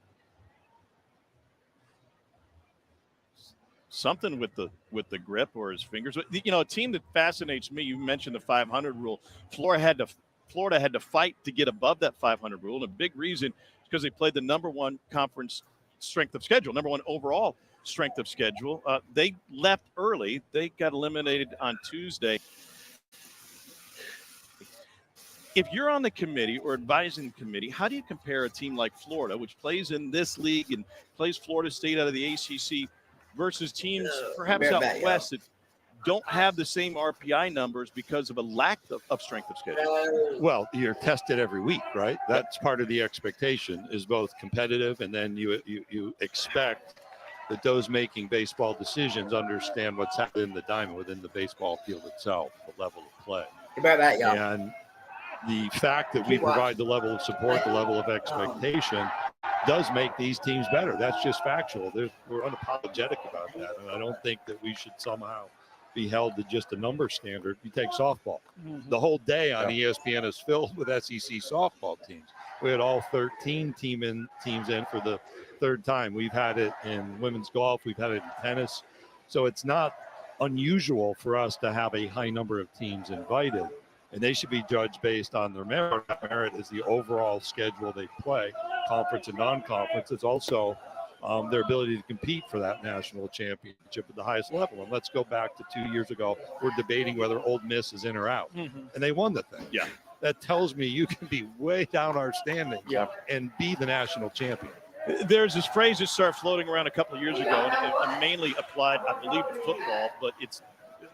Something with the grip or his fingers. You know, a team that fascinates me, you mentioned the 500 rule. Florida had to fight to get above that 500 rule, and a big reason is because they played the number one conference strength of schedule, number one overall strength of schedule. They left early. They got eliminated on Tuesday. If you're on the committee or advising the committee, how do you compare a team like Florida, which plays in this league and plays Florida State out of the ACC, versus teams perhaps out west that don't have the same RPI numbers because of a lack of strength of schedule? Well, you're tested every week, right? That's part of the expectation, is both competitive, and then you expect that those making baseball decisions understand what's happening in the diamond within the baseball field itself, the level of play. About that, y'all. And the fact that we provide the level of support, the level of expectation, does make these teams better. That's just factual. We're unapologetic about that. And I don't think that we should somehow be held to just a number standard. You take softball. Mm-hmm. The whole day on ESPN is filled with SEC softball teams. We had all 13 teams in for the third time. We've had it in women's golf. We've had it in tennis. So it's not unusual for us to have a high number of teams invited. And they should be judged based on their merit. Merit is the overall schedule they play, conference and non-conference. It's also their ability to compete for that national championship at the highest level. And let's go back to 2 years ago. We're debating whether Ole Miss is in or out. Mm-hmm. And they won the thing. Yeah. That tells me you can be way down our standings and be the national champion. There's this phrase that started floating around a couple of years ago, and it mainly applied, I believe, to football, but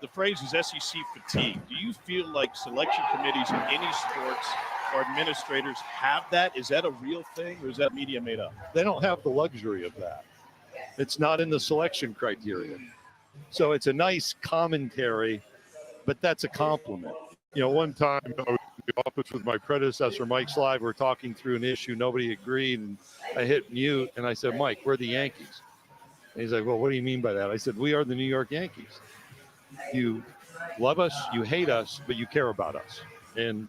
the phrase is SEC fatigue. Do you feel like selection committees in any sports or administrators have that? Is that a real thing, or is that media made up? They don't have the luxury of that. It's not in the selection criteria. So it's a nice commentary, but that's a compliment. You know, one time I was in the office with my predecessor, Mike Slive. We're talking through an issue. Nobody agreed, and I hit mute, and I said, Mike, we're the Yankees. And he's like, well, what do you mean by that? I said, we are the New York Yankees. You love us, you hate us, but you care about us. And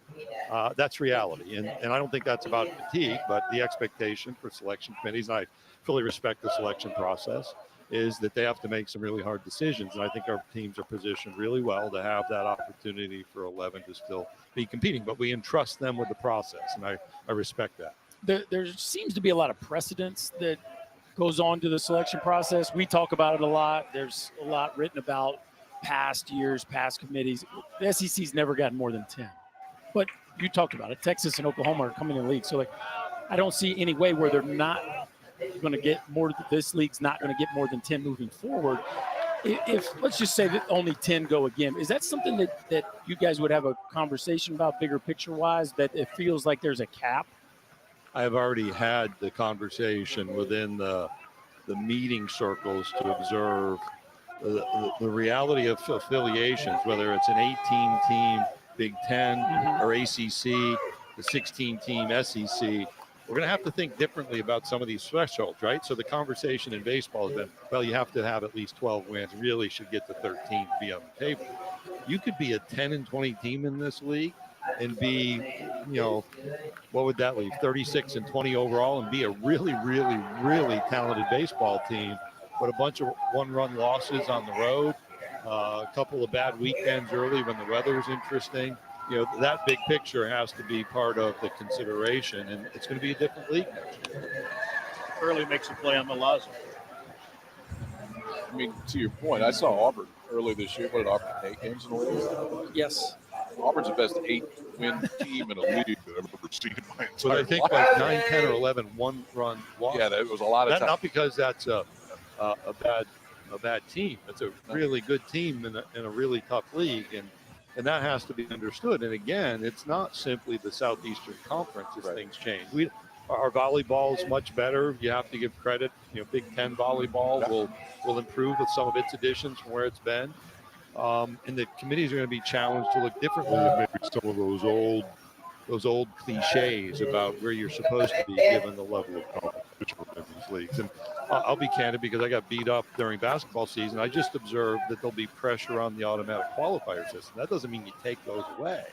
that's reality. And I don't think that's about fatigue, but the expectation for selection committees, and I fully respect the selection process, is that they have to make some really hard decisions. And I think our teams are positioned really well to have that opportunity for 11 to still be competing. But we entrust them with the process, and I respect that. There seems to be a lot of precedence that goes on to the selection process. We talk about it a lot. There's a lot written about past years, past committees. The SEC's never gotten more than 10. But you talked about it. Texas and Oklahoma are coming in the league. So, I don't see any way where they're not going to get more. This league's not going to get more than 10 moving forward. If let's just say that only 10 go again, is that something that you guys would have a conversation about, bigger picture-wise, that it feels like there's a cap? I have already had the conversation within the meeting circles to observe the reality of affiliations, whether it's an 18-team Big Ten or ACC, the 16-team SEC. We're going to have to think differently about some of these thresholds, right? So the conversation in baseball has been, well, you have to have at least 12 wins, really should get to 13 to be on the table. You could be a 10-20 team in this league and be, you know, what would that leave? 36-20 overall, and be a really, really, really talented baseball team. But a bunch of one-run losses on the road, a couple of bad weekends early when the weather is interesting. You know, that big picture has to be part of the consideration, and it's going to be a different league next year. Early makes a play on Milazzo. I mean, to your point, I saw Auburn early this year. What did Auburn, 8 games in the league? Yes. Auburn's the best 8-win team in a league that I've ever seen in my entire So I think life. like 9, 10, or 11 one-run losses. Yeah, that was a lot of time. Not because that's a bad team. It's a really good team in a really tough league, and that has to be understood. And again, it's not simply the Southeastern Conference as things change. Our volleyball is much better. You have to give credit. You know, Big Ten volleyball will improve with some of its additions from where it's been. And the committees are going to be challenged to look differently at maybe some of those old cliches about where you're supposed to be given the level of competition within these leagues. And I'll be candid, because I got beat up during basketball season. I just observed that there'll be pressure on the automatic qualifier system. That doesn't mean you take those away.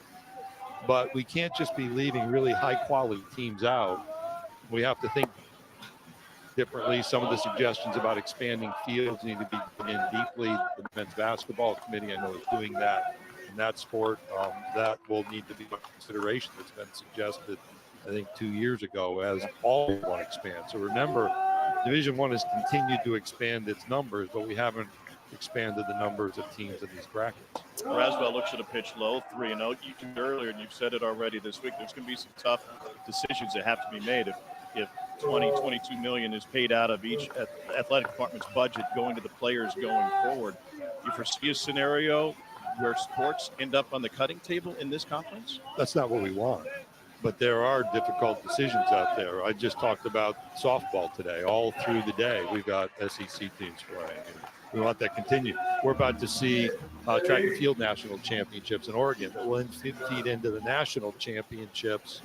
but we can't just be leaving really high-quality teams out. We have to think differently. Some of the suggestions about expanding fields need to be put in deeply. The men's basketball committee, I know, is doing that in that sport. That will need to be a consideration that's been suggested, I think, 2 years ago, as all want to expand. So remember, Division I has continued to expand its numbers, but we haven't expanded the numbers of teams in these brackets. Braswell looks at a pitch low, 3-0. You did earlier, and you've said it already this week, there's going to be some tough decisions that have to be made. If 22 million is paid out of each athletic department's budget going to the players going forward, you foresee a scenario where sports end up on the cutting table in this conference? That's not what we want, but there are difficult decisions out there. I just talked about softball today. All through the day, we've got SEC teams playing. We want that to continue. We're about to see track and field national championships in Oregon that will feed into the national championships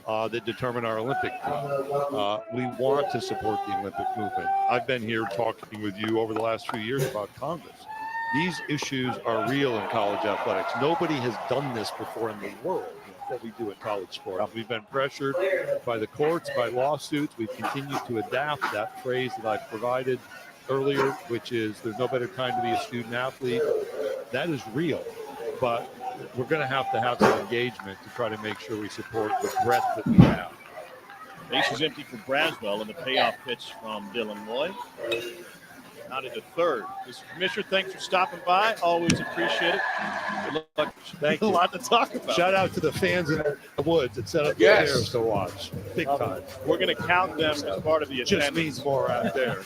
that determine our Olympic team. We want to support the Olympic movement. I've been here talking with you over the last few years about Congress. These issues are real in college athletics. Nobody has done this before in the world, what we do in college sport. We've been pressured by the courts, by lawsuits. We've continued to adapt that phrase that I provided earlier, which is there's no better time to be a student athlete. That is real, but we're going to have some engagement to try to make sure we support the breadth that we have. Base is empty for Braswell, and the payoff pitch from Dylan Moy. Out into third. Mr. Commissioner, thanks for stopping by. Always appreciate it. Good luck. Thank you. A lot to talk about. Shout out to the fans in the woods that set up the chairs to watch. Big time. We're going to count them as part of the attendance. Just means more out there.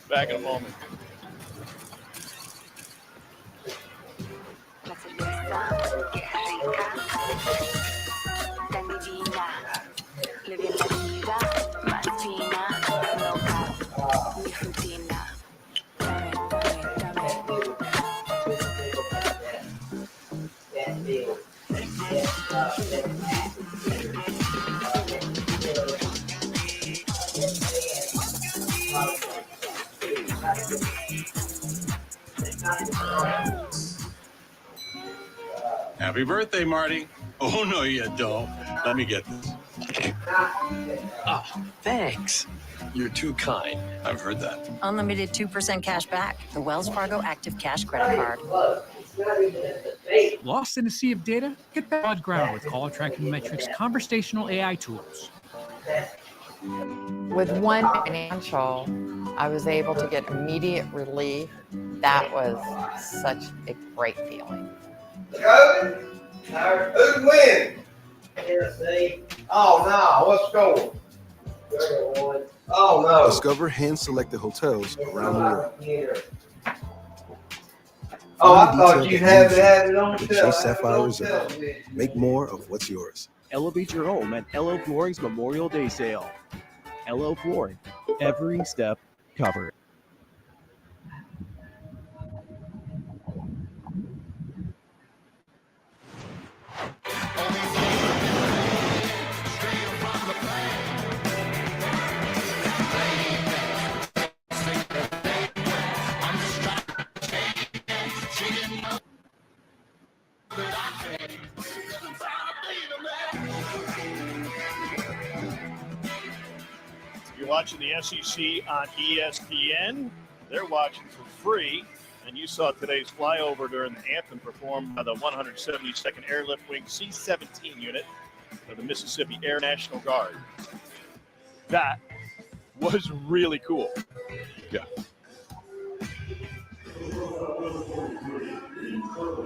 Back in a moment. Happy birthday, Marty. Oh, no, you don't. Let me get this. Oh, thanks. You're too kind. I've heard that. Unlimited 2% cash back. The Wells Fargo Active Cash Credit Card. Lost in a sea of data? Get back on ground with Caller Tracking Metrics conversational AI tools. With One Financial, I was able to get immediate relief. That was such a great feeling. Who'd win? Tennessee. Oh no, what's going? Oh no. Discover hand-selected hotels around the world. Oh, I thought you'd have it on the Chase Sapphire Resort. Make more of what's yours. Elevate your home at LO Flooring's Memorial Day sale. LO Flooring, every step covered. You're watching the SEC on ESPN. They're watching for free. And you saw today's flyover during the anthem performed by the 172nd Airlift Wing C-17 unit of the Mississippi Air National Guard. That was really cool. Yeah.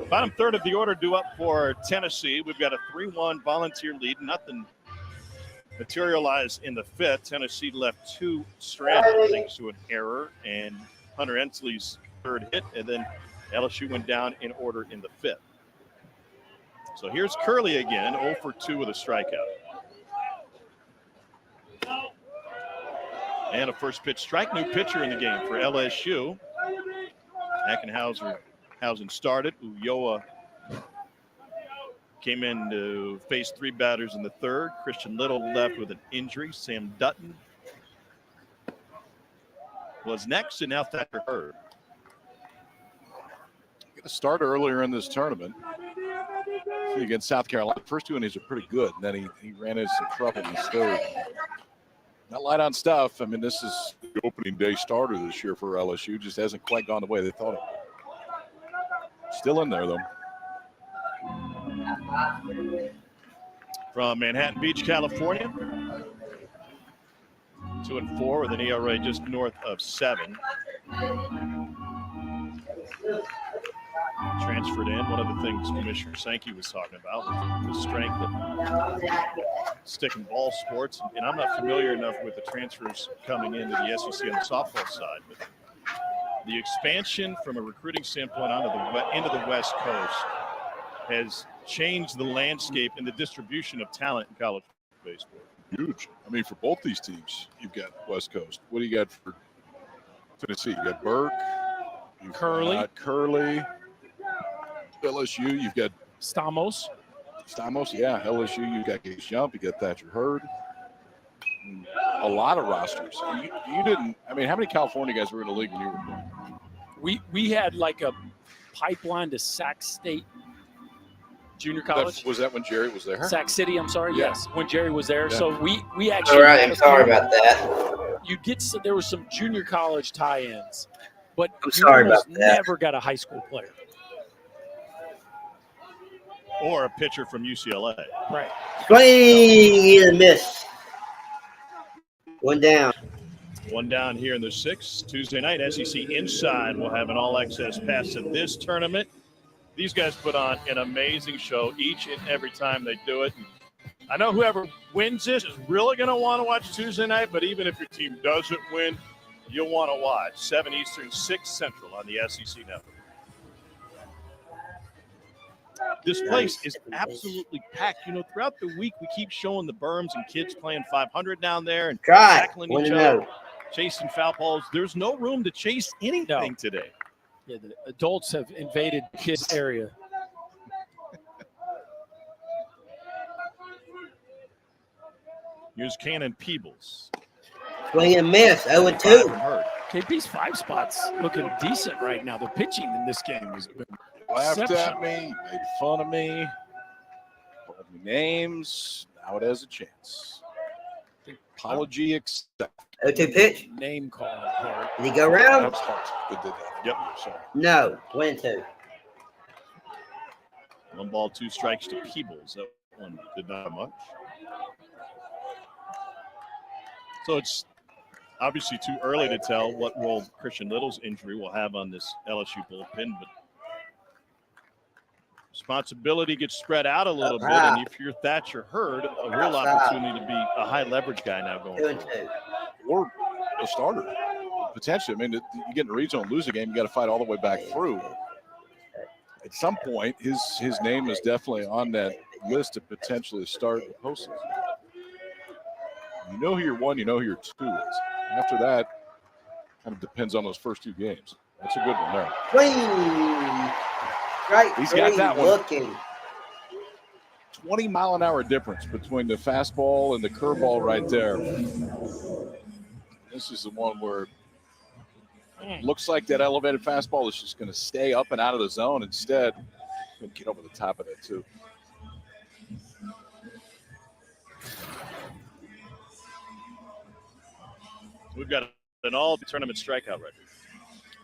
Bottom third of the order due up for Tennessee. We've got a 3-1 volunteer lead. Nothing materialized in the fifth. Tennessee left two stranded thanks to an error and Hunter Ensley's third hit, and then LSU went down in order in the fifth. So here's Curley again, 0 for 2 with a strikeout. And a first pitch strike, new pitcher in the game for LSU. Ackenhausen started. Ulloa came in to face three batters in the third. Christian Little left with an injury. Sam Dutton was next, and now Thacker Hurd. Going to start earlier in this tournament. against South Carolina. First 2 innings are pretty good, and then he ran into some trouble in his third. Not light on stuff. I mean, this is the opening day starter this year for LSU. Just hasn't quite gone the way they thought it would. Still in there, though. From Manhattan Beach, California. 2-4 with an ERA just north of 7. Transferred in. One of the things Commissioner Sankey was talking about was the strength of stick and ball sports. And I'm not familiar enough with the transfers coming into the SEC on the softball side, but the expansion from a recruiting standpoint into the West Coast has changed the landscape and the distribution of talent in college baseball. Huge. I mean, for both these teams, you've got West Coast. What do you got for Tennessee? You got Burke, you've got Curley, LSU, you've got Stamos, yeah. LSU, you've got Gage Jump, you got Thatcher Hurd. A lot of rosters. You didn't. I mean, how many California guys were in the league when you were born? We had like a pipeline to Sac State Junior College. Was that when Jerry was there? Sac City, I'm sorry. Yeah. Yes, when Jerry was there. Yeah. So we actually. All right, I'm sorry about that. There was some junior college tie-ins, but I'm sorry about that. Never got a high school player or a pitcher from UCLA. Right. Swing and a miss. One down. One down here in the 6th. Tuesday night, SEC Inside will have an all-access pass to this tournament. These guys put on an amazing show each and every time they do it. I know whoever wins this is really going to want to watch Tuesday night, but even if your team doesn't win, you'll want to watch 7 Eastern, 6 Central on the SEC Network. This place is absolutely packed. You know, throughout the week, we keep showing the berms and kids playing 500 down there and tackling each other, chasing foul balls. There's no room to chase anything today. Yeah, the adults have invaded the kids' area. Here's Cannon Peebles. Swing and miss. 0-2. KP's 5 spots looking decent right now. The pitching in this game is Laughed at me, made fun of me, called me names. Now it has a chance. Apology accepted. 0-2 pitch. Name calling part. Did he go around? That was hard. It did that. Yep. Sorry. No. 1-2. 1 ball, 2 strikes to Peebles. That one did not have much. So it's obviously too early to tell what role Christian Little's injury will have on this LSU bullpen, but responsibility gets spread out a little bit, and if you're Thatcher Hurd, a real opportunity to be a high leverage guy now going forward. Or a starter, potentially. I mean, you get in a regional and lose a game, you got to fight all the way back through. At some point, his name is definitely on that list to potentially start the postseason. You know who your 1, you know who your 2 is. After that, kind of depends on those first 2 games. That's a good one there. Swing. Right. He's got that one. Looking. 20-mile-an-hour difference between the fastball and the curveball right there. This is the one where it looks like that elevated fastball is just going to stay up and out of the zone. Instead, going to get over the top of it, too. We've got an all-tournament strikeout record.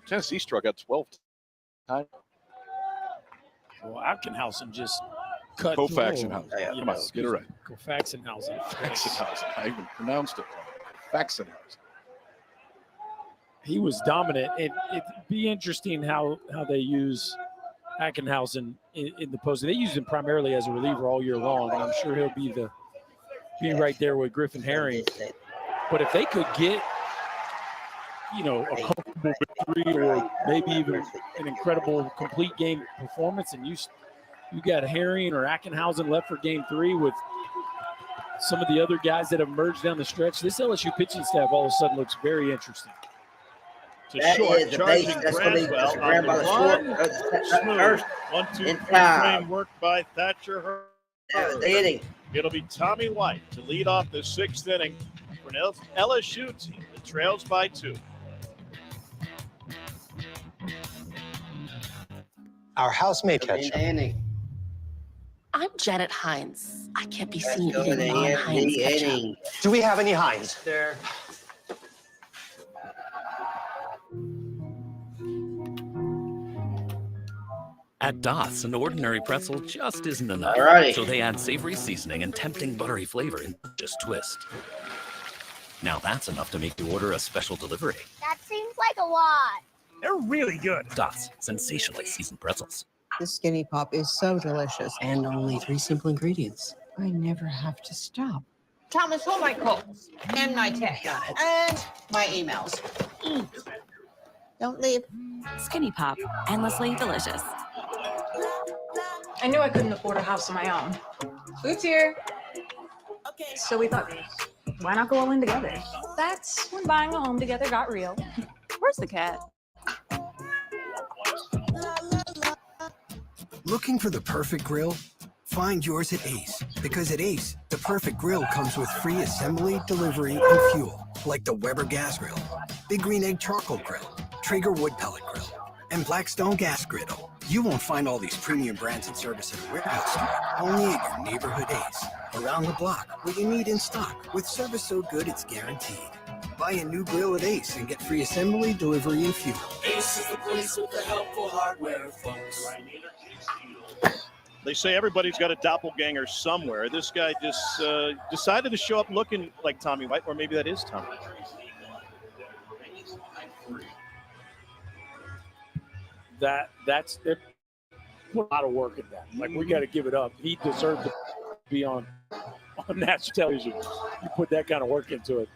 Tennessee struck out 12 times. Well, Ackenhausen just cut. Kofaxenhausen. Yeah, Come on, get it right. Kofaxenhausen. I even pronounced it wrong. Kofaxenhausen. He was dominant. It'd be interesting how they use Ackenhausen in the post. They use him primarily as a reliever all year long, and I'm sure he'll be right there with Griffin Herring. But if they could get, a comfortable victory or maybe even an incredible complete game performance, and you got Herring or Ackenhausen left for game 3 with some of the other guys that have emerged down the stretch, this LSU pitching staff all of a sudden looks very interesting. It's a short, charging Braswell on the run. Smooth. 1-2 frame work by Thatcher Hurd. It'll be Tommy White to lead off the 6th inning for an LSU team that trails by 2. Our house may catch. I'm Janet Hines. I can't be seen eating non-Hines ketchup. Do we have any Heinz? There. At Doss, an ordinary pretzel just isn't enough. Alrighty. So they add savory seasoning and tempting buttery flavor in just twist. Now that's enough to make you order a special delivery. That seems like a lot. They're really good. Doss, sensationally seasoned pretzels. This Skinny Pop is so delicious. And only 3 simple ingredients. I never have to stop. Thomas, hold my calls and my text and my emails. Don't leave. Skinny Pop, endlessly delicious. I knew I couldn't afford a house of my own. Food's here. So we thought, why not go all in together? That's when buying a home together got real. Where's the cat? Looking for the perfect grill? Find yours at Ace. Because at Ace, the perfect grill comes with free assembly, delivery, and fuel. Like the Weber Gas Grill, Big Green Egg Charcoal Grill, Traeger Wood Pellet Grill, and Blackstone Gas Griddle. You won't find all these premium brands and service at a warehouse store, only at your neighborhood Ace. Around the block, where you need in stock, with service so good it's guaranteed. Buy a new grill at Ace and get free assembly, delivery, and fuel. Ace is the place with the helpful hardware, folks. They say everybody's got a doppelganger somewhere. This guy just decided to show up looking like Tommy White, or maybe that is Tommy. That's it. Put a lot of work in that. Like, we got to give it up. He deserved to be on national television. You put that kind of work into it.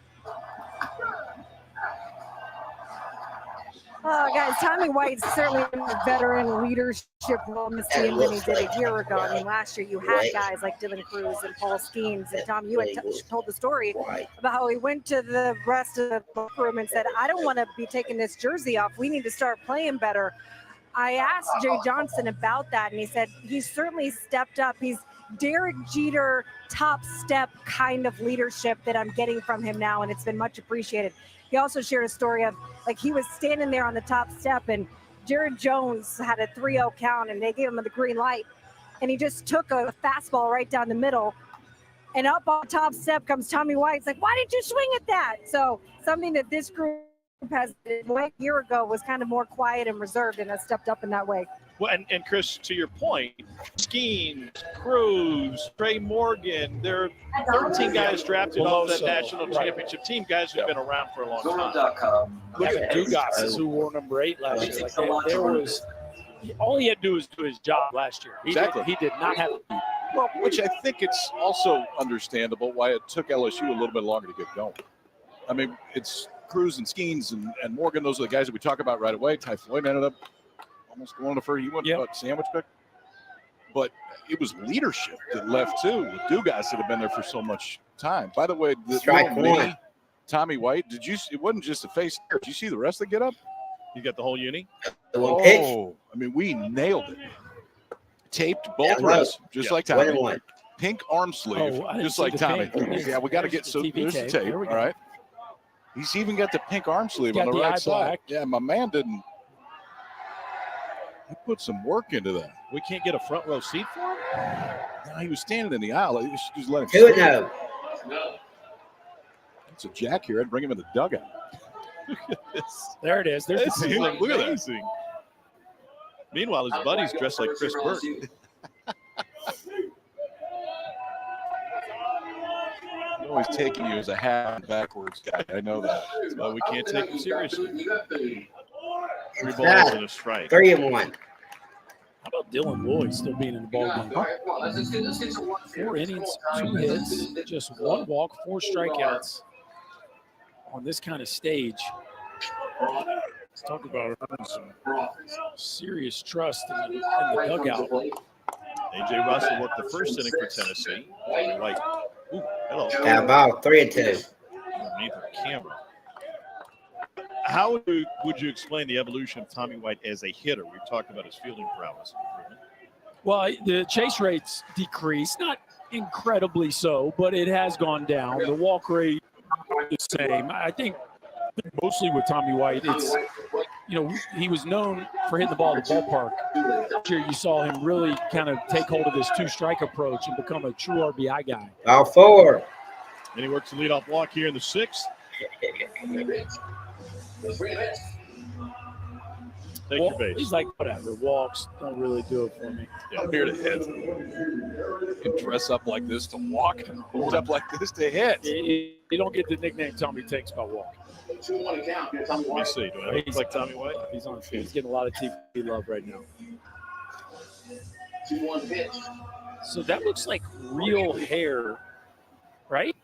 Guys, Tommy White's certainly a veteran leadership role on this team than he did a year ago. I mean, last year you had guys like Dylan Cruz and Paul Skeens. And Tom, you had told the story about how he went to the rest of the locker room and said, I don't want to be taking this jersey off. We need to start playing better. I asked Jay Johnson about that, and he said he's certainly stepped up. He's Derek Jeter top step kind of leadership that I'm getting from him now, and it's been much appreciated. He also shared a story of, like, he was standing there on the top step, and Jared Jones had a 3-0 count, and they gave him the green light, and he just took a fastball right down the middle, and up on the top step comes Tommy White. It's like, why did you swing at that? So something that this group has a year ago was kind of more quiet and reserved, and has stepped up in that way. Well, and Chris, to your point, Skeens, Cruz, Trey Morgan, there are 13 guys drafted off that national championship team, guys who've been around for a long time. Look at Dugas, who wore number 8 last year. Like, there was all he had to do was do his job last year. He did not have to. Well, which I think it's also understandable why it took LSU a little bit longer to get going. I mean, it's Cruz and Skeens and Morgan. Those are the guys that we talk about right away. Ty Floyd ended up almost going to first. He went sandwich pick. But it was leadership that left too. With Dugas that had been there for so much time. By the way, the Tommy White, it wasn't just a face here. Did you see the rest of the get up? You got the whole uni? Oh, I mean, we nailed it. Taped both wrists, just like Tommy. Pink arm sleeve, just like Tommy. Yeah, we got to get there's the tape. All right. He's even got the pink arm sleeve on the right side. Yeah, my man didn't. He put some work into that. We can't get a front row seat for him? No, he was standing in the aisle. You should just let him Who stand. knows? It's a jack here. I'd bring him in the dugout. Look at this. There it is. There's This is amazing. Meanwhile, his buddy's dressed like Chris Burke. I'm always taking you as a half backwards guy. I know that. Well, we can't take him seriously. 3 balls and a strike. 3-1. How about Dylan Boyd still being in the ball game? 4 innings, 2 hits, just 1 walk, 4 strikeouts on this kind of stage. Let's talk about some serious trust in the dugout. A.J. Russell worked the first inning for Tennessee. Like, ooh, hello. Got a ball, 3-2. Underneath the camera. How would you explain the evolution of Tommy White as a hitter? We've talked about his fielding prowess improvement. Well, the chase rates decreased, not incredibly so, but it has gone down. The walk rate is the same. I think mostly with Tommy White, it's, he was known for hitting the ball at the ballpark last year you saw him really kind of take hold of this two-strike approach and become a true RBI guy. All four. And he works the leadoff walk here in the 6th. Take your base. He's like, whatever, walks don't really do it for me. Yeah, I'm here to hit. You dress up like this to walk, and hold up like this to hit. You don't get the nickname Tommy Takes by walk. Let me see. Do I look like Tommy White? He's on field. He's getting a lot of TV love right now. 2-1 pitch. So that looks like real hair, right?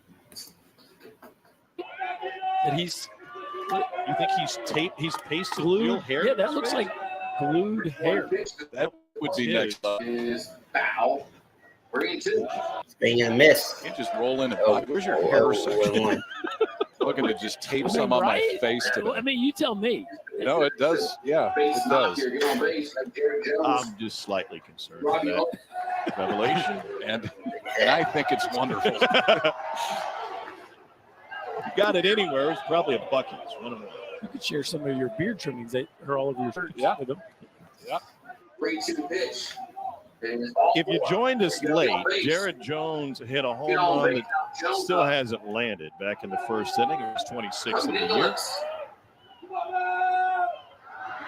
That he's. You think he's pasted glued real hair? Yeah, that looks like glued hair. That would be next up. Is foul. 3-2. Swing and a miss. You just roll in and where's your hair section? Looking to just tape some on my face today. I mean, you tell me. No, it does. Yeah, it does. I'm just slightly concerned with that revelation. And I think it's wonderful. You got it anywhere. It's probably a bucket. It's one of them. You could share some of your beard trimmings that are all over your shirts with them. Yeah. 3-2 pitch. If you joined us late, Jared Jones hit a home run that still hasn't landed back in the first inning. It was 26th of the year.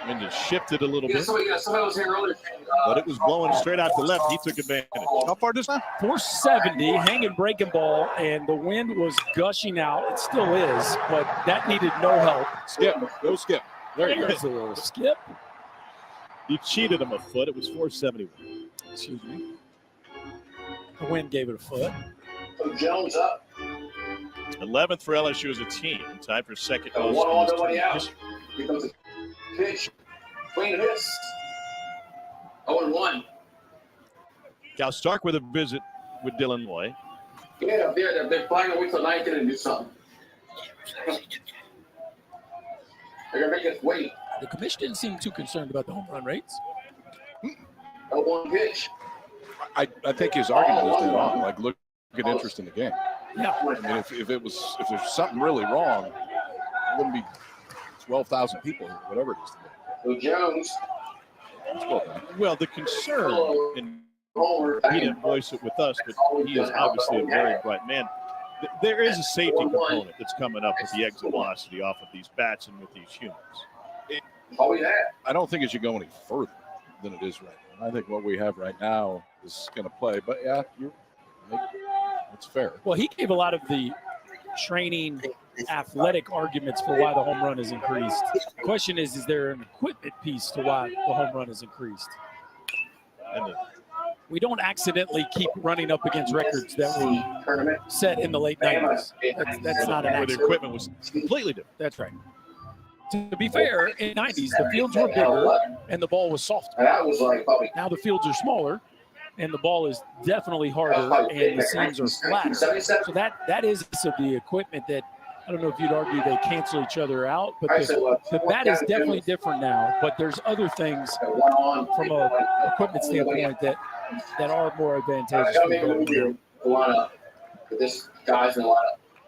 And it shifted a little bit. But it was blowing straight out to left. He took advantage. How far does that? 470, hanging breaking ball, and the wind was gushing out. It still is, but that needed no help. Skip. Go skip. There you go. A little skip. You cheated him a foot. It was 471. Excuse me. The wind gave it a foot. Jones up. 11th for LSU as a team. Tied for second most. 1-1, nobody out. Here comes a pitch. Swing and a miss. 0-1. Cal Stark with a visit with Dylan Loy. Yeah, up there. They're flying away till 19 and do something. They're going to make us wait. The commission didn't seem too concerned about the home run rates. 0-1 pitch. I think his argument is dead on. Like, look at interest in the game. Yeah. I mean, if there's something really wrong, it wouldn't be 12,000 people, whatever it is today. Jones. Well, the concern, and he didn't voice it with us, but he is obviously a very bright man. There is a safety component that's coming up with the exit velocity off of these bats and with these humans. I don't think it should go any further than it is right now. I think what we have right now is going to play. But, yeah, it's fair. Well, he gave a lot of the training athletic arguments for why the home run is increased. The question is there an equipment piece to why the home run is increased? And we don't accidentally keep running up against records that were set in the late 90s. That's not an accident. The equipment was completely different. That's right. To be fair, in the 90s, the fields were bigger and the ball was softer. Now the fields are smaller and the ball is definitely harder and the seams are flat. So that is the equipment that, I don't know if you'd argue they cancel each other out, but the bat is definitely different now. But there's other things from an equipment standpoint that are more advantageous.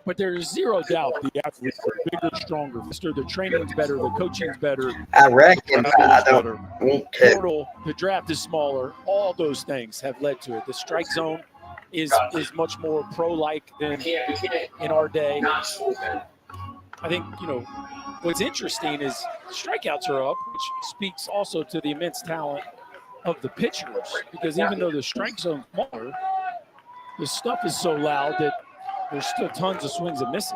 But there's zero doubt the athletes are bigger, stronger, faster. The training's better, the coaching's better. I reckon. I don't want to. The draft is smaller. All those things have led to it. The strike zone is much more pro-like than in our day. I think, what's interesting is strikeouts are up, which speaks also to the immense talent of the pitchers, because even though the strike zone's smaller, the stuff is so loud that there's still tons of swings and misses.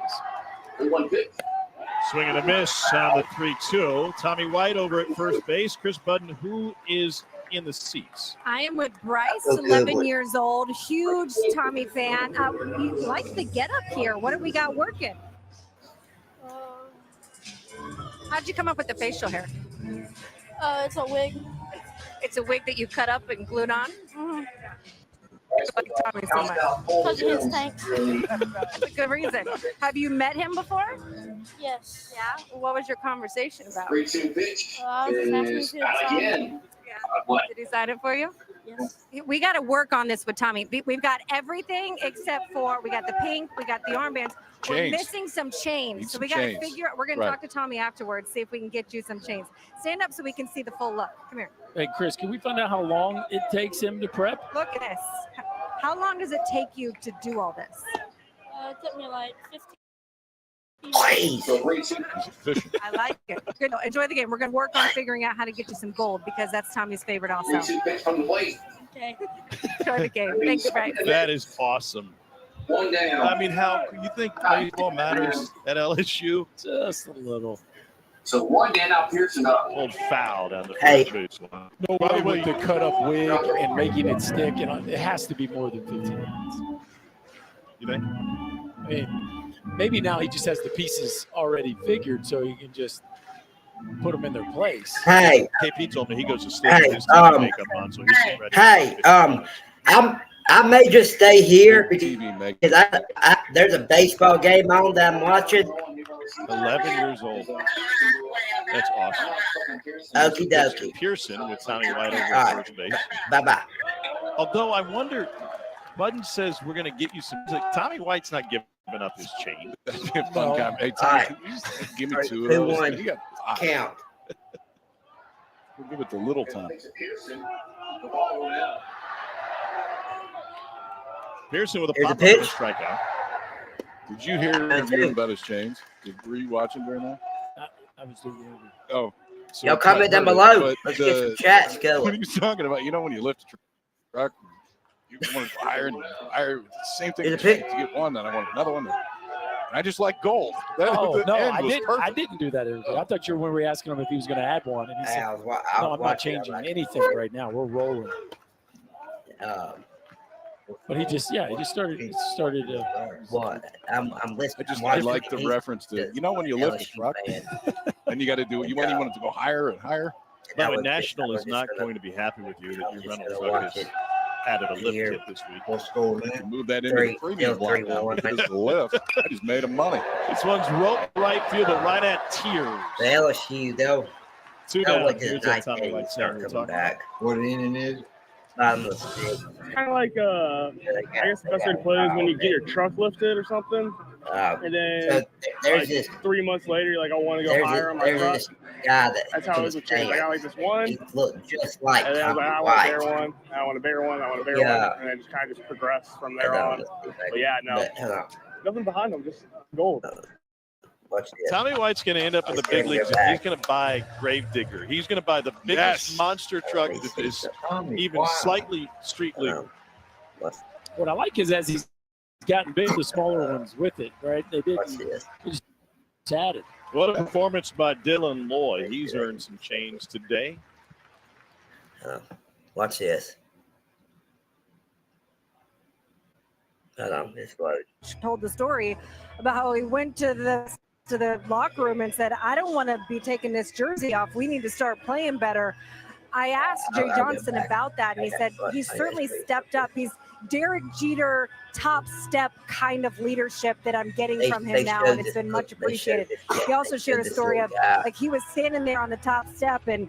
Swing and a miss on the 3-2. Tommy White over at first base. Chris Budden, who is in the seats? I am with Bryce, 11 years old, huge Tommy fan. You like the get up here. What have we got working? How'd you come up with the facial hair? It's a wig. It's a wig that you cut up and glued on? Mm-hmm. Like Tommy so much. Touching his tank. That's a good reason. Have you met him before? Yes. Yeah? What was your conversation about? 3-2 pitch. Again. Yeah. Did he sign it for you? Yes. We got to work on this with Tommy. We've got everything except for we got the pink, we got the armbands. We're Chains. missing some chains. Need So some we got to chains. figure out. We're going to talk to Tommy afterwards, see if we can get you some chains. Stand up so we can see the full look. Come here. Hey, Chris, can we find out how long it takes him to prep? Look at this. How long does it take you to do all this? It took me like 15. Please. He's efficient. I like it. Good. Enjoy the game. We're going to work on figuring out how to get you some gold because that's Tommy's favorite also. Okay. Enjoy the game. Thanks, Frank. That is awesome. One down. I mean, how you think baseball matters at LSU? Just a little. So one down now, Pearson up. Old foul down the Hey. first base line. No way with the cut-up wig and making it stick. It has to be more than 15 minutes. You think? I mean, maybe now he just has the pieces already figured, so he can just put them in their place. Hey, KP told me he goes to sleep Hey, with his team makeup on, so he's ready. hey, I may just stay here because there's a baseball game on that I'm watching. 11 years old. That's awesome. Okie dokie. Pearson with Tommy White over All at right. first base. Bye-bye. Although I wonder, Budden says we're going to get you some. Tommy White's not giving up his chain. That'd be a fun guy. Hey, All Tommy, right. can you just give me 2 of Who those? won? You got 5. Count. We'll give it to Little Tom. Pearson with a Here's a pop up and a pitch. strikeout. Did you hear him about his chains? Were you watching during that? I was doing it. Oh. So Y'all comment down below. Let's get some chats going. What he was talking about, when you lift a truck, you want to go higher and higher. Same thing. Here's To a pitch. get one, then I want another one. And I just like gold. That, Oh, the no, end I was didn't. perfect. I didn't do that interview. I thought you were when we were asking him if he was going to add one, and he said, I was "No, I'm not watching changing it. anything right now. We're rolling." But he just started. He started. What? I'm listening. I like the reference to, when you lift a truck, and you got to do it. You want it to go higher and higher. By the way, National is not going to be happy with you that your rental truck has added a lift kit this week. Let's go, man. Move that into the premium block now because the lift. I just made him money. This one's rope right field, but right at tears. The LSU, they'll 2 down. look Here's at that night Tommy White start center coming talking. back. What inning is? Kind of like, I guess the best way to put it is when you get your truck lifted or something, and then So there's like this 3 months later, you're like, I want to go higher on my there's truck. this guy that That's how it was with chains. I got like this one, he looked just like and then I was Tommy like, I want a bigger White. one, I want a bigger one, I want a bigger Yeah. one, and then just kind of just progressed from there on. But yeah, no, Hold on. nothing behind them, just gold. Watch this. Tommy White's going to end up in the big leagues. And he's going to buy Gravedigger. He's going to buy the biggest monster truck that is even slightly street legal. What I like is as he's gotten big, the smaller ones with it, right? They didn't. They just added. What a performance by Dylan Loy. He's earned some change today. Watch this. Hold on, it's loaded. Told the story about how he went to the locker room and said, I don't want to be taking this jersey off. We need to start playing better. I asked Jay Johnson about that, and he said he's certainly stepped up. He's Derek Jeter top step kind of leadership that I'm getting from him now, and it's been much appreciated. He also shared a story of like he was standing there on the top step and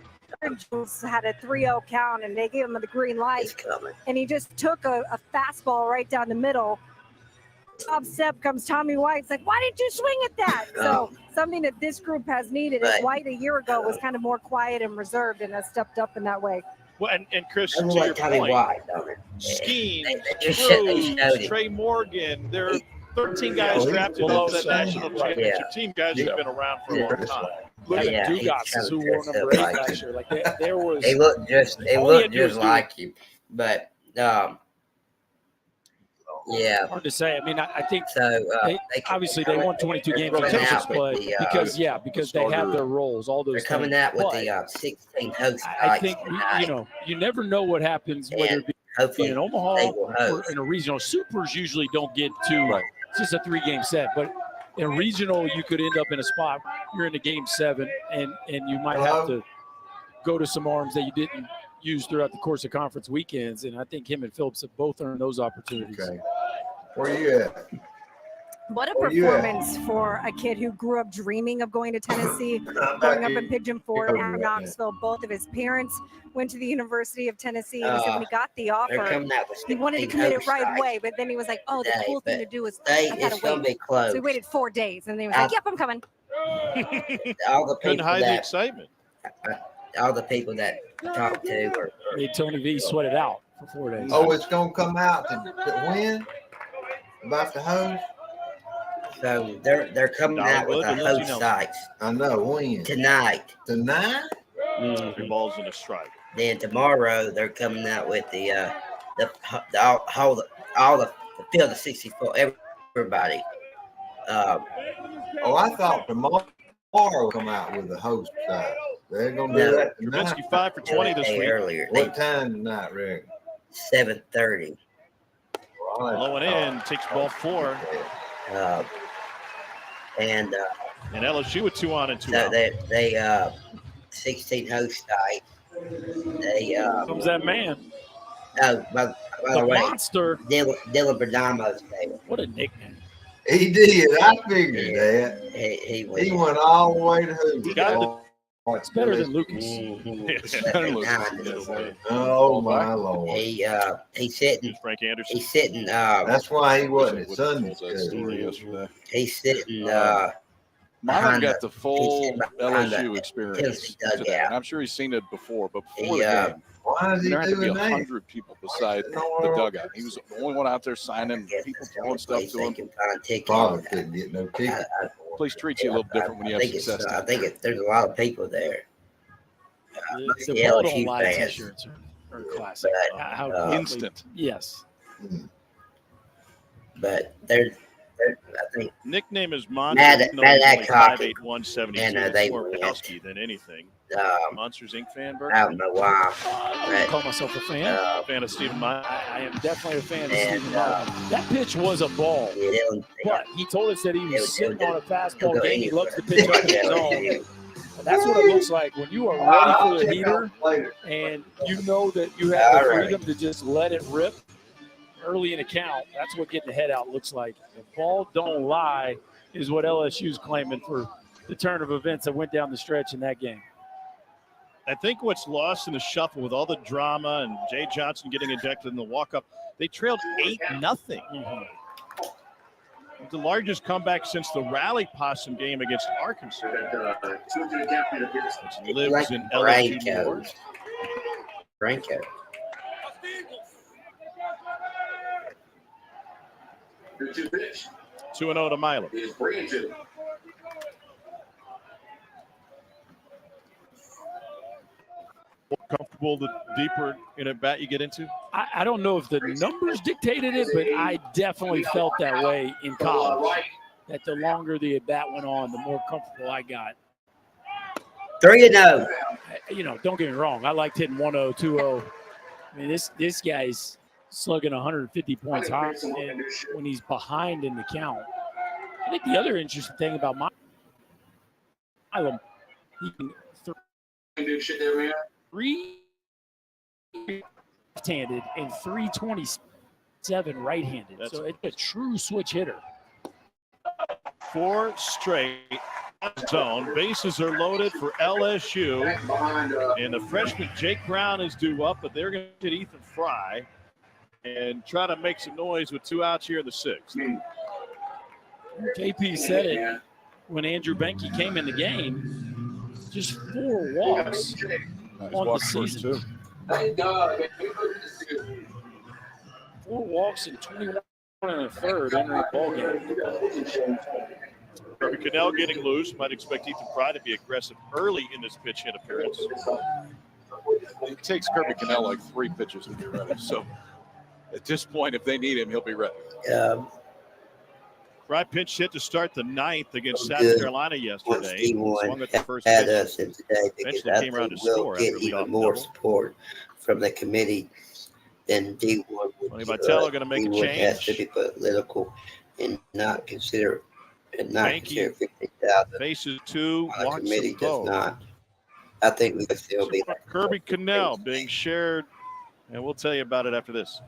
Jones had a 3-0 count, and they gave him the green light, and he just took a fastball right down the middle. Top step comes Tommy White. It's like, why didn't you swing at that? So something that this group has needed is White a year ago was kind of more quiet and reserved and has stepped up in that way. Well, and Chris, to Everyone your like Tommy point, White, don't it? Skeen, They showed it. Trey Morgan, there are 13 guys drafted into that national championship team, guys who've been around for a long time. Look at Yeah, Dugas, who wore number 8 last year. Like there was. They look just like him, but yeah. Hard to say. I mean, I think so. Obviously they won 22 games in Texas play because they have their roles. All those. They're coming things. out with But the 16 host. I think you never know what happens whether it be in Omaha or in a regional. Supers usually don't get to. It's just a 3-game set, but in a regional you could end up in a spot you're in a game 7 and you might have to go to some arms that you didn't use throughout the course of conference weekends, and I think him and Phillips have both earned those opportunities. Okay. Where are you at? What a performance for a kid who grew up dreaming of going to Tennessee, growing up in Pigeon Forge and Knoxville. Both of his parents went to the University of Tennessee. And he said when he got the offer, he wanted to commit it right away. But then he was like, oh, the cool thing to do is I got to wait. So he waited 4 days. And then he was like, yep, I'm coming. All the Couldn't people hide the that excitement. all the people that I talked to were Made Tony V sweat it out for 4 days. Oh, it's gonna come out to win about the hose. so they're coming out with a host sites. I know when Tonight. Tonight. Your ball's in a strike. Then tomorrow they're coming out with the all the field of 64. Everybody. Oh, I thought tomorrow will come out with the host side. They're gonna do that tonight. Trubisky 5 for 20 this week. Earlier. What time tonight, Rick? 7:30. Low and in, takes ball 4. And LSU with 2 on and 2 so out. they 16 host sites. They Comes that man. Oh, by the way, monster. Dylan Berdamo's there. What a nickname. He did. I figured that. He went all the way to who? It's better than Lucas. Oh my Lord! He's sitting. Frank Anderson. He's sitting. That's why he wasn't at Sunday story yesterday. He's sitting. Mine got the full LSU experience today. I'm sure he's seen it before, but before the game, why is he there had to be doing that? 100 people beside the dugout. He was the only one out there signing, people throwing stuff to him. Father couldn't get no ticket. Place treats you a little different when you have success. I think there's a lot of people there. The ball don't lie t-shirts are classic. How instant. Yes. But there's I think nickname is Monster. Matt 5'8", 172. It's more Kowski than anything. Monsters Inc. fan, Bert? I don't know why. I call myself a fan. Fan of Stephen Meyer. I am definitely a fan of Stephen Meyer. That pitch was a ball. But he told us that he was sitting on a fastball game. He loves to pitch up in his zone. And that's what it looks like when you are ready for the heater and you know that you have the freedom to just let it rip early in a count. That's what getting the head out looks like. The ball don't lie is what LSU's claiming for the turn of events that went down the stretch in that game. I think what's lost in the shuffle with all the drama and Jay Johnson getting ejected in the walk-up, they trailed 8-0. The largest comeback since the Rally Possum game against Arkansas. Which lives in LSU, New York. Branco. 2-0 to Milo. More comfortable the deeper in a bat you get into? I don't know if the numbers dictated it, but I definitely felt that way in college. That the longer the at bat went on, the more comfortable I got. 3-0. You know, don't get me wrong. I liked hitting 1-0, 2-0. I mean, this guy's slugging 150 points high, and when he's behind in the count. I think the other interesting thing about Milo, he can three left-handed and 327 right-handed. So it's a true switch hitter. 4 straight zone. Bases are loaded for LSU. And the freshman Jake Brown is due up, but they're going to hit Ethan Fry and try to make some noise with 2 outs here in the 6th. KP said it when Andrew Benke came in the game. Just 4 walks on the season. 4 walks and 21 and a third entering the ball game. Kirby Cannell getting loose. Might expect Ethan Fry to be aggressive early in this pitch hit appearance. It takes Kirby Cannell like 3 pitches to be ready. So at this point, if they need him, he'll be ready. Fry pinch hit to start the 9th against South Carolina yesterday. Swung at the first pitch. Us in today because I came around think to we'll score get after even leadoff more double. support from the committee than D1 would. Tony Vitello going to make a D1 has change. to be political and not consider 50,000. Faces 2, the walks committee of does both. not. I think we could still be. Kirby Cannell being shared, and we'll tell you about it after this.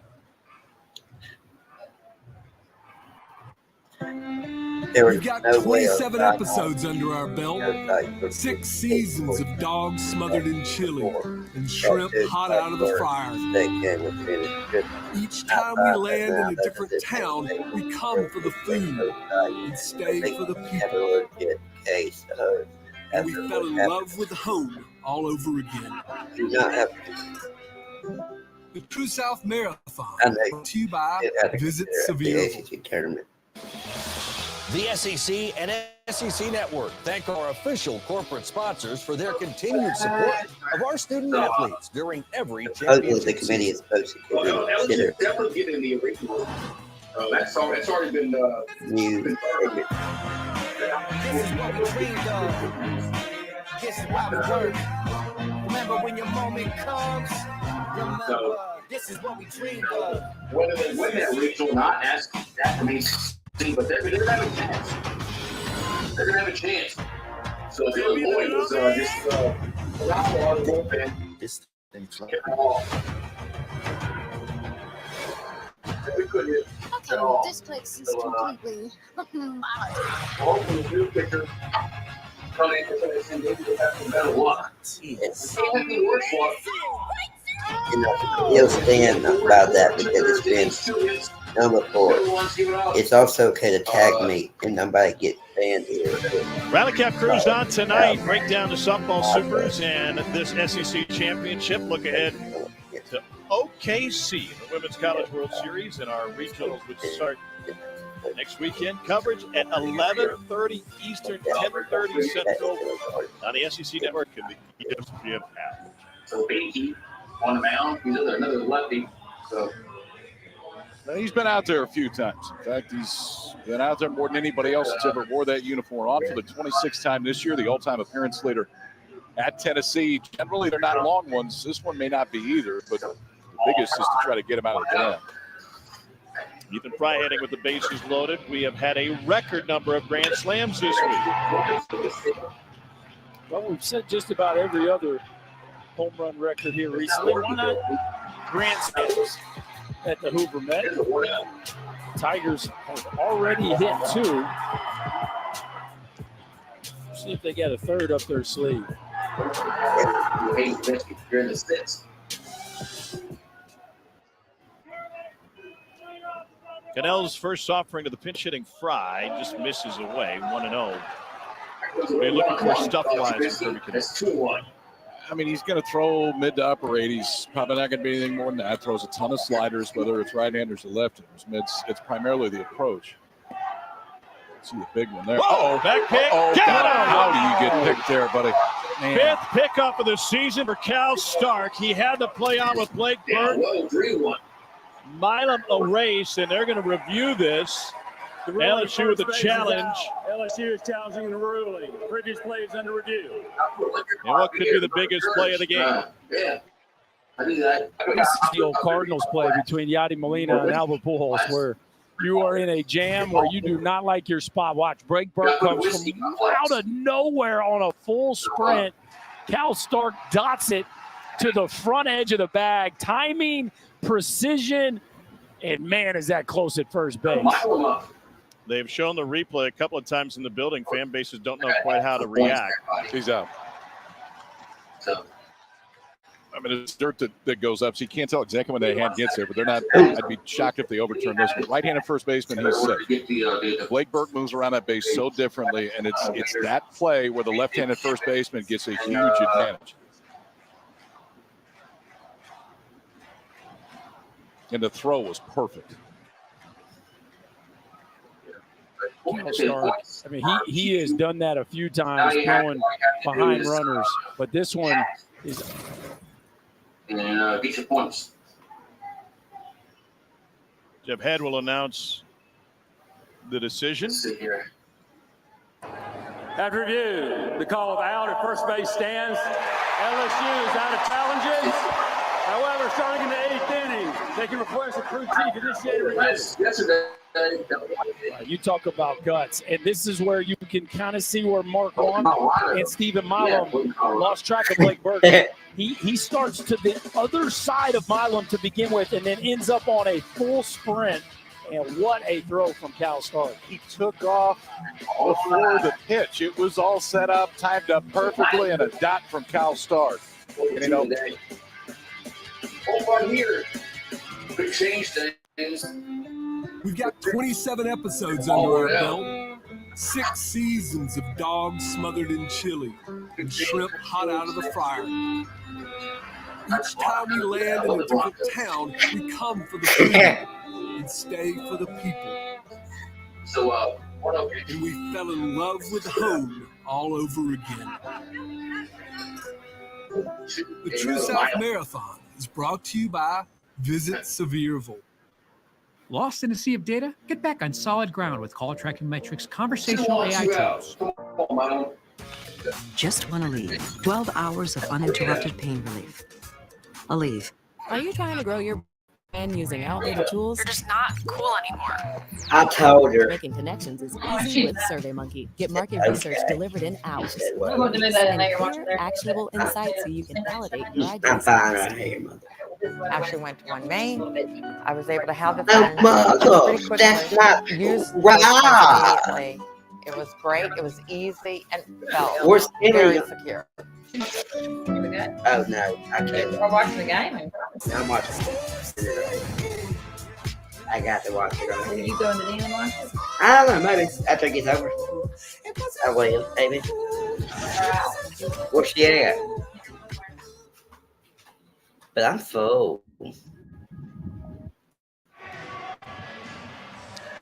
We've got 27 episodes under our belt, 6 seasons of dogs smothered in chili and shrimp hot out of the fryer. Each time we land in a different town, we come for the food and stay for the people. And we fell in love with home all over again. The True South Marathon, brought to you by Visit Severe. The SEC and SEC Network thank our official corporate sponsors for their continued support of our student athletes during every championship the committee is supposed to consider definitely get in the original. That's already been new. This is what we dreamed of. This is why we work. Remember when your moment comes. Remember, this is what we dreamed of. Whether they win that regional or not, that remains seen, but they're gonna have a chance. They're gonna have a chance. So Dylan Boyd was just around the bullpen. This thing's Kept the ball. We couldn't hit at all. This place is completely Hopefully the new pitcher coming in for San Diego will have some better luck. Yes. Can't have the worst luck. He'll stand about that because it's been done before. It's also okay to tag me and nobody gets banned here. Rally Cap Cruise on tonight. Breakdown to softball supers and this SEC championship. Look ahead to OKC, the Women's College World Series, and our regionals, which start next weekend. Coverage at 11:30 Eastern, 10:30 Central on the SEC Network and the ESPN app. So Beatty on the mound, he's another lefty. So He's been out there a few times. In fact, he's been out there more than anybody else that's ever wore that uniform on for the 26th time this year, the all-time appearance leader at Tennessee. Generally, they're not long ones. This one may not be either, but the biggest is to try to get him out of the jam. Ethan Fry heading with the bases loaded. We have had a record number of grand slams this week. Well, we've set just about every other home run record here recently. Why not grand slams at the Hoover Met? Tigers have already hit 2. See if they got a third up their sleeve. You're in the sixth. Cannell's first offering to the pinch hitting Fry just misses away, 1-0. They're looking for stuff lines. That's 2-1. I mean, he's going to throw mid to upper 80s. Probably not going to be anything more than that. Throws a ton of sliders, whether it's right-handers or left-handers. It's primarily the approach. See the big one there. Whoa, back pick. Get him! How do you get picked there, buddy? Man. 5th pickup of the season for Cal Stark. He had to play on with Blake Burke. 3-1. Milam erased, and they're going to review this. LSU with a challenge. LSU is challenging the ruling. Previous play is under review. And what could be the biggest play of the game? Yeah. I do that. This is the old Cardinals play between Yadi Molina and Albert Pujols, where you are in a jam where you do not like your spot. Watch, Blake Burke comes from out of nowhere on a full sprint. Cal Stark dots it to the front edge of the bag. Timing, precision, and man, is that close at first base. They've shown the replay a couple of times in the building. Fan bases don't know quite how to react. He's out. I mean, it's dirt that goes up, so you can't tell exactly when the hand gets there, but they're not. I'd be shocked if they overturn this. But right-handed first baseman, he's safe. Blake Burke moves around that base so differently, and it's that play where the left-handed first baseman gets a huge advantage. And the throw was perfect. Stark, I mean, he has done that a few times, throwing behind runners, but this one is. And get your points. Jeff Head will announce the decision. Let's see here. After review, the call of out at first base stands. LSU is out of challenges. However, starting in the 8th inning, they can request a crew chief initiated review. You talk about guts, and this is where you can kind of see where Mark Long and Stephen Milam lost track of Blake Burke. He starts to the other side of Milam to begin with, and then ends up on a full sprint And what a throw from Cal Stark. He took off before the pitch. It was all set up, timed up perfectly, and a dot from Cal Stark. You know, over here, big change things. We've got 27 episodes under our belt, 6 seasons of dogs smothered in chili and shrimp hot out of the fryer. Each time we land in a different town, we come for the food and stay for the people. So, and we fell in love with home all over again. The True South Marathon is brought to you by Visit Sevierville. Lost in a sea of data? Get back on solid ground with Call Tracking Metrics conversational AI tools. Just one Aleve. 12 hours of uninterrupted pain relief. Aleve. Are you trying to grow your brand using outdated tools? You're just not cool anymore. I told her. Making connections is easy with SurveyMonkey. Get market research delivered in hours. Actionable insights so you can validate your I'm ideas. fine right here, mother. Actually went to one main. I was able to have the Oh, fund mother, pretty quickly. that's not Use right. immediately. It was great. It was easy and felt Where's very Henry? secure. Oh, no, I can't. We're watching the game. I'm watching. I got to watch it. Are you going to the end and watch it? I don't know, maybe after it gets over. I will, maybe. Where's she at? But I'm full.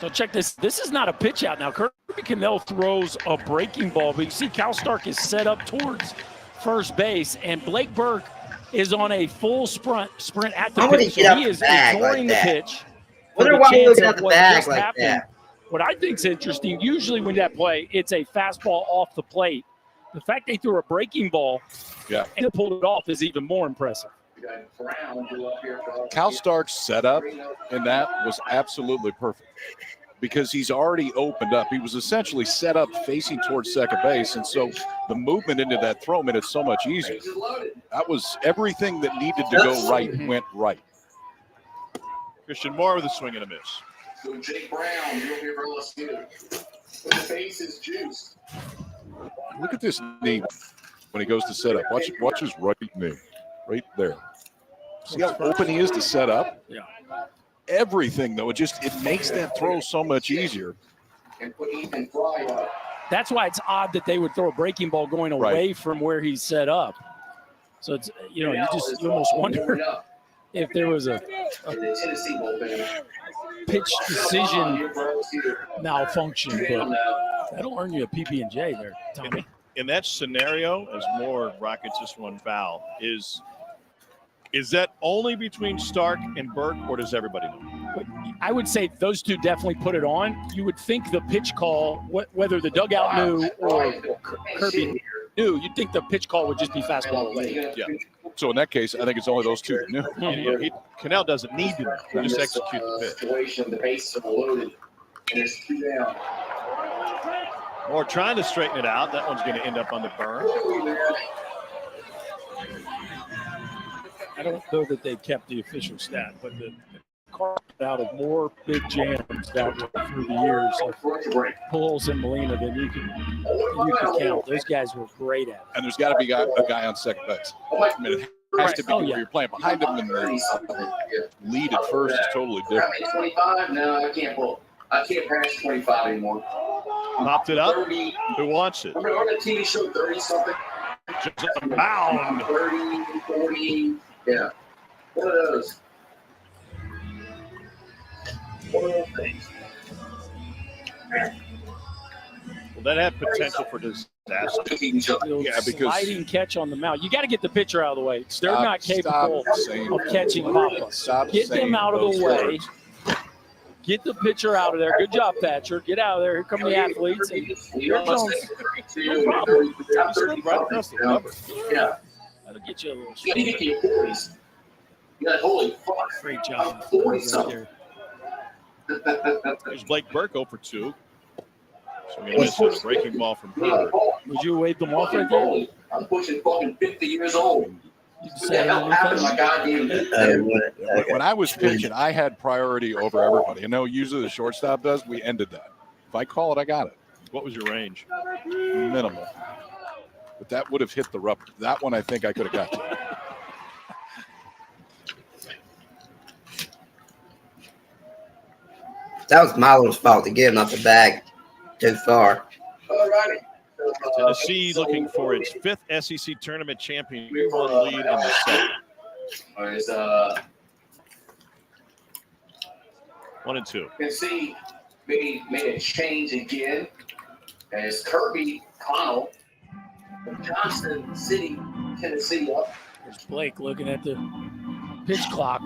So check this. This is not a pitch out now. Kirby Cannell throws a breaking ball, but you see Cal Stark is set up towards first base, and Blake Burke is on a full sprint at the pitch. So he is ignoring the pitch. Wonder why he looking at the bag like that. What I think is interesting, usually when that play, it's a fastball off the plate. The fact they threw a breaking ball and pulled it off is even more impressive. Cal Stark's setup in that was absolutely perfect because he's already opened up. He was essentially set up facing towards second base, and so the movement into that throw made it so much easier. That was everything that needed to go right went right. Christian Moore with a swing and a miss. So Jake Brown, you'll hear LSU. The face is juiced. Look at this knee when he goes to set up. Watch his right knee, right there. See how open he is to set up? Yeah. Everything, though, it makes that throw so much easier. That's why it's odd that they would throw a breaking ball going away from where he's set up. So it's, you almost wonder if there was a pitch decision malfunction, but that'll earn you a PB&J there, Tommy. In that scenario, as Moore rockets this one foul, is that only between Stark and Burke, or does everybody know? I would say those two definitely put it on. You would think the pitch call, whether the dugout knew or Kirby knew, you'd think the pitch call would just be fastball away. Yeah. So in that case, I think it's only those two that knew. Cannell doesn't need to know. He just execute the pitch. The bases are loaded, and there's 2 down. Moore trying to straighten it out. That one's going to end up on the berm. I don't know that they kept the official stat, but the carved out of more big jams down through the years of Pujols and Molina than you can count. Those guys were great at it. And there's got to be a guy on second base. I mean, it has to be where you're playing behind him, and the lead at first is totally different. 25? No, I can't pull. I can't pass 25 anymore. Popped it up. Who wants it? Remember on the TV show 30-something? Just a mound. 30, 40. Yeah. One of those. One of those things. Well, that had potential for disaster. Yeah, because sliding catch on the mound. You got to get the pitcher out of the way. They're not capable of catching pop-ups. Get them out of the way. Get the pitcher out of there. Good job, Thatcher. Get out of there. Here come the athletes. And here comes. No problem. Right across the cover. Yeah. That'll get you a little. You got to get the 40s. You got holy fuck. Great job. 40-something. There's Blake Burke 0 for 2. So we're going to miss a breaking ball from Burke. Would you wave them off right there? I'm pushing fucking 50 years old. When I was pitching, I had priority over everybody. You know, usually the shortstop does. We ended that. If I call it, I got it. What was your range? Minimal. But that would have hit the rubber. That one I think I could have got to. That was Milo's fault to get him off the bag too far. All righty. Tennessee looking for its 5th SEC tournament champion. 3-1 lead in the second. Is 1-2. Tennessee made a change again as Kirby Connell from Johnson City, Tennessee up. There's Blake looking at the pitch clock.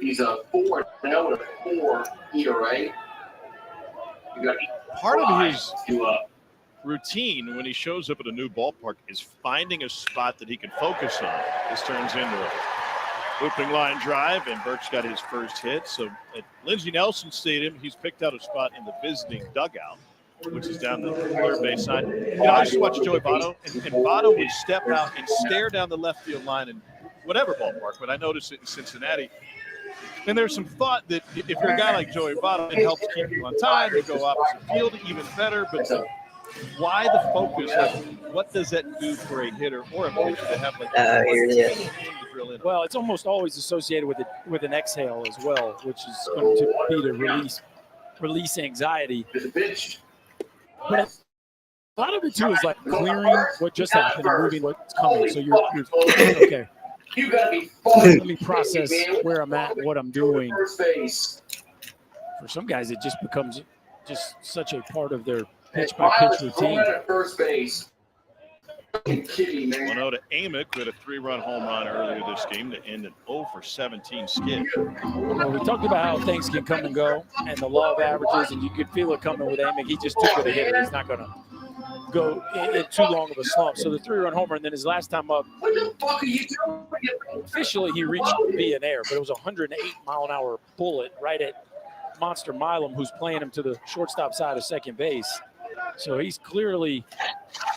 He's a 4-0 with a 4 ERA. You got part of his routine when he shows up at a new ballpark is finding a spot that he can focus on. This turns into a looping line drive, and Burke's got his first hit. So at Lindsey Nelson Stadium, he's picked out a spot in the visiting dugout, which is down the third base side. You know, I just watched Joey Votto, and Votto would step out and stare down the left field line in whatever ballpark, but I noticed it in Cincinnati. And there's some thought that if you're a guy like Joey Votto, it helps keep you on time. You go opposite field, even better. But why the focus? Like, what does that do for a hitter or a pitcher to have like? Here it is. Well, it's almost always associated with an exhale as well, which is going to be to release anxiety. But a lot of it too is like clearing what just happened and moving what's coming. So you're okay. You gotta be Let me process where I'm at, what I'm doing. For some guys, it just becomes just such a part of their pitch-by-pitch routine. First base. 1-0 to Amick with a 3-run home run earlier this game to end an 0-for-17 skid. Well, we talked about how things can come and go and the law of averages, and you could feel it coming with Amick. He just took it a hitter. He's not going to go in too long of a slump. So the 3-run homer, and then his last time up, officially he reached via an air, but it was a 108-mile-an-hour bullet right at Monster Milam, who's playing him to the shortstop side of second base. So he's clearly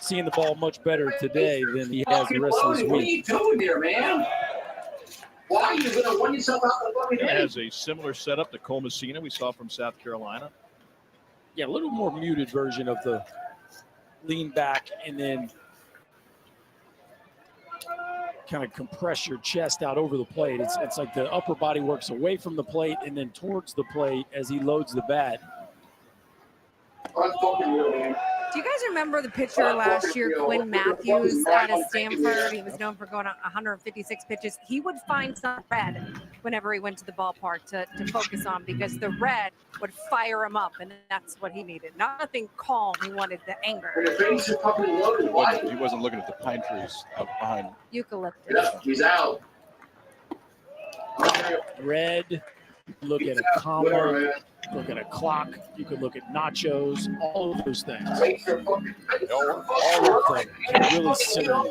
seeing the ball much better today than he has the rest of this week. What are you doing there, man? Why are you going to run yourself out the fucking It head? has a similar setup to Cole Messina we saw from South Carolina. Yeah, a little more muted version of the lean back and then kind of compress your chest out over the plate. It's like the upper body works away from the plate and then towards the plate as he loads the bat. Do you guys remember the pitcher last year, Quinn Matthews, out of Stanford? He was known for going 156 pitches. He would find some red whenever he went to the ballpark to focus on because the red would fire him up, and that's what he needed. Nothing calm. He wanted the anger. He wasn't looking at the pine trees out behind. Eucalyptus. Yeah, he's out. Red, look at a comma, look at a clock, you could look at nachos, all of those things. All of them can really simmer.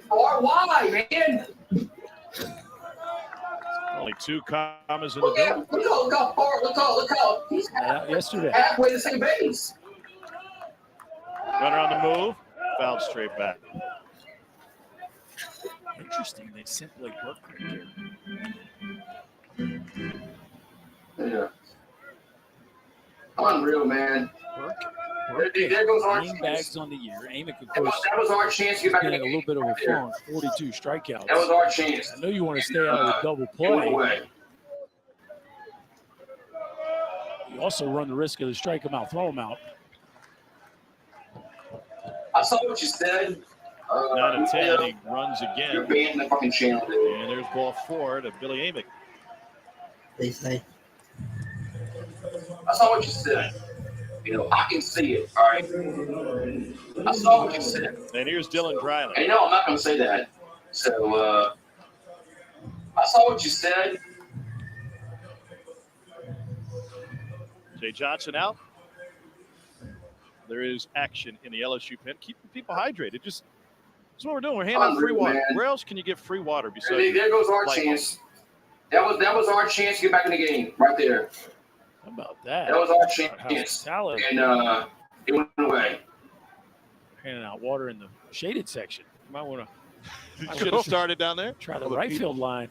Why, man? Only 2 commas in the game. Look how far, look how. He's yesterday. halfway the same base. Runner on the move, fouled straight back. Interesting, they simply work right here. Yeah. Unreal, man. There goes our chance. Bags on the year. Amick, of course, that was our chance to get back in a the little game. bit of a funk, 42 strikeouts. That was our chance. I know you want to stay out of the double It went play. away. You also run the risk of the strike him out, throw him out. I saw what you said. 9-10, he runs again. You're banning the fucking channel. And there's ball 4 to Billy Amick. They say. I saw what you said. You know, I can see it. All right. I saw what you said. And here's Dylan Dreiling. Hey, no, I'm not going to say that. So, I saw what you said. Jay Johnson out. There is action in the LSU pen. Keeping people hydrated. That's what we're doing. We're handing out free water. Man. Where else can you get free water besides? There goes our chance. That was our chance to get back in the game right there. How about that? That was our chance. And it went away. Handing out water in the shaded section. You might want to Should have started down there. Try the right field line.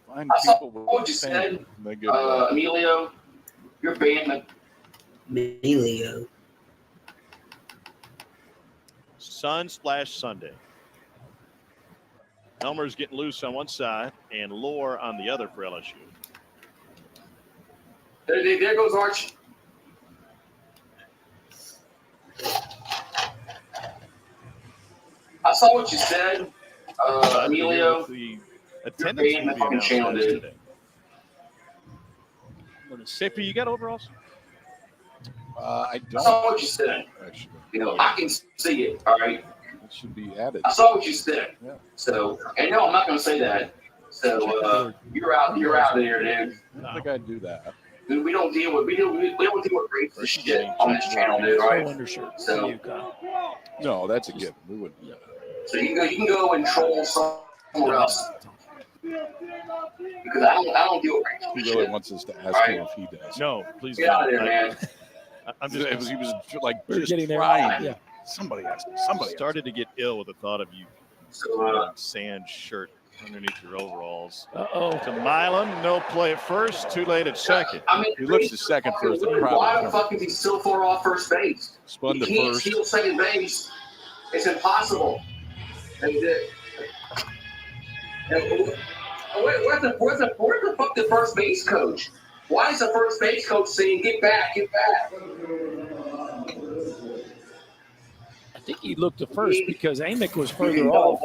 Find I saw people with what you the said, thing. They get Emilio. You're banned. Emilio. Sun/Sunday. Elmer's getting loose on one side and Lore on the other for LSU. There goes Arch. I saw what you said, Emilio. The attendance will be announced today. Safety, you got overalls? I don't. I saw what you said. Actually. You know, I can see it, all right? It should be added. I saw what you said. Yeah. So, and no, I'm not going to say that. So, you're out there, dude. I don't think I'd do that. Dude, we don't deal with racist shit on this channel, dude, right? So, No, that's a given. We wouldn't. Yeah. so you can go and troll somewhere else. Because I don't deal with racist He shit. really wants us to ask him if he does. No, please Get out of there, man. I'm just He was like We're just getting there. trying. Yeah. Somebody asked me. Somebody started to get ill with the thought of you wearing sand shirt underneath your overalls. To Milan, no play at first, too late at second. I mean, He looks to second first. Why the fuck is he still far off first base? Spun He to can't first. steal second base. It's impossible. And where's the fuck the first base coach? Why is the first base coach saying, get back, get back? I think he looked to first because Amick was further off,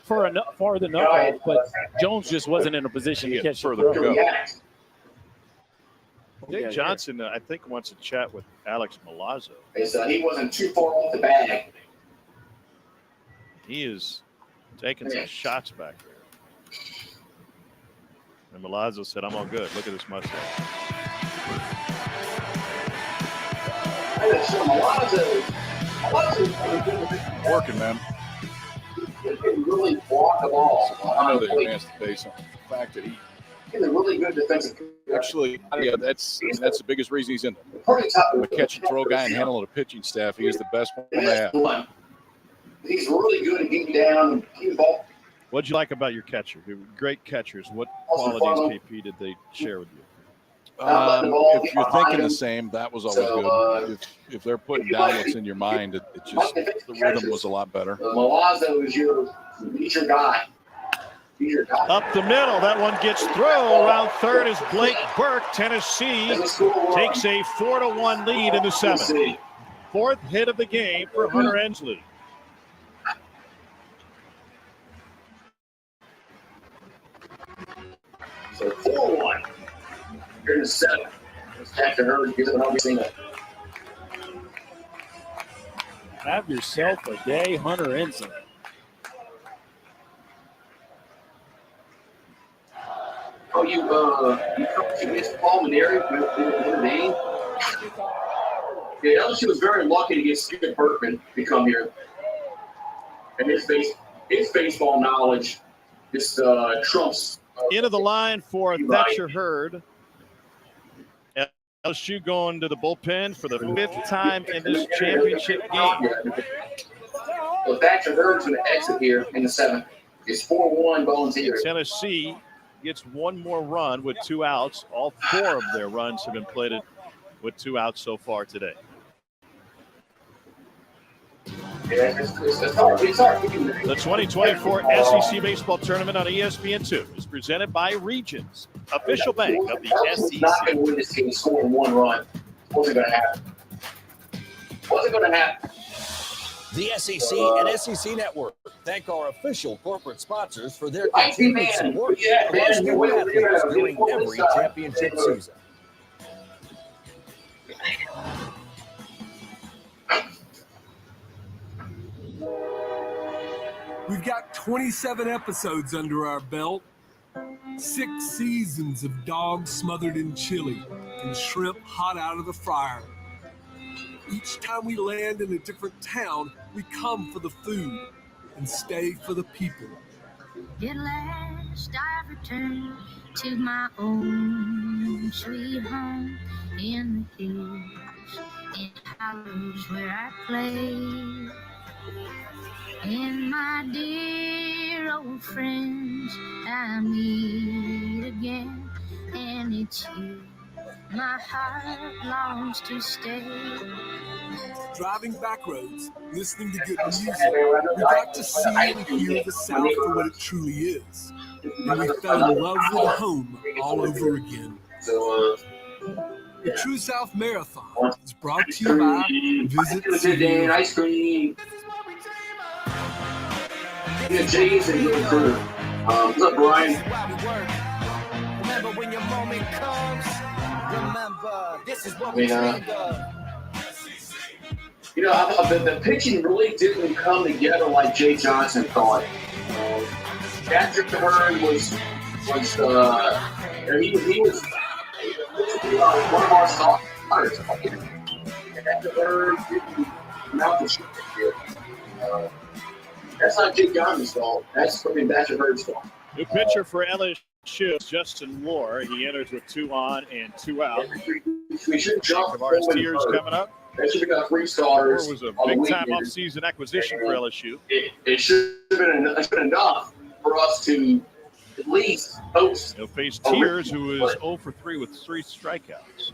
farther enough off, but Jones just wasn't in a position to catch further to go. Dave Johnson, I think, wants to chat with Alex Milazzo. So he wasn't too far off the bag. He is taking some shots back there. And Milazzo said, I'm all good. Look at this mustache. Working, man. He can really block the ball. I know they advanced the base on the fact that He's a really good defensive player. actually, yeah, that's the biggest reason he's in a catch and throw guy and handling a pitching staff. He is the best one they have. He's really good at getting down and getting ball. What'd you like about your catcher? They were great catchers. What qualities, KP, did they share with you? If you're thinking the same, that was always good. If they're putting down what's in your mind, it just the rhythm was a lot better. Milazzo is your guy. He's your guy. Up the middle, that one gets through. Around third is Blake Burke. Tennessee takes a 4-1 lead in the seventh. Fourth hit of the game for Hunter Ensley. So 4-1. Here in the seventh. After her, gives it another single. Have yourself a day, Hunter Ensley. Oh, you missed Paul Maneri with the name? Yeah, LSU was very lucky to get Skip Berkman to come here. And his baseball knowledge just trumps. Into the line for Thatcher Hurd. LSU going to the bullpen for the fifth time in this championship game. So Thatcher Hurd's going to exit here in the seventh. It's 4-1 volunteer. Tennessee gets one more run with 2 outs. All 4 of their runs have been plated with 2 outs so far today. It's hard. The 2024 SEC Baseball Tournament on ESPN2 is presented by Regions, official bank of the SEC. Not going to win this game scoring 1 run. Wasn't going to happen. The SEC and SEC Network thank our official corporate sponsors for their continued support of our student athletes during every championship season. We've got 27 episodes under our belt, 6 seasons of dogs smothered in chili and shrimp hot out of the fryer. Each time we land in a different town, we come for the food and stay for the people. At last I return to my own sweet home in the hills, in the hollows where I play. And my dear old friends, I meet again, and it's you my heart longs to stay. Driving back roads, listening to good music, we got to see and hear the South for what it truly is. And we fell in love with home all over again. The True South Marathon is brought to you by Visit Severe. Ice cream. Yeah, Jay's a good crew. What's up, Brian? Remember when your moment comes. Remember, this is what we dreamed of. You know, the pitching really didn't come together like Jay Johnson thought. Patrick Hearn was he was one of our starters. Patrick Hearn didn't mount the shit this year. That's not Jay Johnson's fault. That's probably Patrick Hearn's fault. New pitcher for LSU, Justin Lohr. He enters with 2 on and 2 out. We should jump Tavares Tears coming up. They should have got 3 starters. Lohr was a big-time offseason acquisition for LSU. It should have been enough for us to at least host. He'll face Tears, who is 0 for 3 with 3 strikeouts.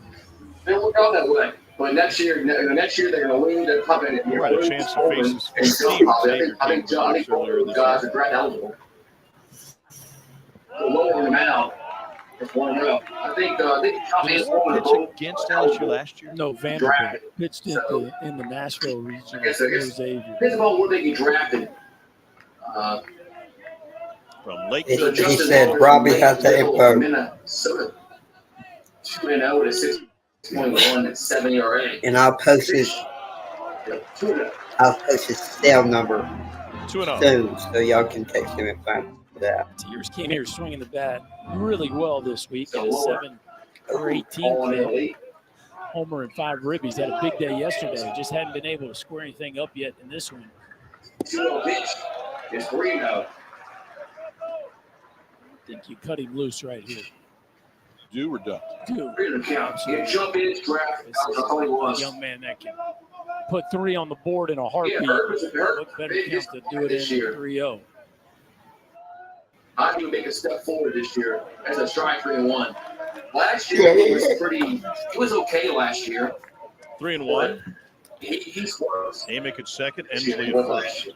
They don't look out that way. But next year they're going to lose. They're coming in here. Right, a chance to face his I think Johnny guys are grad eligible. Lowering them out. It's 1-0. I think pitch against LSU last year. No, Vanderbilt pitched in the Nashville region. Depends on where they get drafted. From Lake. He said Robbie has the info. Minnesota 2-0 with a 6.1 at 7 ERA. And I'll post his cell number 2-0 soon, so y'all can text him and find that. Tears came here swinging the bat really well this week. At a 7 for 18 clip. Homer and 5 ribbies. Had a big day yesterday. Just hadn't been able to square anything up yet in this one. 2-0 pitch. It's 3-0. I think you cut him loose right here. Do or don't? Do. Jump in, draft. A young man that can put 3 on the board in a heartbeat. What better count to do it in 3-0? I need to make a step forward this year as a strike 3-1. Last year he was okay last year. 3-1. He's close. Amick at second, Ensley at first.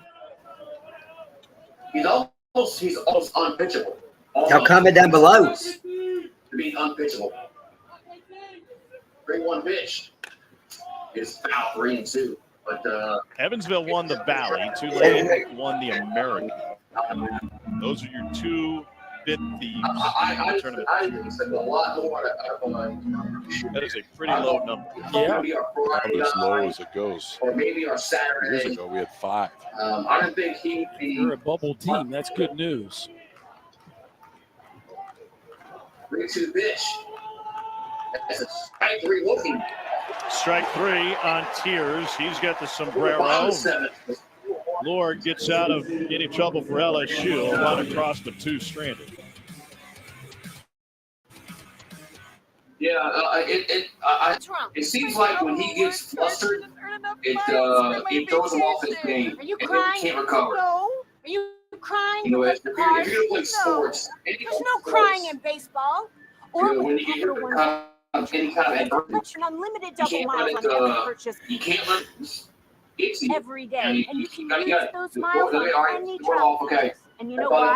He's almost unpitchable. Y'all comment down below. To be unpitchable. 3-1 pitch is foul 3-2. But Evansville won the Valley. Tulane won the American. Those are your 2 bid thieves in the tournament. That is a pretty low number. Yeah. As low as it goes. Or maybe our Saturday. Years ago, we had 5. I don't think he'd be. You're a bubble team. That's good news. 3-2 pitch. That's a strike 3 looking. Strike 3 on Tears. He's got the sombrero. Lohr gets out of any trouble for LSU. A lot across, but 2 stranded. Yeah, it seems like when he gets flustered, it throws him off his game, and he can't recover. No. Are you crying? You know, if you're going to play sports, there's no crying in baseball. Or when you get any kind of adversity, an unlimited double miles on every purchase. You can't let it every day, and you can use those miles on any travel. Okay. And you know why?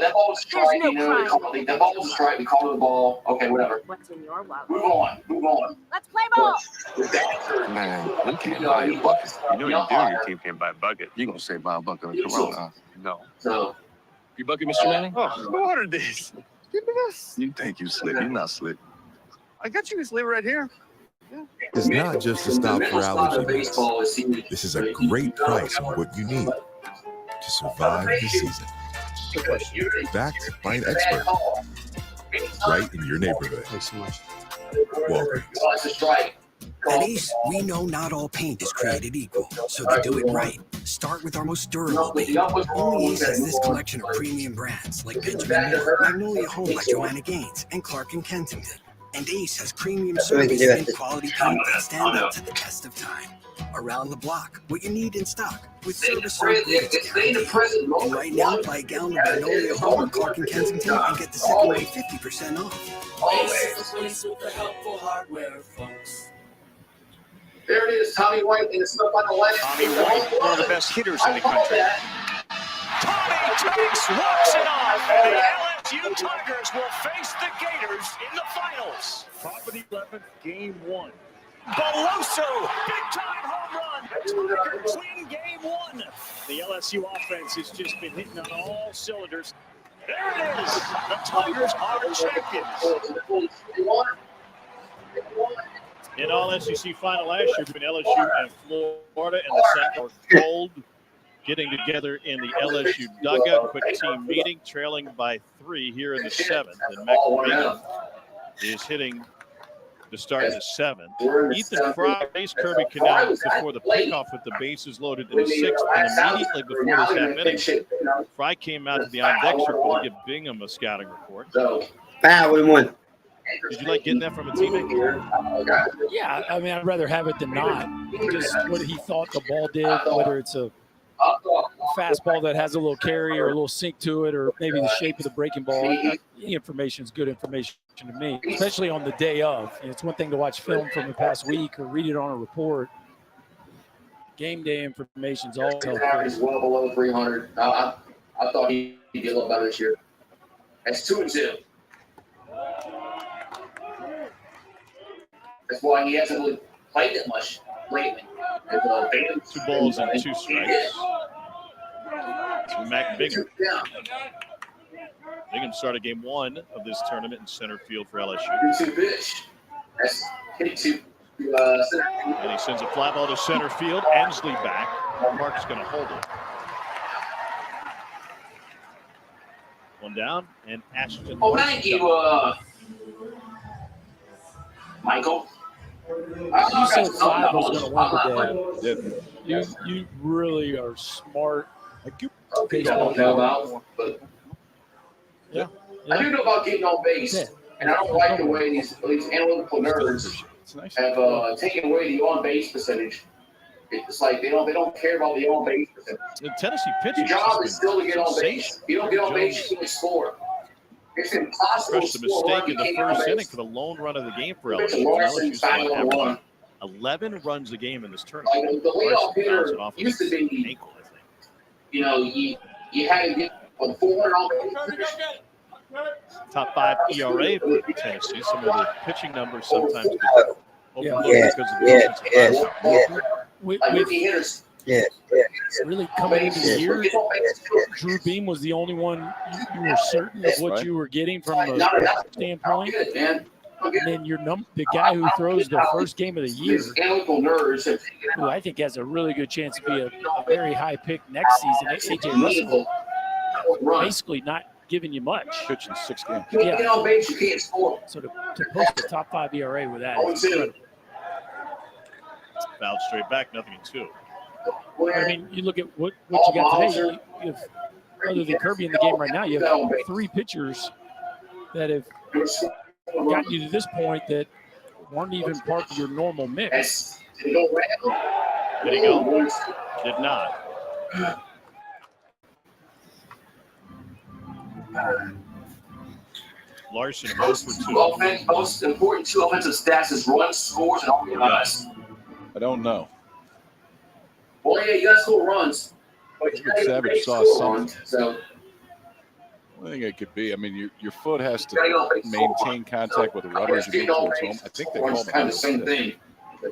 That ball was a strike. There's no crying. That ball was a strike. We called it a ball. Okay, whatever. What's in your wallet? Move on. Let's play ball. Man, you can't buy a bucket. You know you do. Your team can't buy a bucket. You gonna say buy a bucket of Corona? No. So, you bucket, Mr. Manning? Oh, who ordered this? Give me this. You think you slick? You're not slick. I got you this liver right here. It's not just a stop for allergy meds. This is a great price on what you need to survive the season. Backed by an expert right in your neighborhood. Walgreens. At Ace, we know not all paint is created equal, so to do it right, start with our most durable paint. Only Ace has this collection of premium brands like Benjamin Moore, Magnolia Home by Joanna Gaines, and Clark & Kensington. And Ace has premium That's what we can service do at and this. quality paint that stand up to the test of time. Around the block, what you need in stock with service so good it's guaranteed. And right now, buy a gallon of Magnolia Home or Clark and Kensington and get the second one 50% off. Ace is the place with the helpful hardware, folks. There it is, Tommy White in the stuff on the left. Tommy White, one of the best hitters in the country. Tommy Tukes walks it off, and the LSU Tigers will face the Gators in the finals. Top of the 11th, game 1. Beloso, big-time home run. The Tigers win game 1. The LSU offense has just been hitting on all cylinders. There it is. The Tigers are champions. In all SEC final last year between LSU and Florida, and the Sentinels Gold getting together in the LSU dugout. Quick team meeting, trailing by 3 here in the 7th. And McMahon is hitting to start the 7th. Ethan Fry raised Kirby Canal before the pickoff with the bases loaded in the 6th, and immediately before this half inning, Fry came out to the on-deck circle to give Bingham a scouting report. Wow, we won. Did you like getting that from a teammate? Yeah, I mean, I'd rather have it than not. Just what he thought the ball did, whether it's a fastball that has a little carry or a little sink to it, or maybe the shape of the breaking ball. Any information is good information to me, especially on the day of. It's one thing to watch film from the past week or read it on a report. Game day information is all average is well below 300. I thought he'd be a little better this year. That's 2-2. That's why he hasn't really played that much lately. 2 balls and 2 strikes. So Mac Bingham. Bingham started game 1 of this tournament in center field for LSU. 2 pitch. That's hitting to center. And he sends a fly ball to center field. Ensley back. Mark's going to hold it. 1 down, and Ashton. Oh, thank you, Michael. You said 5 was going to win today. You really are smart. I don't know about, but yeah. I do know about getting on base, and I don't like the way these analytical nerds have taken away the on base percentage. It's like they don't care about the on base percentage. The Tennessee pitching. Your job is still to get on base. If you don't get on base, you can't score. It's impossible to Crushed a score. mistake in the first inning for the lone run of the game for LSU. LSU's averaging 11 runs a game in this tournament. Like, the leadoff hitter used to be ankle, I think. You know, you had to get 400 on base. Top 5 ERA for Tennessee. Some of the pitching numbers sometimes get overlooked because of the defensive with really coming into the year, Drew Beam was the only one you were certain of what you were getting from a standpoint. And then the guy who throws the first game of the year, who I think has a really good chance to be a very high pick next season, A.J. Russell, basically not giving you much. Pitching 6 games. Yeah. Get on base, you can't score. So to post a top 5 ERA with that is incredible. Fouled straight back, nothing in 2. I mean, you look at what you got today. You have, other than Kirby in the game right now, you have 3 pitchers that have gotten you to this point that weren't even part of your normal mix. Did he go around? Did he go? Did not. Larson, most important 2 offensive stats is runs, scores, and RBIs. I don't know. Well, yeah, you got to score runs. Savage saw something. So I think it could be. I mean, your foot has to maintain contact with the rubber as you move towards home. I think they call the same thing.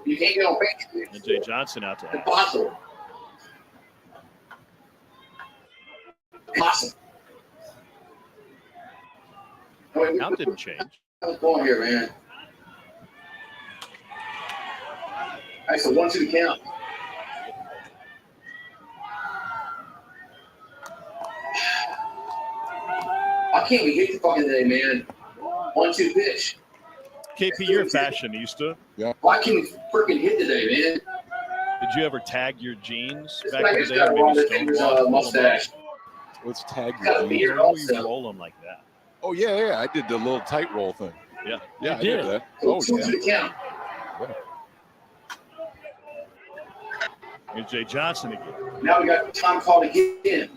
You can't get on base. And Jay Johnson out to impossible. Impossible. Count didn't change. What's going here, man? That's a 1-2 count. I can't be hit the fucking today, man. 1-2 pitch. KP, you're a fashionista. Yeah. Why can't you freaking hit today, man? Did you ever tag your jeans back in the day? Maybe mustache. Let's tag your jeans. How do you roll them like that? Oh, yeah. I did the little tight roll thing. Yeah. Yeah, I did. did that. Oh, Two to the count. Here's Jay Johnson again. Now we got time called again.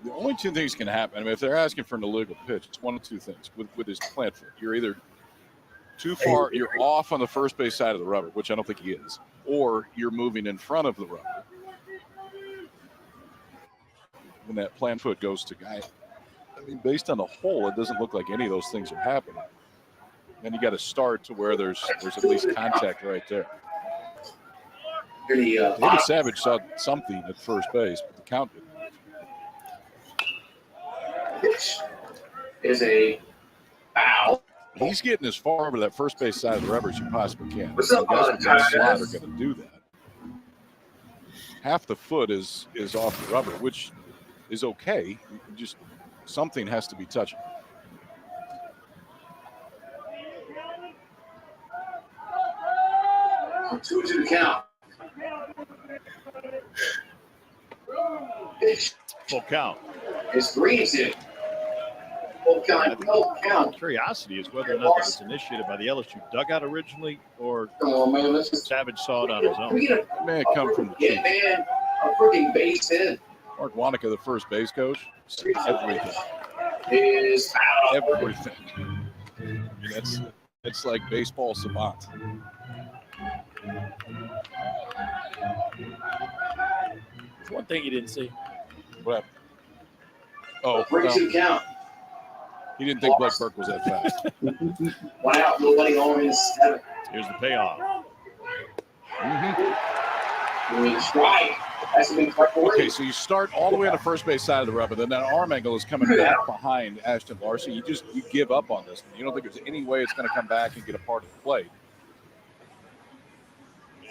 The only two things can happen. I mean, if they're asking for an illegal pitch, it's one of two things. With his plant foot, you're either too far, you're off on the first base side of the rubber, which I don't think he is, or you're moving in front of the rubber. When that plant foot goes to guy, I mean, based on the hole, it doesn't look like any of those things are happening. Then you got to start to where there's at least contact right there. David Savage saw something at first base, but the count didn't. Pitch is a foul. He's getting as far over that first base side of the rubber as you possibly can. What's up, guys with that slot guys? are going to do that. Half the foot is off the rubber, which is okay. Just something has to be touching. Two to the count. Pitch. Full count. It's Green's in. Full count. Full count. Curiosity is whether or not that was initiated by the LSU dugout originally, or Come on, man. Let's just Savage saw it on his own. It may have come from the Yeah, chief. man. A freaking base hit Mark Wanaka, the first base coach, everything. is foul. Everything. I mean, that's like baseball savant. One thing you didn't see. What? Oh, Bring well, to the count. he didn't think Blake Burke was that fast. 1 out. Nobody on his 7. Here's the payoff. Strike. That's a big strike. Okay, so you start all the way on the first base side of the rubber, then that arm angle is coming back behind Ashton Larson. You give up on this. You don't think there's any way it's going to come back and get a part of the play.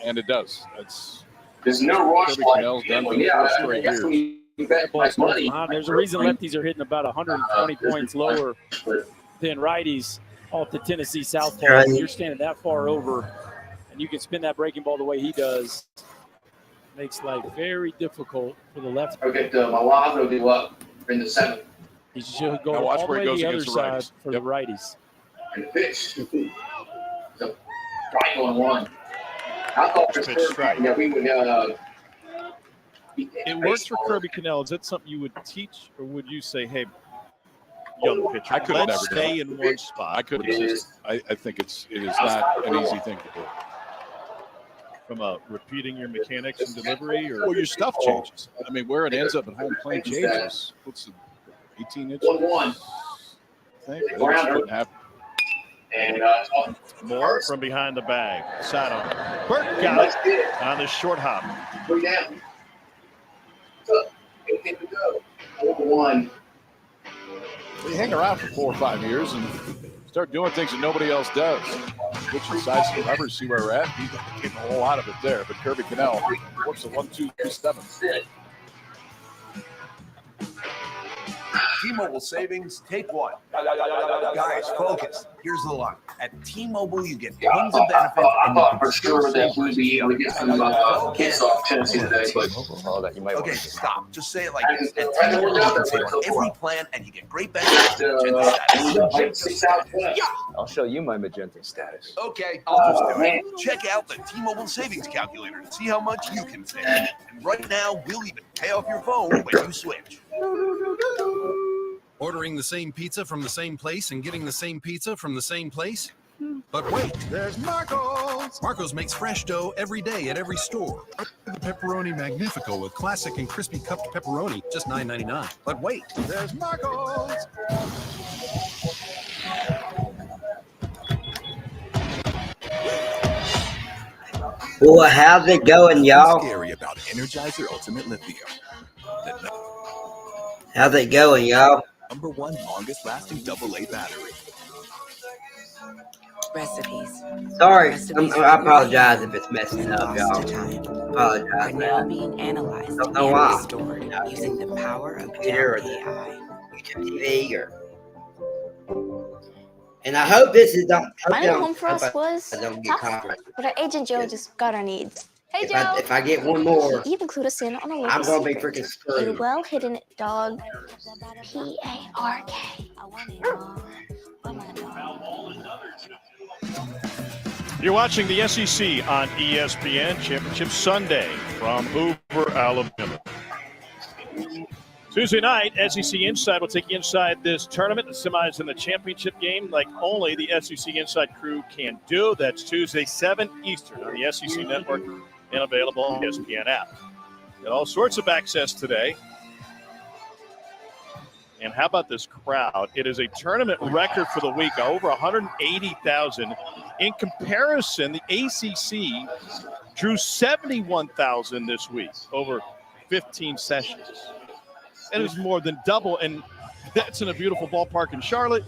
And it does. There's no rush Kirby play. Cannell's done for the Yeah, first straight that's when years. you bet my money. There's a reason lefties are hitting about 120 points lower than righties off the Tennessee southpaw. Right. You're standing that far over, and you can spin that breaking ball the way he does. Makes life very difficult for the left. Okay, Malazzo do up in the 7th. He should go Now watch all the where he way to goes the other against the side righties. for the righties. And pitch. So, strike on 1. I thought for Pitch sure strike. that we would. It works for Kirby Cannell. Is that something you would teach, or would you say, hey, young pitcher, I could have let's never done stay it. in one spot? I could have. I think it is not an easy thing to do. From repeating your mechanics and delivery, or Well, your stuff changes. I mean, where it ends up at home plate changes. What's it, 18 inches? 1-1. I think it shouldn't happen. And more from behind the bag. Sato. Burke got it on the short hop. 3 down. 18 to go. 4-1. You hang around for 4 or 5 years and start doing things that nobody else does. Switch the sides of the rubber, see where we're at. He's getting a whole lot of it there. But Kirby Cannell works a 1-2-3-7. T-Mobile savings, take 1. Guys, focus. Here's the line. At T-Mobile, you get tons of benefits. I thought for sure that we'd be able to get some kids off Tennessee today, but Okay, stop. Just say it like this. At T-Mobile, you can save on every plan, and you get great benefits. I'll show you my magenta status. Okay, I'll just do it. Check out the T-Mobile savings calculator to see how much you can save. And right now, we'll even pay off your phone when you switch. Ordering the same pizza from the same place and getting the same pizza from the same place? But wait, there's Marco's. Marco's makes fresh dough every day at every store. The Pepperoni Magnifico with classic and crispy cupped pepperoni, just $9.99. But wait, there's Marco's. Well, how's it going, y'all? Scary about Energizer Ultimate Lithium. How's it going, y'all? #1 longest lasting AA battery. Recipes. Sorry, I apologize if it's messing up, y'all. Apologize, Are now man. being analyzed Don't know and why. restored using the power of Computer or AI. YouTube TV or. And I hope this is don't. My new home for us was I don't get tough, caught. but our agent Joe just got our needs. Hey, If Joe. I get one more, You've included us in on a I'm local gonna be secret. freaking A screwed. well-hidden dog, P-A-R-K. You're watching the SEC on ESPN Championship Sunday from Hoover, Alabama. Tuesday night, SEC Inside will take you inside this tournament, the semis and the championship game, like only the SEC Inside crew can do. That's Tuesday, 7 Eastern on the SEC Network and available on the ESPN app. Got all sorts of access today. And how about this crowd? It is a tournament record for the week, over 180,000. In comparison, the ACC drew 71,000 this week over 15 sessions. It is more than double, and that's in a beautiful ballpark in Charlotte.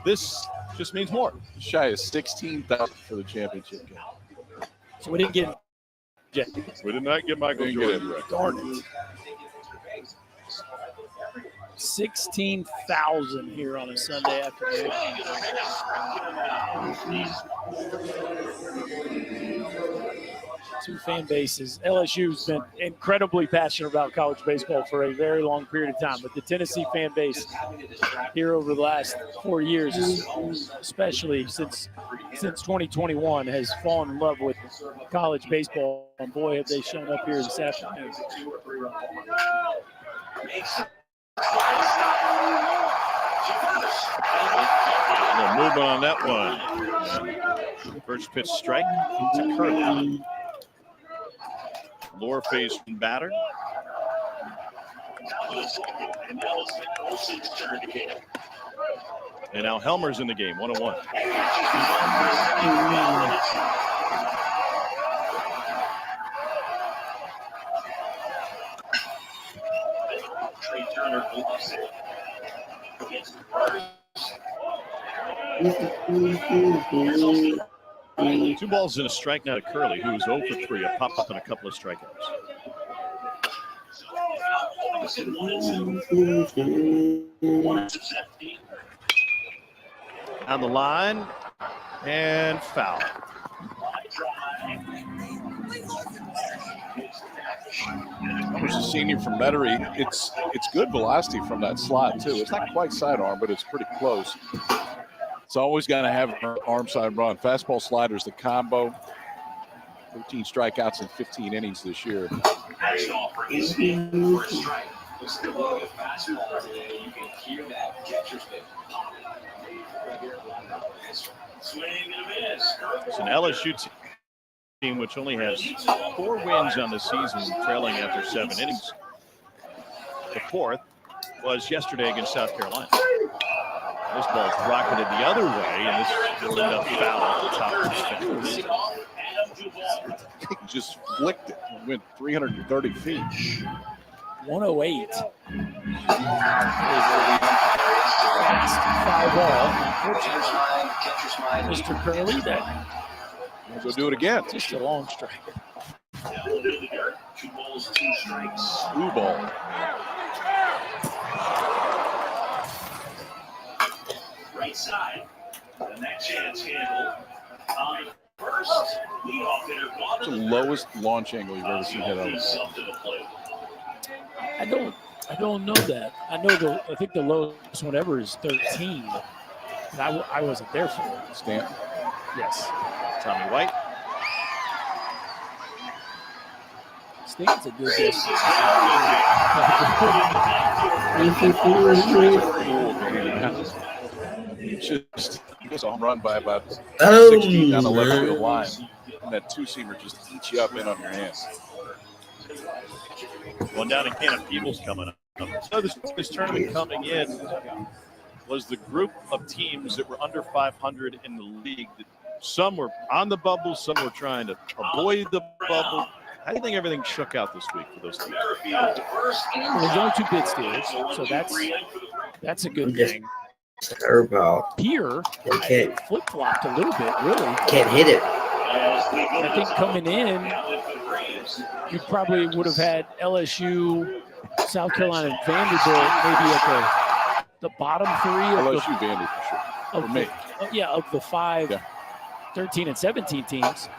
This just means more. Shy of 16,000 for the championship game. So we didn't get We did not get Michael Jordan. Darn it. 16,000 here on a Sunday afternoon. Two fan bases. LSU's been incredibly passionate about college baseball for a very long period of time, but the Tennessee fan base here over the last 4 years, especially since 2021, has fallen in love with college baseball. And boy, have they shown up here this afternoon. No movement on that one. First pitch strike to Curley. Lower phase batter. And now Helmer's in the game, 1-1. Trey Turner blocks it. Two balls and a strike now to Curley, who was 0 for 3. A pop up and a couple of strikeouts. On the line and foul. Helmer's a senior from Metairie. It's good velocity from that slot too. It's not quite sidearm, but it's pretty close. It's always going to have an arm side run. Fastball sliders, the combo. 13 strikeouts in 15 innings this year. It's an LSU team which only has 4 wins on the season, trailing after 7 innings. The fourth was yesterday against South Carolina. This ball's rocketed the other way, and this will end up foul at the top of his fence. Just flicked it and went 330 feet. 108. Fast foul ball. Mr. Curley, that We'll go do it again. Just a long strike. 2 balls, 2 strikes. Blue ball. Right side. The next chance handle. On first, leadoff hitter. What's the lowest launch angle you've ever seen hit out? I don't know that. I think the lowest one ever is 13. And I wasn't there for it. Stanton. Yes. Tommy White. Stanton's a good distance. Just a home run by about 16 down the left field line. And that 2-seamer just eats you up in on your hands. One down in Cannon Peebles coming up. So this tournament coming in was the group of teams that were under 500 in the league. Some were on the bubble, some were trying to avoid the bubble. How do you think everything shook out this week for those teams? Well, there's only 2 bid steals, so that's a good thing. Curveball. Here, can't flip-flopped a little bit, really. Can't hit it. I think coming in, you probably would have had LSU, South Carolina, and Vanderbilt maybe at the bottom 3. LSU, Vandy for sure. For me. Of the 5, 13, and 17 teams.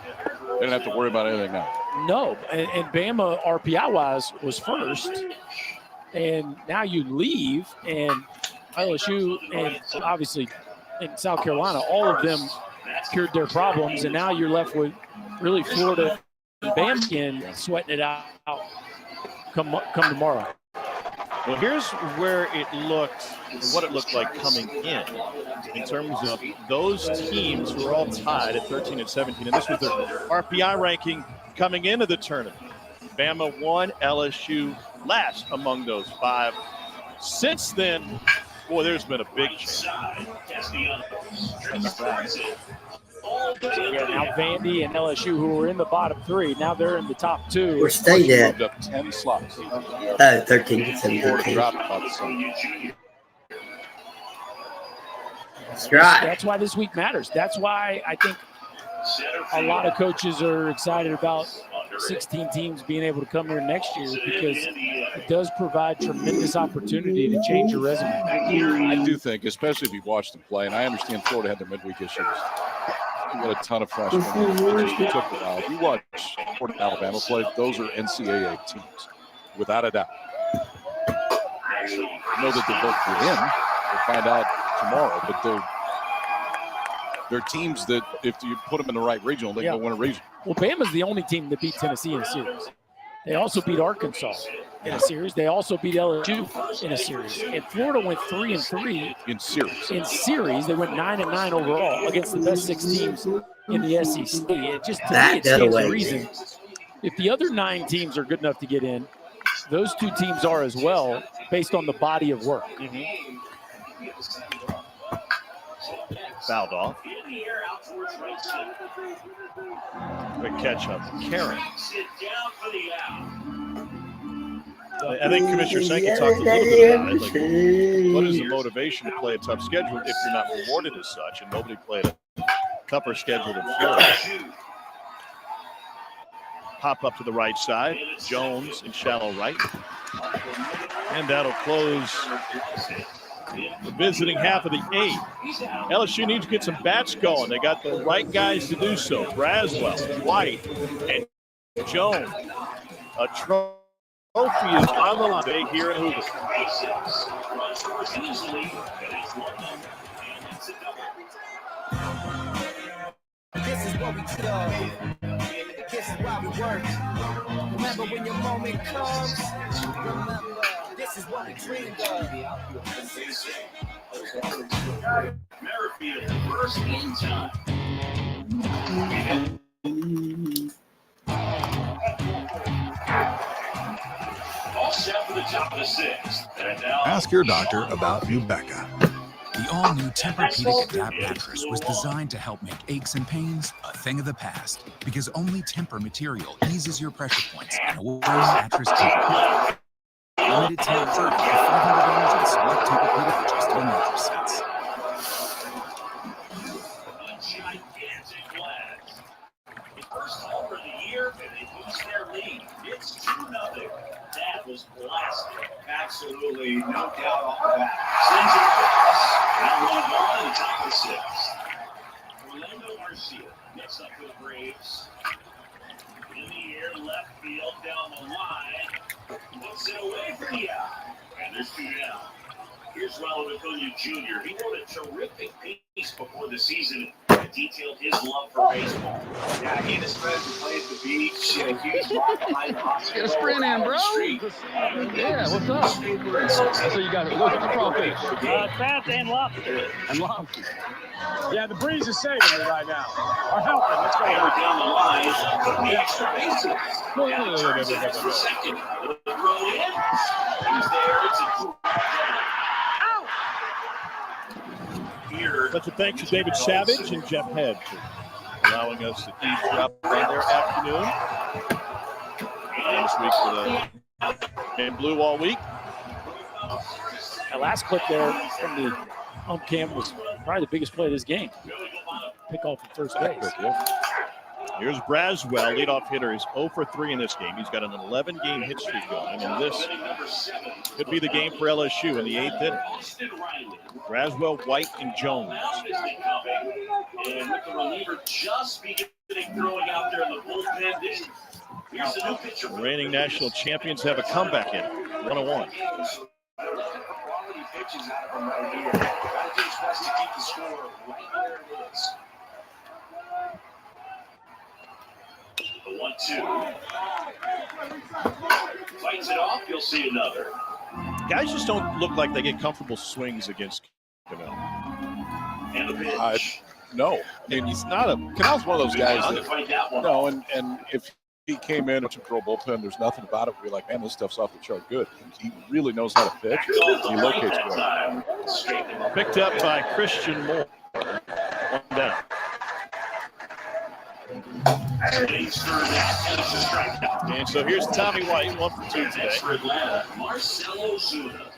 They don't have to worry about anything now. No, and Bama RPI-wise was first, and now you leave, and LSU and obviously in South Carolina, all of them cured their problems, and now you're left with really Florida and Bama sweating it out come tomorrow. Well, here's where it looked, what it looked like coming in terms of those teams who were all tied at 13 and 17, and this was the RPI ranking coming into the tournament. Bama 1, LSU last among those 5. Since then, boy, there's been a big change. Yeah, now Vandy and LSU, who were in the bottom 3, now they're in the top 2. Where State at? Moved up 10 slots. 13 to 17. That's right. That's why this week matters. That's why I think a lot of coaches are excited about 16 teams being able to come here next year, because it does provide tremendous opportunity to change your resume. I do think, especially if you watch them play, and I understand Florida had their midweek issues. You got a ton of freshmen. It just took a while. If you watch Florida and Alabama play, those are NCAA teams, without a doubt. I know that they're both in. We'll find out tomorrow, but they're teams that if you put them in the right regional, they can win a regional. Well, Bama's the only team that beat Tennessee in a series. They also beat Arkansas in a series. They also beat LSU in a series. And Florida went 3-3 in series. In series, they went 9-9 overall against the best 6 teams in the SEC. It just, to me, it stands to reason. If the other 9 teams are good enough to get in, those 2 teams are as well, based on the body of work. Fouled off. Quick catch up. Karen. I think Commissioner Senke talked a little bit about it. Like, what is the motivation to play a tough schedule if you're not rewarded as such? And nobody played a tougher schedule than Florida. Pop up to the right side. Jones in shallow right. And that'll close the visiting half of the 8th. LSU needs to get some bats going. They got the right guys to do so. Braswell, White, and Jones. A trophy is on the line today here in Hoover. This is what we do. This is why we work. Remember when your moment comes. Remember, this is what we dreamed of. Merrifield first in time. All set for the top of the 6th. And now Ask your doctor about Nubeca. The all-new Tempur-Pedic Adapt mattress was designed to help make aches and pains a thing of the past, because only Tempur material eases your pressure points and a mattress keeper. Limited time for $500 in select Tempur-Pedic adjustable mattress sets. gigantic flash. The first call for the year, and they boost their lead. It's 2-0. That was blasted. Absolutely, no doubt off the bat. Sends it across. Now 1-1 in the top of the 6th. Orlando Garcia gets up for the Braves. In the air, left field, down the line. Puts it away from the eye. And there's 2 down. Here's Raul Acuna Jr. He wrote a terrific piece before the season that detailed his love for baseball. Yeah, he and his friends would play at the beach. A huge rock behind the hospital. Get a sprint in, bro. Yeah, what's up? So you got to look at the crawfish. Crabs and lobster. And lobster. Yeah, the breeze is saving me right now. Or helping. Let's go. Down the line, could be extra bases. For second, throw in. He's there. It's a Such a thanks to David Savage and Jeff Head for allowing us to eavesdrop on their afternoon. This week for the game blue all week. That last clip there from the home cam was probably the biggest play of this game. Pick off at first base. Here's Braswell, leadoff hitter, is 0 for 3 in this game. He's got an 11-game hit streak going, and this could be the game for LSU in the 8th inning. Braswell, White, and Jones. And with the reliever just beginning throwing out there in the bullpen, The reigning national champions have a comeback in 101. The 1-2. Fights it off, you'll see another. Guys just don't look like they get comfortable swings against Cannell. And the pitch. No. I mean, he's not a – Cannell's one of those guys that – no, and if he came in to throw bullpen, there's nothing about it. We're like, man, this stuff's off the chart good. He really knows how to pitch. He locates well. Picked up by Christian Moore. One down. And so here's Tommy White, 1 for 2 today. Marcelo Zuna.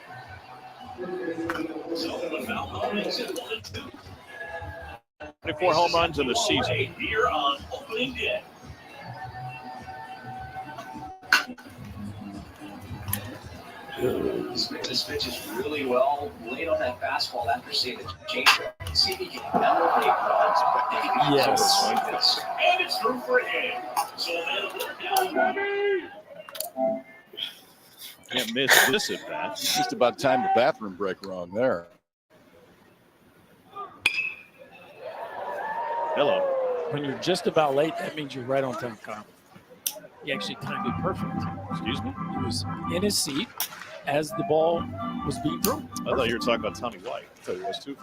24 home runs in the season. Here on opening day. This pitch is really well laid on that fastball after seeing the changeup. See if he can elevate runs. Yes. And it's through for a hit. So down. Can't miss this at bat. It's just about time the bathroom break wrong there. Hello. When you're just about late, that means you're right on time, Kyle. He actually timed it perfect. Excuse me? He was in his seat as the ball was being thrown. I thought you were talking about Tommy White. I thought he was too.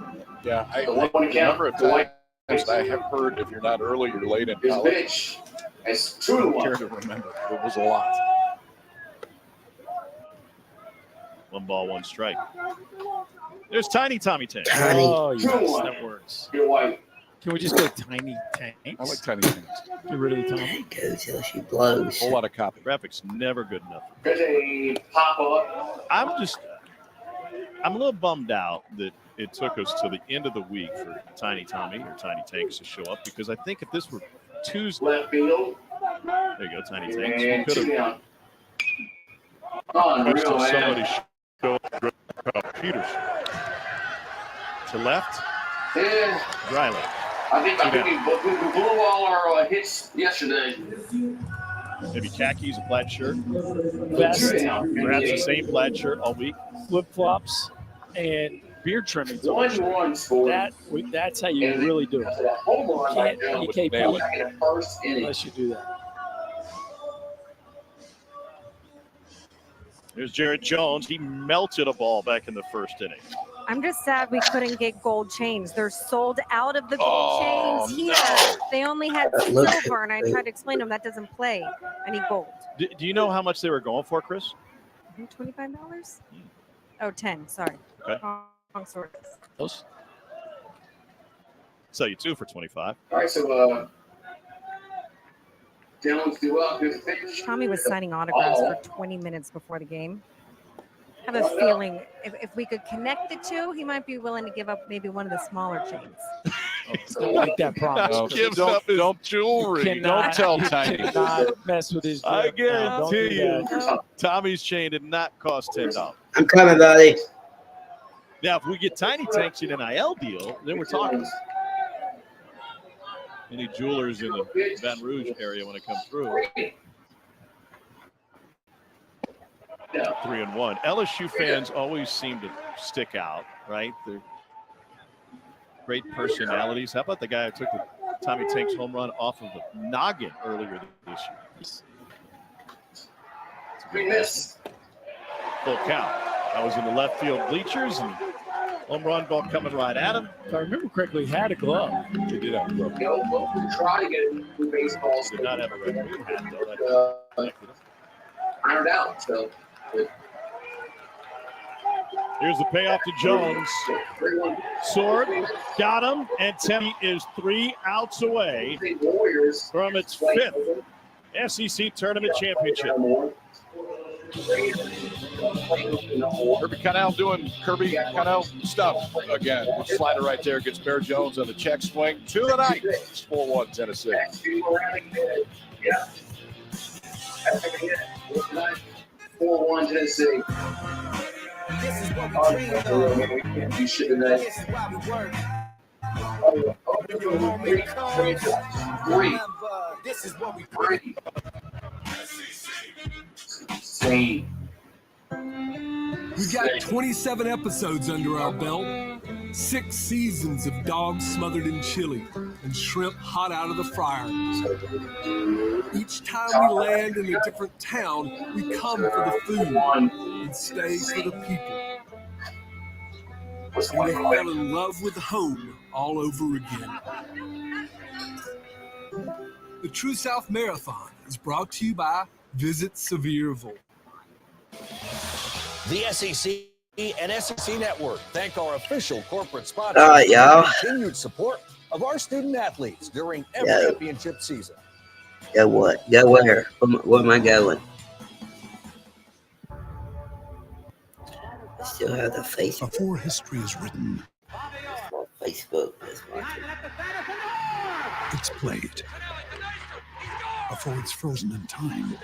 Yeah, I remember a time I have heard if you're not early, you're late in college. It's true. I don't care to remember. It was a lot. 1 ball, 1 strike. There's Tiny Tommy Tank. Oh, yes, that works. You're white. Can we just go Tiny Tanks? I like Tiny Tanks. Get rid of the Tommy. Goes till she blows. A whole lot of copy. Graphics never good enough. There's a pop-up. I'm a little bummed out that it took us to the end of the week for Tiny Tommy or Tiny Tanks to show up, because I think if this were Tuesday. Left field. There you go, Tiny Tanks. And We could have down. Unreal, man. somebody show up Peters. To left, Yeah. Riley. I think we blew all our hits yesterday. Maybe khakis, a plaid shirt. Vest, Perhaps the same plaid shirt all week. flip-flops, and beard trimmings. 1-1 score. That's how you really do it. You can't beat unless you do that. There's Jared Jones. He melted a ball back in the first inning. I'm just sad we couldn't get gold chains. They're sold out of the gold chains here. No. They only had silver, and I tried to explain to them that doesn't play. I need gold. Do you know how much they were going for, Chris? $25? Oh, 10. Sorry. Okay. Wrong source. Close. Sell you 2 for 25. All right, so Jones due up. Tommy was signing autographs for 20 minutes before the game. I have a feeling if we could connect the two, he might be willing to give up maybe one of the smaller chains. Don't make that promise. Gives up his jewelry. Don't tell Tiny. Cannot mess with his. I Don't do guarantee you, that. Tommy's chain did not cost $10. I'm coming, buddy. Now, if we get Tiny Tanks in an NIL deal, then we're talking. Any jewelers in the Baton Rouge area want to come through? 3-1. LSU fans always seem to stick out, right? They're great personalities. How about the guy who took the Tommy Tanks home run off of the noggin earlier this year? Full count. I was in the left field bleachers, and home run ball coming right at him. If I remember correctly, he had a glove. He did have a glove. We try to get the baseball. Did not have a referee hat, though. Ironed out, so. Here's the payoff to Jones. Sword got him, and Tenney is 3 outs away from its 5th SEC Tournament Championship. Kirby Connell doing Kirby Connell stuff again. Slider right there gets Bear Jones on the check swing to the night. It's 4-1 Tennessee. 4-1 Tennessee. This is what we dream of. You should have done. This is why we work. Three. Remember, this is what we pray. Same. We've got 27 episodes under our belt, 6 seasons of dogs smothered in chili and shrimp hot out of the fryer. Each time we land in a different town, we come for the food and stay for the people. And we fell in love with home all over again. The True South Marathon is brought to you by Visit Sevierville. The SEC and SEC Network thank our official corporate sponsors All right, for y'all. the continued support of our student athletes during every championship season. Go what? Go where? Where am I going? I still have the Facebook. Before history is written, Facebook. it's played. Before it's frozen in time,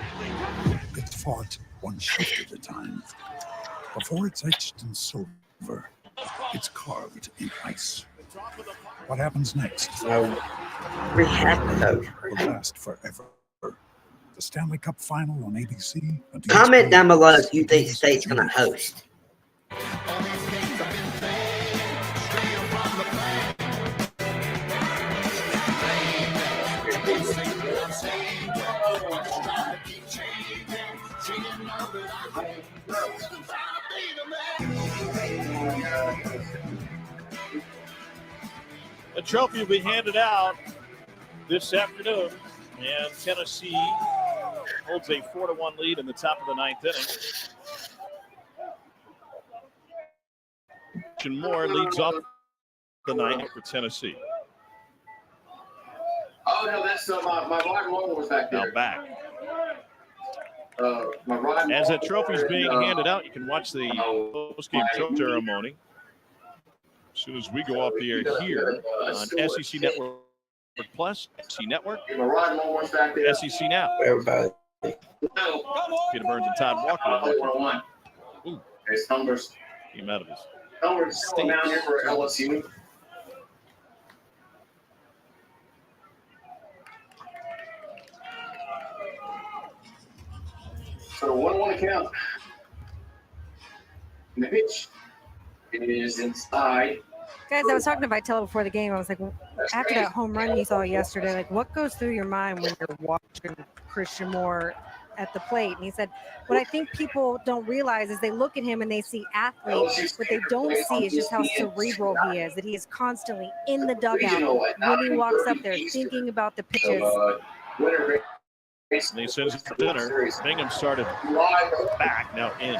it's fought one shift at a time. Before it's etched in silver, it's carved in ice. What happens next? We have to will last forever. The Stanley Cup Final on ABC. Comment down below if you think State's going to host. The trophy will be handed out this afternoon, and Tennessee holds a 4-1 lead in the top of the 9th inning. Moore leads off the 9th for Tennessee. Oh, no, that's my ride roller was back there. Now back. My As that trophy's being handed out, you can watch the post-game trophy ceremony. As soon as we go off the air here on SEC Network Plus, SEC Network, SEC Now. Everybody. Peter Burns and Todd Walker. Ooh. It's numbers. Came out of his Numbers still down here for LSU. So 1-1 count. And the pitch is inside. Guys, I was talking to Vitella before the game. I was like, after that home run you saw yesterday, like, what goes through your mind when you're watching Christian Moore at the plate? And he said, what I think people don't realize is they look at him and they see athletes. What they don't see is just how cerebral he is, that he is constantly in the dugout when he walks up there thinking about the pitches. And he sends it for dinner. Bingham started back, now in.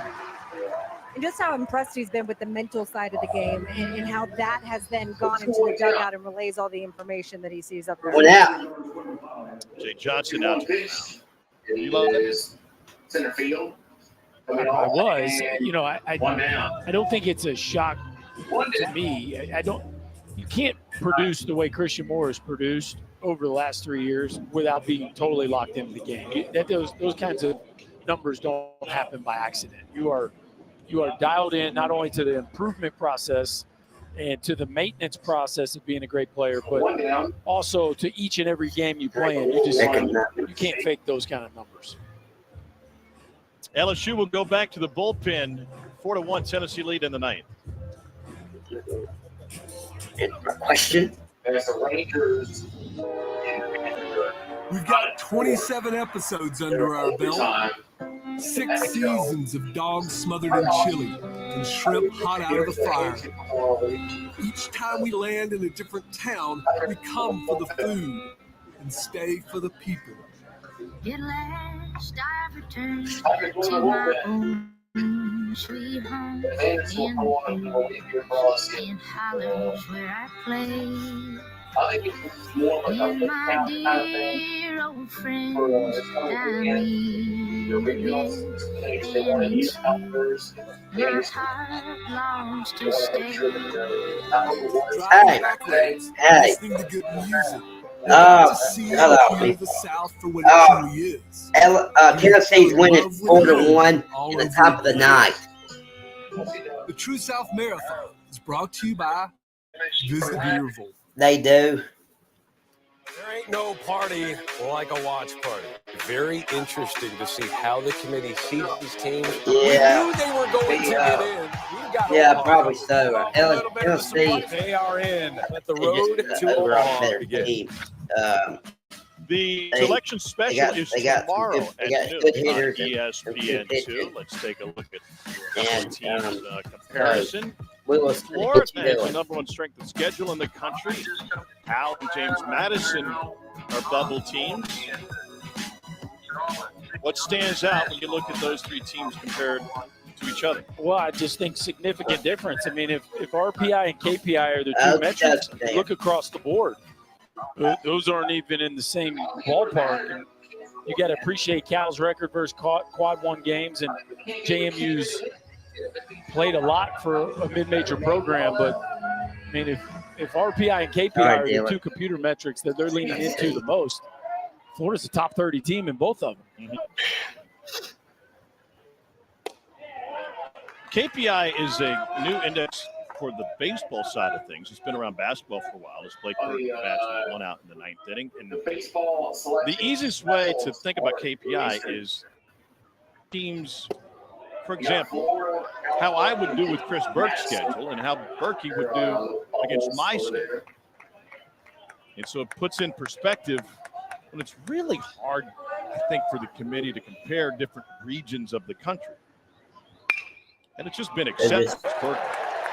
And just how impressed he's been with the mental side of the game and how that has then gone into the dugout and relays all the information that he sees up there. Jay Johnson out. You love this center field. I was, I don't think it's a shock to me. You can't produce the way Christian Moore has produced over the last 3 years without being totally locked into the game. Those kinds of numbers don't happen by accident. You are dialed in not only to the improvement process and to the maintenance process of being a great player, but also to each and every game you play in. You can't fake those kind of numbers. LSU will go back to the bullpen. 4-1 Tennessee lead in the 9th. Question. There's the Rangers. We've got 27 episodes under our belt, 6 seasons of dogs smothered in chili and shrimp hot out of the fryer. Each time we land in a different town, we come for the food and stay for the people. At last I returned to my own sweet home in hollers where I play. And my dear old friends down here, and it's my heart longs to stay. Hey. Listening to good music. Hello. Tennessee's winning 4-1 in the top of the 9th. The True South Marathon is brought to you by Visit Sevierville. They do. There ain't no party like a watch party. Very interesting to see how the committee sees these teams. Yeah. We knew they were going to get in. We got Yeah, probably so. LSU, they are in. But the is road just to an overall Omaha better begins. team. The They- selection special is they got some tomorrow good- they at got noon good on hitters and some good ESPN2. pitching. Let's take a look at And, the teams comparison. we will Florida get you has the going. number one strength of schedule in the country. Cal and James Madison are bubble teams. What stands out when you look at those three teams compared to each other? Well, I just think significant difference. I mean, if RPI and KPI are the two metrics, look across the board. Those aren't even in the same ballpark. And you got to appreciate Cal's record versus quad one games, and JMU's played a lot for a mid-major program. But I mean, if RPI and KPI are the two computer metrics that they're leaning into the most, Florida's a top 30 team in both of them. KPI is a new index for the baseball side of things. It's been around basketball for a while. It's Blake Burke one out in the ninth inning. And the easiest way to think about KPI is teams, for example, how I would do with Chris Burke's schedule and how Berkey would do against my schedule. And so it puts in perspective, and it's really hard, I think, for the committee to compare different regions of the country. And it's just been accepted. Burke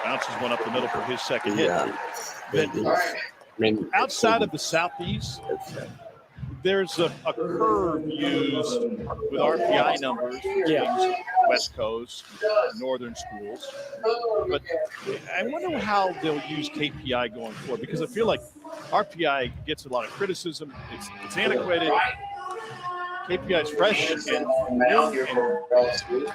bounces one up the middle for his second hit. But outside of the Southeast, there's a curve used with RPI numbers for West Coast, Northern schools. But I wonder how they'll use KPI going forward, because I feel like RPI gets a lot of criticism. It's antiquated. KPI is fresh and new, and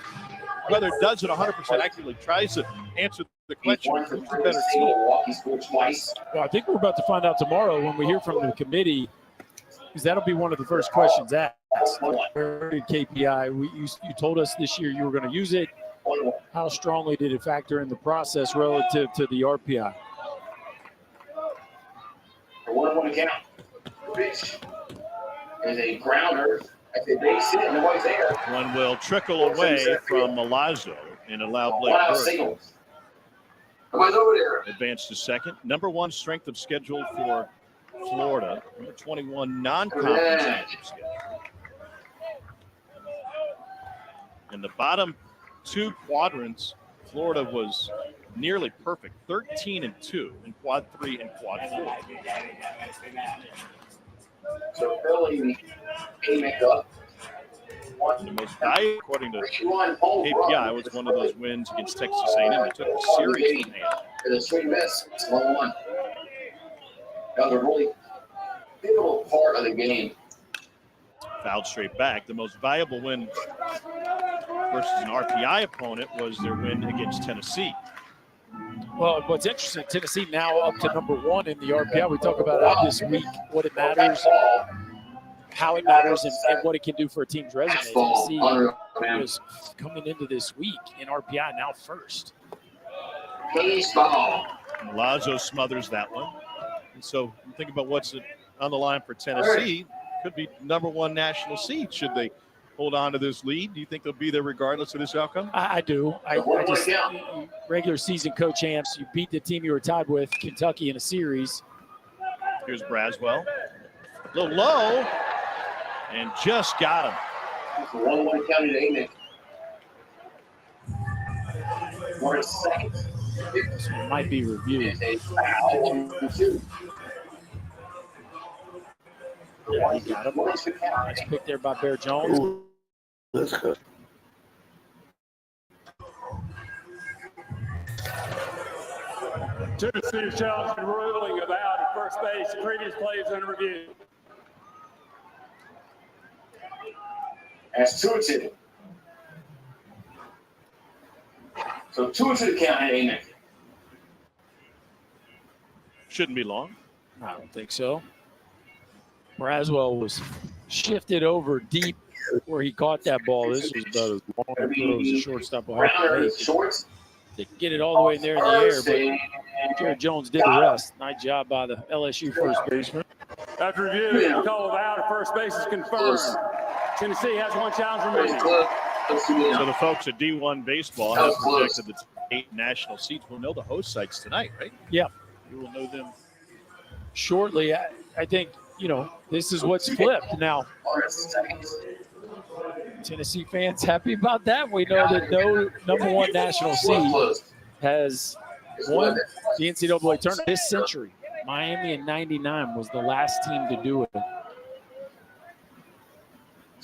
whether it does it 100% accurately, tries to answer the question, who's the better team? Well, I think we're about to find out tomorrow when we hear from the committee, because that'll be one of the first questions asked. Where did KPI? You told us this year you were going to use it. How strongly did it factor in the process relative to the RPI? For 1-1 count. Pitch is a grounder. At the base hit, nobody's there. One will trickle away from Milazzo and allow Blake Burke advance to second. Number one strength of schedule for Florida. Number 21 non-conference strength of schedule. In the bottom two quadrants, Florida was nearly perfect. 13-2 in quad 3 and quad 4. So Philly aiming up. The most valuable, according to KPI, was one of those wins against Texas A&M. They took the series in hand. It's a swing miss. It's 1-1. That was a really pivotal part of the game. Fouled straight back. The most valuable win versus an RPI opponent was their win against Tennessee. Well, what's interesting, Tennessee now up to number one in the RPI. We talk about that this week, what it matters, how it matters, and what it can do for a team's resume. Tennessee was coming into this week in RPI, now first. Milazzo smothers that one. And so you think about what's on the line for Tennessee. Could be number one national seed should they hold on to this lead. Do you think they'll be there regardless of this outcome? I do. I just, regular season co-champs, you beat the team you were tied with, Kentucky, in a series. Here's Braswell. A little low, and just got him. 1-1 counted Amen. For a second. This one might be reviewed. Yeah, he got him. Nice pick there by Bear Jones. That's good. Tennessee challenge and ruling of out at first base. Previous plays under review. That's 2-2. So 2-2 count at Amen. Shouldn't be long. I don't think so. Braswell was shifted over deep where he caught that ball. This was about as long a throw as a shortstop will have to make. Didn't get it all the way in there in the air, but Jared Jones did the rest. Nice job by the LSU first baseman. After review, the call of out at first base is confirmed. Tennessee has one challenge remaining. So the folks at D1 Baseball have projected the 8 national seats. We'll know the host sites tonight, right? Yeah. We will know them shortly. I think, this is what's flipped. Now, Tennessee fans happy about that. We know that no number 1 national seed has won the NCAA tournament this century. Miami in '99 was the last team to do it.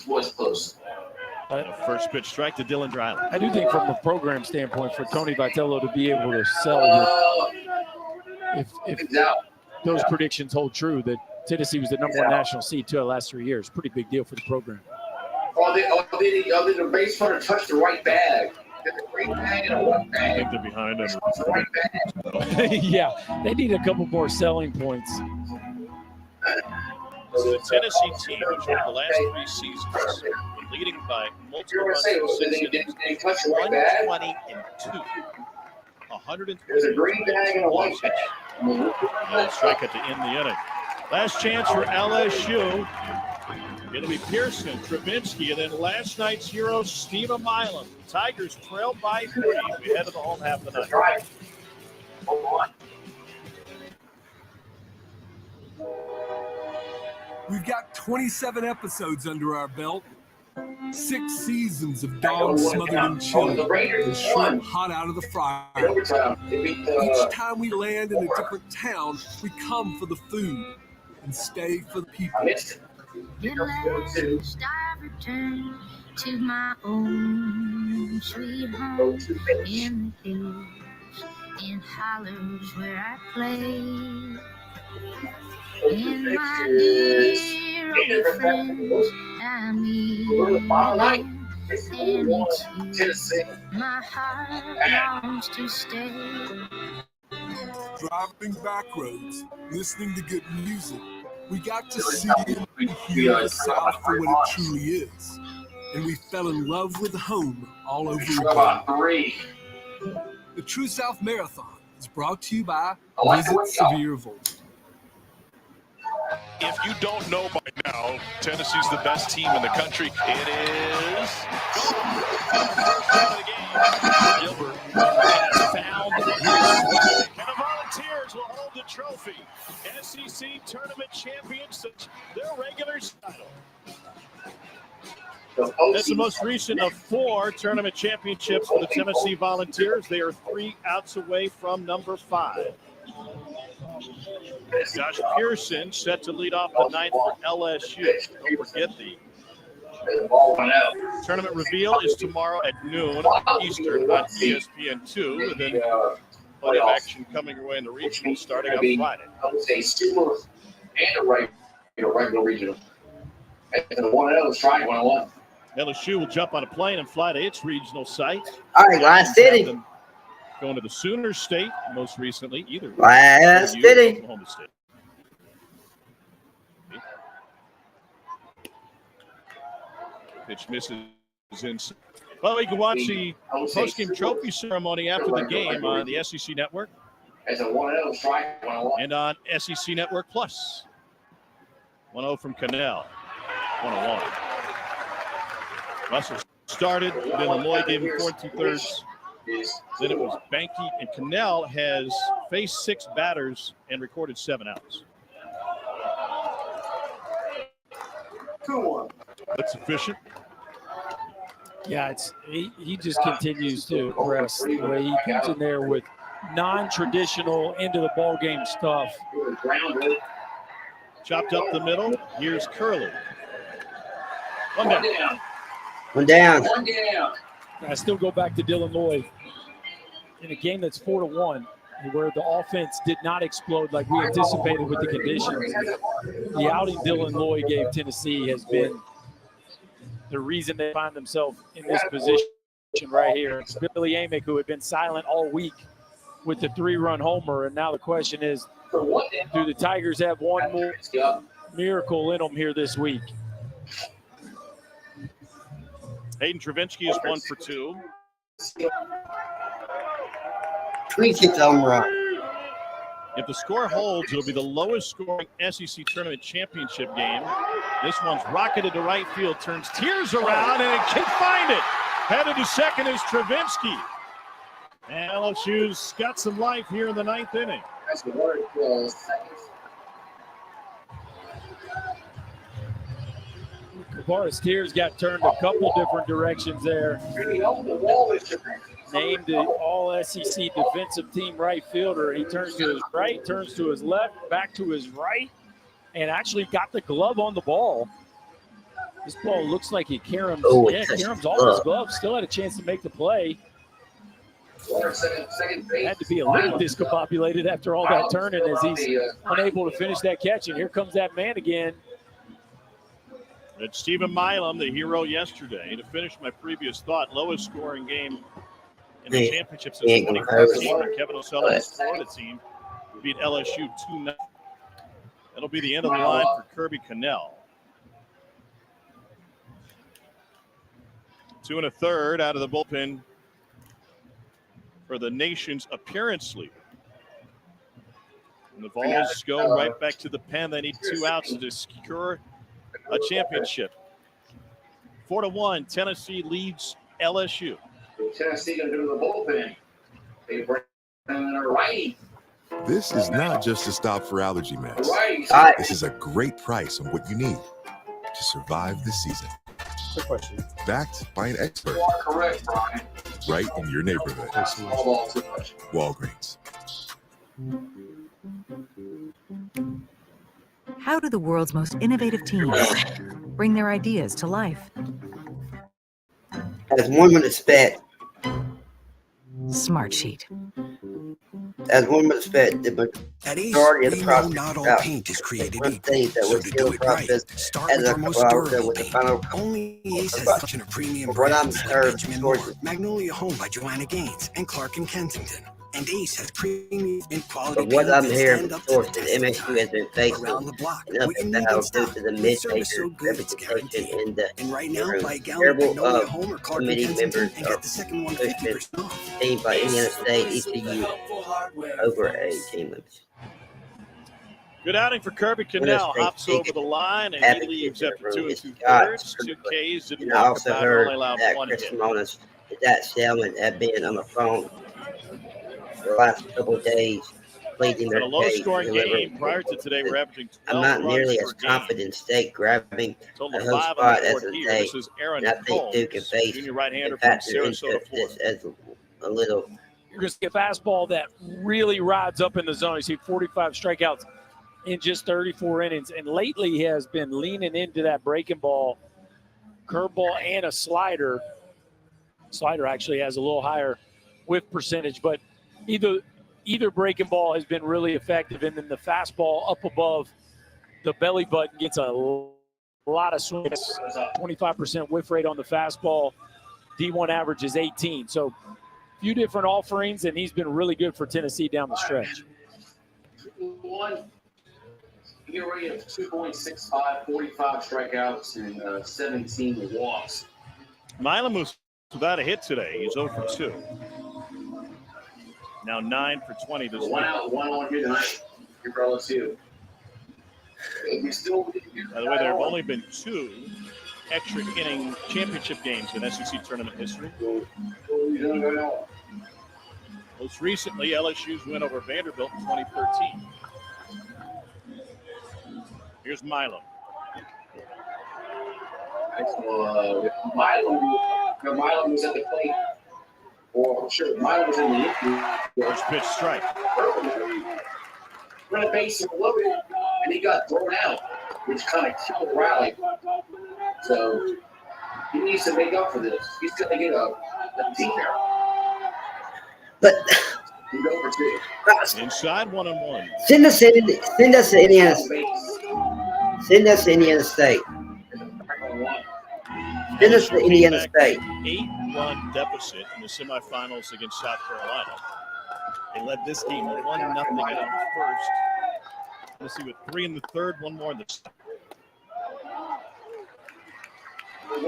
Was close. First pitch strike to Dylan Dreiling. I do think from a program standpoint for Tony Vitello to be able to sell if those predictions hold true that Tennessee was the number 1 national seed 2 of the last 3 years, pretty big deal for the program. Did the base runner touch the right bag? Did the green bag and a white bag? I think they're behind him. Yeah, they need a couple more selling points. So the Tennessee team, which won the last 3 seasons, been leading by multiple runs in 6 innings, 120-2. 120. There's a green bag and a white bag. And strike it to end the inning. Last chance for LSU. It'll be Pearson, Travinsky, and then last night's hero, Steve Milam. Tigers trail by 3. We head to the home half of the night. We've got 27 episodes under our belt. 6 seasons of dogs smothered in chili and shrimp hot out of the fryer. Each time we land in a different town, we come for the food and stay for the people. At last I return to my own sweet home in the hills, in hollows where I play. In my dear old friends, I meet again, and it's here my heart longs to stay. Driving back roads, listening to good music, we got to see and hear the South for what it truly is. And we fell in love with home all over again. The True South Marathon is brought to you by Visit Sevierville. If you don't know by now, Tennessee's the best team in the country. It is Gilbert has found his and the Volunteers will hold the trophy. SEC tournament champions, their regular title. That's the most recent of 4 tournament championships for the Tennessee Volunteers. They are 3 outs away from number 5. Josh Pearson set to lead off the 9th for LSU. Don't forget the tournament reveal is tomorrow at noon Eastern on ESPN2. And then plenty of action coming your way in the regional starting on Friday. I would say super and a regular regional. And the 1-0 is trying 1-1. LSU will jump on a plane and fly to its regional site. All right, Glass City. Going to the Sooner State most recently, either Glass City. Oklahoma State. Pitch misses in. Well, you can watch the postgame trophy ceremony after the game on the SEC Network. As a 1-0 strike, 1-1. And on SEC Network Plus. 1-0 from Cannell. 1-1. Russell started, then Illinois gave him 4 2/3. Then it was Banky, and Cannell has faced 6 batters and recorded 7 outs. That's sufficient. Yeah, he just continues to impress the way he comes in there with non-traditional into the ball game stuff. Chopped up the middle. Here's Curley. 1 down. 1 down. I still go back to Dylan Lloyd in a game that's 4-1, where the offense did not explode like we anticipated with the conditions. The outing Dylan Lloyd gave Tennessee has been the reason they find themselves in this position right here. It's Billy Amick, who had been silent all week with the 3-run homer, and now the question is, do the Tigers have one more miracle in them here this week? Hayden Travinsky is 1 for 2. Tweet hit the home run. If the score holds, it'll be the lowest scoring SEC tournament championship game. This one's rocketed to right field, turns Tears around, and it can find it. Headed to second is Travinsky. And LSU's got some life here in the 9th inning. That's the word. Boris Tears got turned a couple different directions there. Named the All-SEC defensive team right fielder. He turns to his right, turns to his left, back to his right, and actually got the glove on the ball. This ball looks like it Karam's off his glove. Still had a chance to make the play. Had to be a little discombobulated after all that turning as he's unable to finish that catch. And here comes that man again. It's Stephen Milam, the hero yesterday. To finish my previous thought, lowest scoring game in the championship since 2014 when Kevin O'Sullivan's Florida team beat LSU 2-0. That'll be the end of the line for Kirby Connell. 2 1/3 out of the bullpen for the nation's appearance leader. And the Vols go right back to the pen. They need 2 outs to secure a championship. 4-1, Tennessee leads LSU. Tennessee going to do the bullpen. They bring in a righty. This is not just a stop for allergy meds. This is a great price on what you need to survive the season. Good question. Backed by an expert. You are correct, Brian. Right in your neighborhood. Walgreens. How do the world's most innovative teams bring their ideas to life? As one would expect. Smartsheet. As one would expect, the majority of the process not all paint is created one equal. thing that So was to still do it right, process start as with a our most couple durable with the paint. final Only Ace has such a premium what I'm brands like served Benjamin towards Moore, Magnolia Home by Joanna Gaines, and Clark and Kensington. And Ace has premium and quality But what paint I'm that hearing stand from up to the sources, test of MSU has been facing around the block. an up What you and need in down due stock, to the with service mid-major so good it's representation guaranteed. in the And right now, room. buy a gallon of Terrible Magnolia Home or Clark and committee Kensington members and are get the second one 50% off. team by Indiana State, ECU, over 18 limits. Good outing for Kirby Connell. Hops over the line, and he leaves after 2 2/3. 2 Ks, didn't And I walk also about, heard only allowed that 1 Chris hit. Simonis, that Selman had been on the phone for the last couple of days, pleading their In a low-scoring case. game prior to today, we're averaging 12 I'm not runs nearly per as game. confident in State grabbing Total a of host 5 on spot the as board a here. day. This is Aaron And I think Duke can Combs, face junior right-hander and from factor into Sarasota, this Florida. as a little. You're going to see a fastball that really rides up in the zone. You see 45 strikeouts in just 34 innings. And lately he has been leaning into that breaking ball, curveball, and a slider. Slider actually has a little higher whiff percentage, but either breaking ball has been really effective. And then the fastball up above the belly button gets a lot of swings, 25% whiff rate on the fastball. D1 average is 18. So a few different offerings, and he's been really good for Tennessee down the stretch. You're already at 2.65, 45 strikeouts, and 17 walks. Milam was without a hit today. He's 0 for 2. Now 9 for 20 this week. 1 out, 1 on here tonight. Here for LSU. By the way, there have only been 2 extra inning championship games in SEC tournament history. Most recently, LSU's win over Vanderbilt in 2013. Here's Milam. Milam was at the plate. Or sure, Milam was in the first pitch strike. Run a base and loaded, and he got thrown out, which kind of killed Riley. So he needs to make up for this. He's going to get a dinger. But he's over 2. Inside 1-1. Send us to Indiana. Send us to Indiana State. Send us to Indiana State. 8-run deficit in the semifinals against South Carolina. They led this game 1-0 in the first. Let's see, with 3 in the third, 1 more in the second.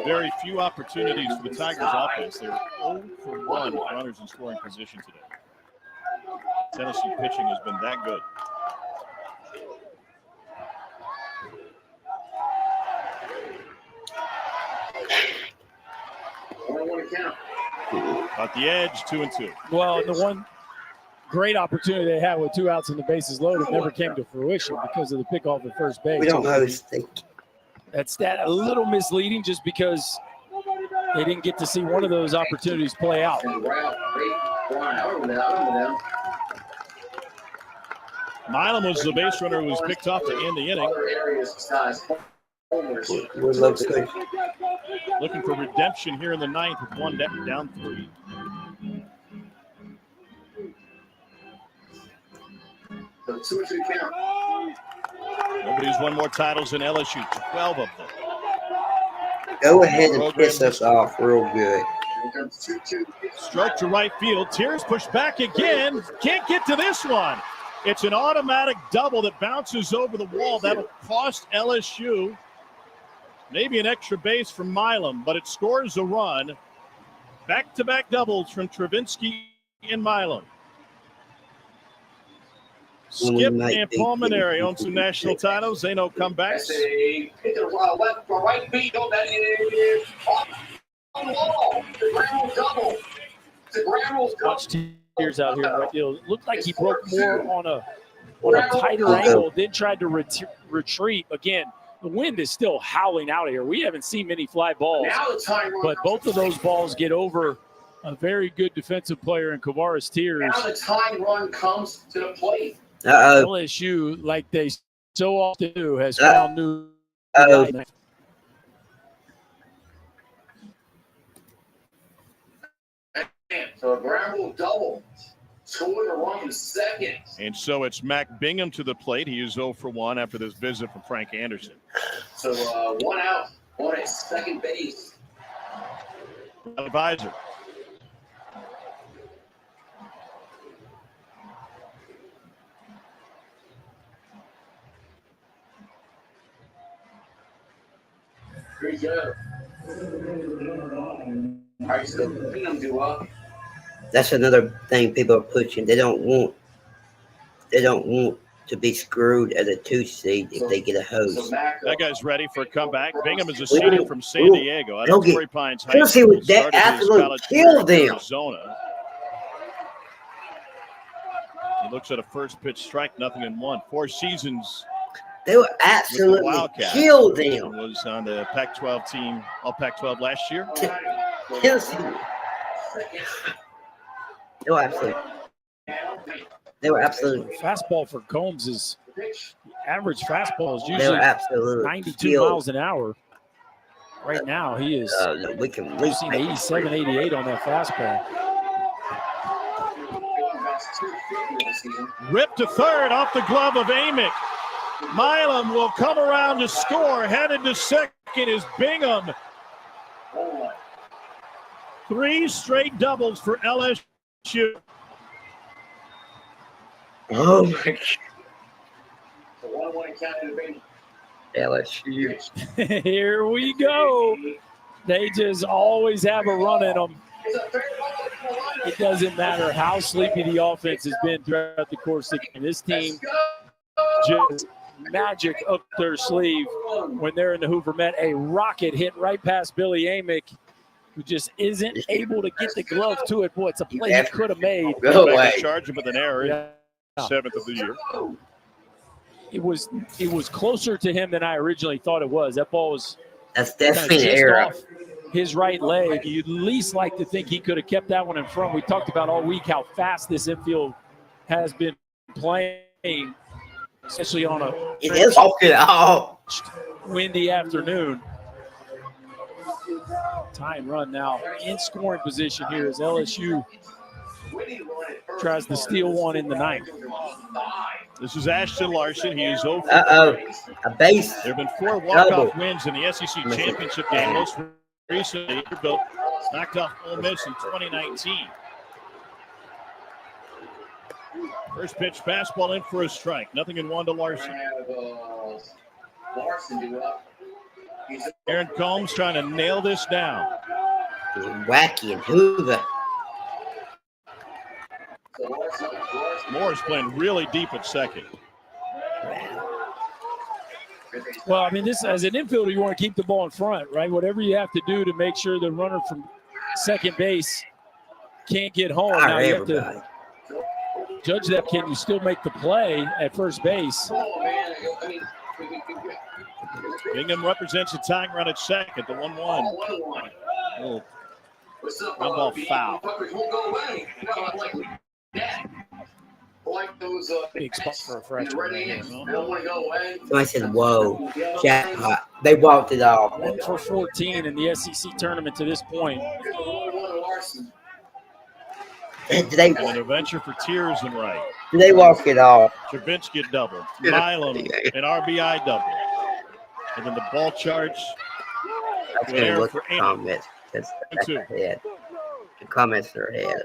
Very few opportunities for the Tigers offense. They're 0 for 1 with runners in scoring position today. Tennessee pitching has been that good. At the edge, 2-2. Well, the one great opportunity they had with 2 outs and the bases loaded never came to fruition because of the pickoff at first base. We don't know his thing. That stat a little misleading just because they didn't get to see one of those opportunities play out. Milam was the base runner who was picked off to end the inning. Looking for redemption here in the ninth with one down 3. So 2-2 count. Nobody's won more titles than LSU, 12 of them. Go ahead and piss us off real good. Stroke to right field. Tears pushed back again. Can't get to this one. It's an automatic double that bounces over the wall. That'll cost LSU maybe an extra base from Milam, but it scores a run. Back-to-back doubles from Travinsky and Milam. Skip and Pulmonary on some national titles. They know comebacks. Left for right field. That is on the wall. The Grammel double. The Grammel double. Watch Tears out here in right field. It looked like he broke more on a tighter angle, then tried to retreat. Again, the wind is still howling out here. We haven't seen many fly balls, but both of those balls get over a very good defensive player in Kavaris Tears. Now the tying run comes to the plate. LSU, like they so often do, has found new. So a Grammel double. Scoring a run in second. And so it's Mac Bingham to the plate. He is 0 for 1 after this visit from Frank Anderson. So 1 out on at second base. Advisor. Pretty good. All right, so Bingham do up. That's another thing people are pushing. They don't want to be screwed as a 2 seed if they get a hose. That guy's ready for a comeback. Bingham is a senior from San Diego. Out of Torrey Pines High Chelsea School. with that Started his absolute college kill career in them. Arizona. He looks at a first pitch strike, 0-1. 4 seasons. They were absolutely killed them. Was on the Pac-12 team, all Pac-12 last year. Chelsea. They were absolutely. Fastball for Combs is average fastball is They were usually absolutely 92 killed. miles an hour. Right now, he is we can 87, 88 on that fastball. Ripped to third off the glove of Amick. Milam will come around to score. Headed to second is Bingham. 3 straight doubles for LSU. Oh my God. LSU. Here we go. They just always have a run in them. It doesn't matter how sleepy the offense has been throughout the course of the game. This team just magic up their sleeve when they're in the Hoover Met. A rocket hit right past Billy Amick, who just isn't able to get the glove to it. Boy, it's a play he could have made. Go away. Charge him with an error. 7th of the year. It was closer to him than I originally thought it was. That ball was That's definitely an error. off his right leg. You'd at least like to think he could have kept that one in front. We talked about all week how fast this infield has been playing, especially on a windy afternoon. Time run now in scoring position here as LSU tries to steal one in the ninth. This is Ashton Larson. He is over. A base. There have been 4 walk-off wins in the SEC championship game. Most recently, Vanderbilt knocked off Ole Miss in 2019. First pitch, fastball in for a strike. 0-1 to Larson. Aaron Combs trying to nail this down. Wacky and Hoover. Moore's playing really deep at second. Well, I mean, this as an infielder, you want to keep the ball in front, right? Whatever you have to do to make sure the runner from second base can't get home. Now you have to judge that. Can you still make the play at first base? Bingham represents a tying run at second, the 1-1. Little ground ball foul. Big spot for a freshman. So I said, whoa, jackpot. They walked it off. 1 for 14 in the SEC tournament to this point. Did they, and an adventure for Tears and right. Did they walk it off? Trubisky double. Milam an RBI double. And then the ball charge. I was going to look at the comments. That's ahead. The comments are ahead.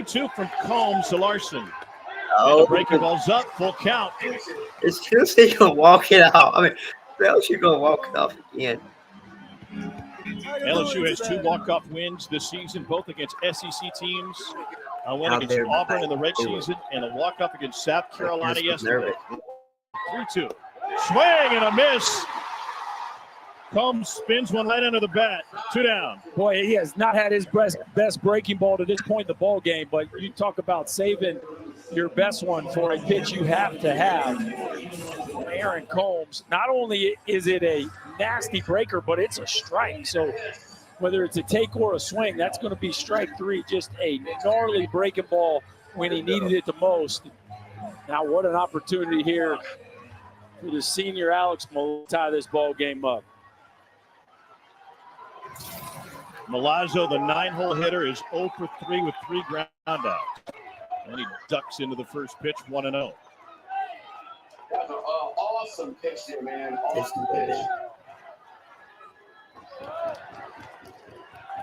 Two from Combs to Larson. Oh, breaking ball's up, full count. It's Tuesday gonna walk it off. I mean, LSU gonna walk it off again. LSU has 2 walk-off wins this season, both against SEC teans. A win against Auburn in the red season, and a walk-off against South Carolina yesterday. 3-2. Swing and a miss. Combs spins one right under the bat. 2 down. Boy, he has not had his best breaking ball to this point in the ball game, but you talk about saving your best one for a pitch you have to have. Aaron Combs, not only is it a nasty breaker, but it's a strike. So whether it's a take or a swing, that's going to be strike 3. Just a gnarly breaking ball when he needed it the most. Now what an opportunity here for the senior Alex Malazzo to tie this ball game up. Malazzo, the 9-hole hitter, is 0 for 3 with 3 ground outs. And he ducks into the first pitch, 1-0. Awesome pitch there, man. Awesome pitch.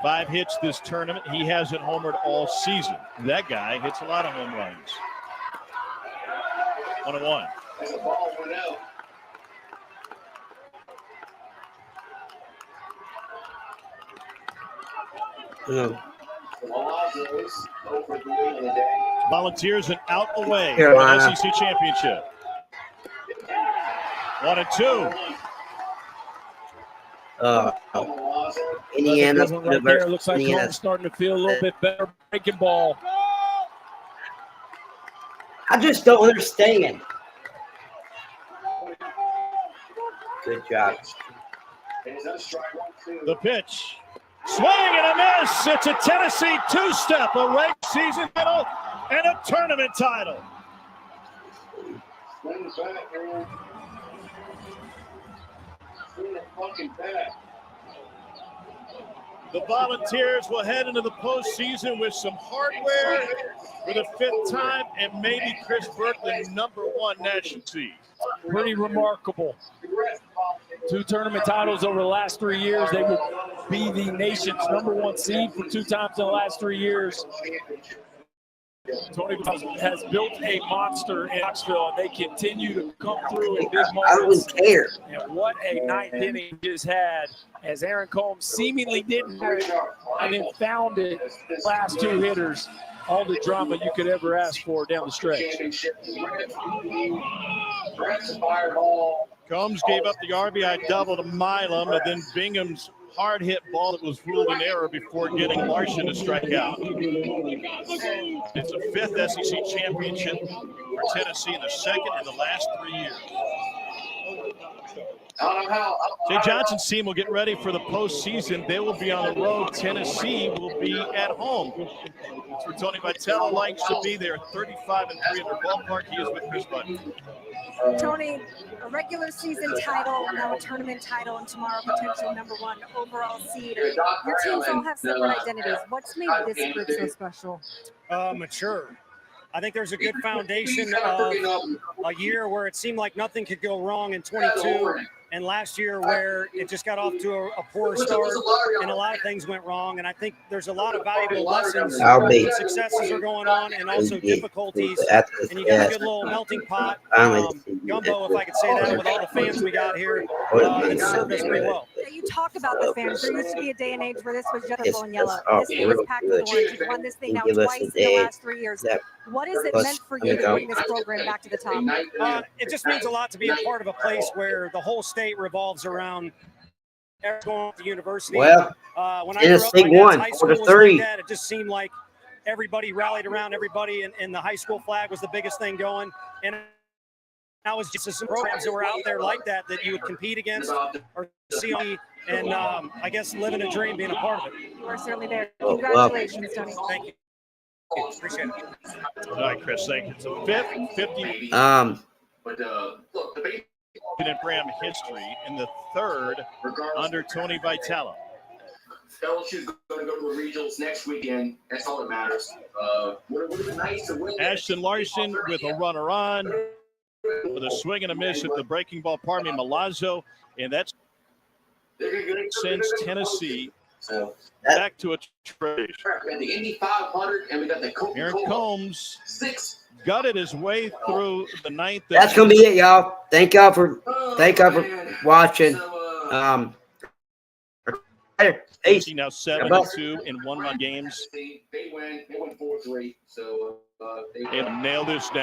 5 hits this tournament. He hasn't homered all season. That guy hits a lot of home runs. 1-1. And the ball went out. Volunteers and out away. Carolina. SEC championship. 1-2. Indiana. Right there. Looks like Combs starting to feel a little bit better breaking ball. I just don't understand. Good job. The pitch. Swing and a miss. It's a Tennessee 2-step, a regular season title and a tournament title. The Volunteers will head into the postseason with some hardware for the 5th time and maybe Chris Burke, the #1 national seed. Pretty remarkable. 2 tournament titles over the last 3 years. They will be the nation's #1 seed for 2 times in the last 3 years. Tony has built a monster in Knoxville, and they continue to come through in big moments. I wouldn't care. And what a 9th inning he just had, as Aaron Combs seemingly didn't have it, and then found it. Last 2 hitters, all the drama you could ever ask for down the stretch. Combs gave up the RBI double to Milam, and then Bingham's hard hit ball that was ruled an error before getting Larson to strike out. It's a 5th SEC championship for Tennessee in the 2nd in the last 3 years. Jay Johnson's team will get ready for the postseason. They will be on the road. Tennessee will be at home. That's where Tony Vitello likes to be. They're 35-3 in their ballpark. He is with Chris Button. Tony, a regular season title, now a tournament title, and tomorrow potential #1 overall seed. Your teams all have separate identities. What's made this group so special? Mature. I think there's a good foundation of a year where it seemed like nothing could go wrong in 22, and last year where it just got off to a poor start and a lot of things went wrong. And I think there's a lot of valuable lessons when successes are going on and also difficulties. And you got a good little melting pot, gumbo, if I could say that, with all the fans we got here. It served us pretty well. You talk about the fans. There used to be a day and age where this was just purple and yellow. Oh, This thing is real packed good. with orange. You've won this thing now Give us twice a in the day. last 3 years. That What has it plus, meant for let me you to go. bring this program back to the top? It just means a lot to be a part of a place where the whole state revolves around everyone at the university. Well, When I grew up, Tennessee my dad's won high school 4-3. was like that. It just seemed like everybody rallied around everybody, and the high school flag was the biggest thing going. And I was just some programs that were out there like that you would compete against or see on, and I guess living a dream, being a part of it. You are certainly there. Oh, Congratulations, Tony. Thank you. Appreciate it. All right, Chris, thank you. So 50 But look, the base in Bram history in the third under Tony Vitello. LSU's going to go to the regionals next weekend. That's all that matters. Would have been nice to win. Ashton Larson with a runner on, with a swing and a miss at the breaking ball. Pardon me, Milazzo, and that's since Tennessee back to a trade. We got the Indy 500 and we got the Coca-Cola. Aaron Combs gutted his way through the ninth. That's gonna be it, y'all. Thank y'all for watching. He's now 7-2 in one-run games. They win 4-3. So and nail this down.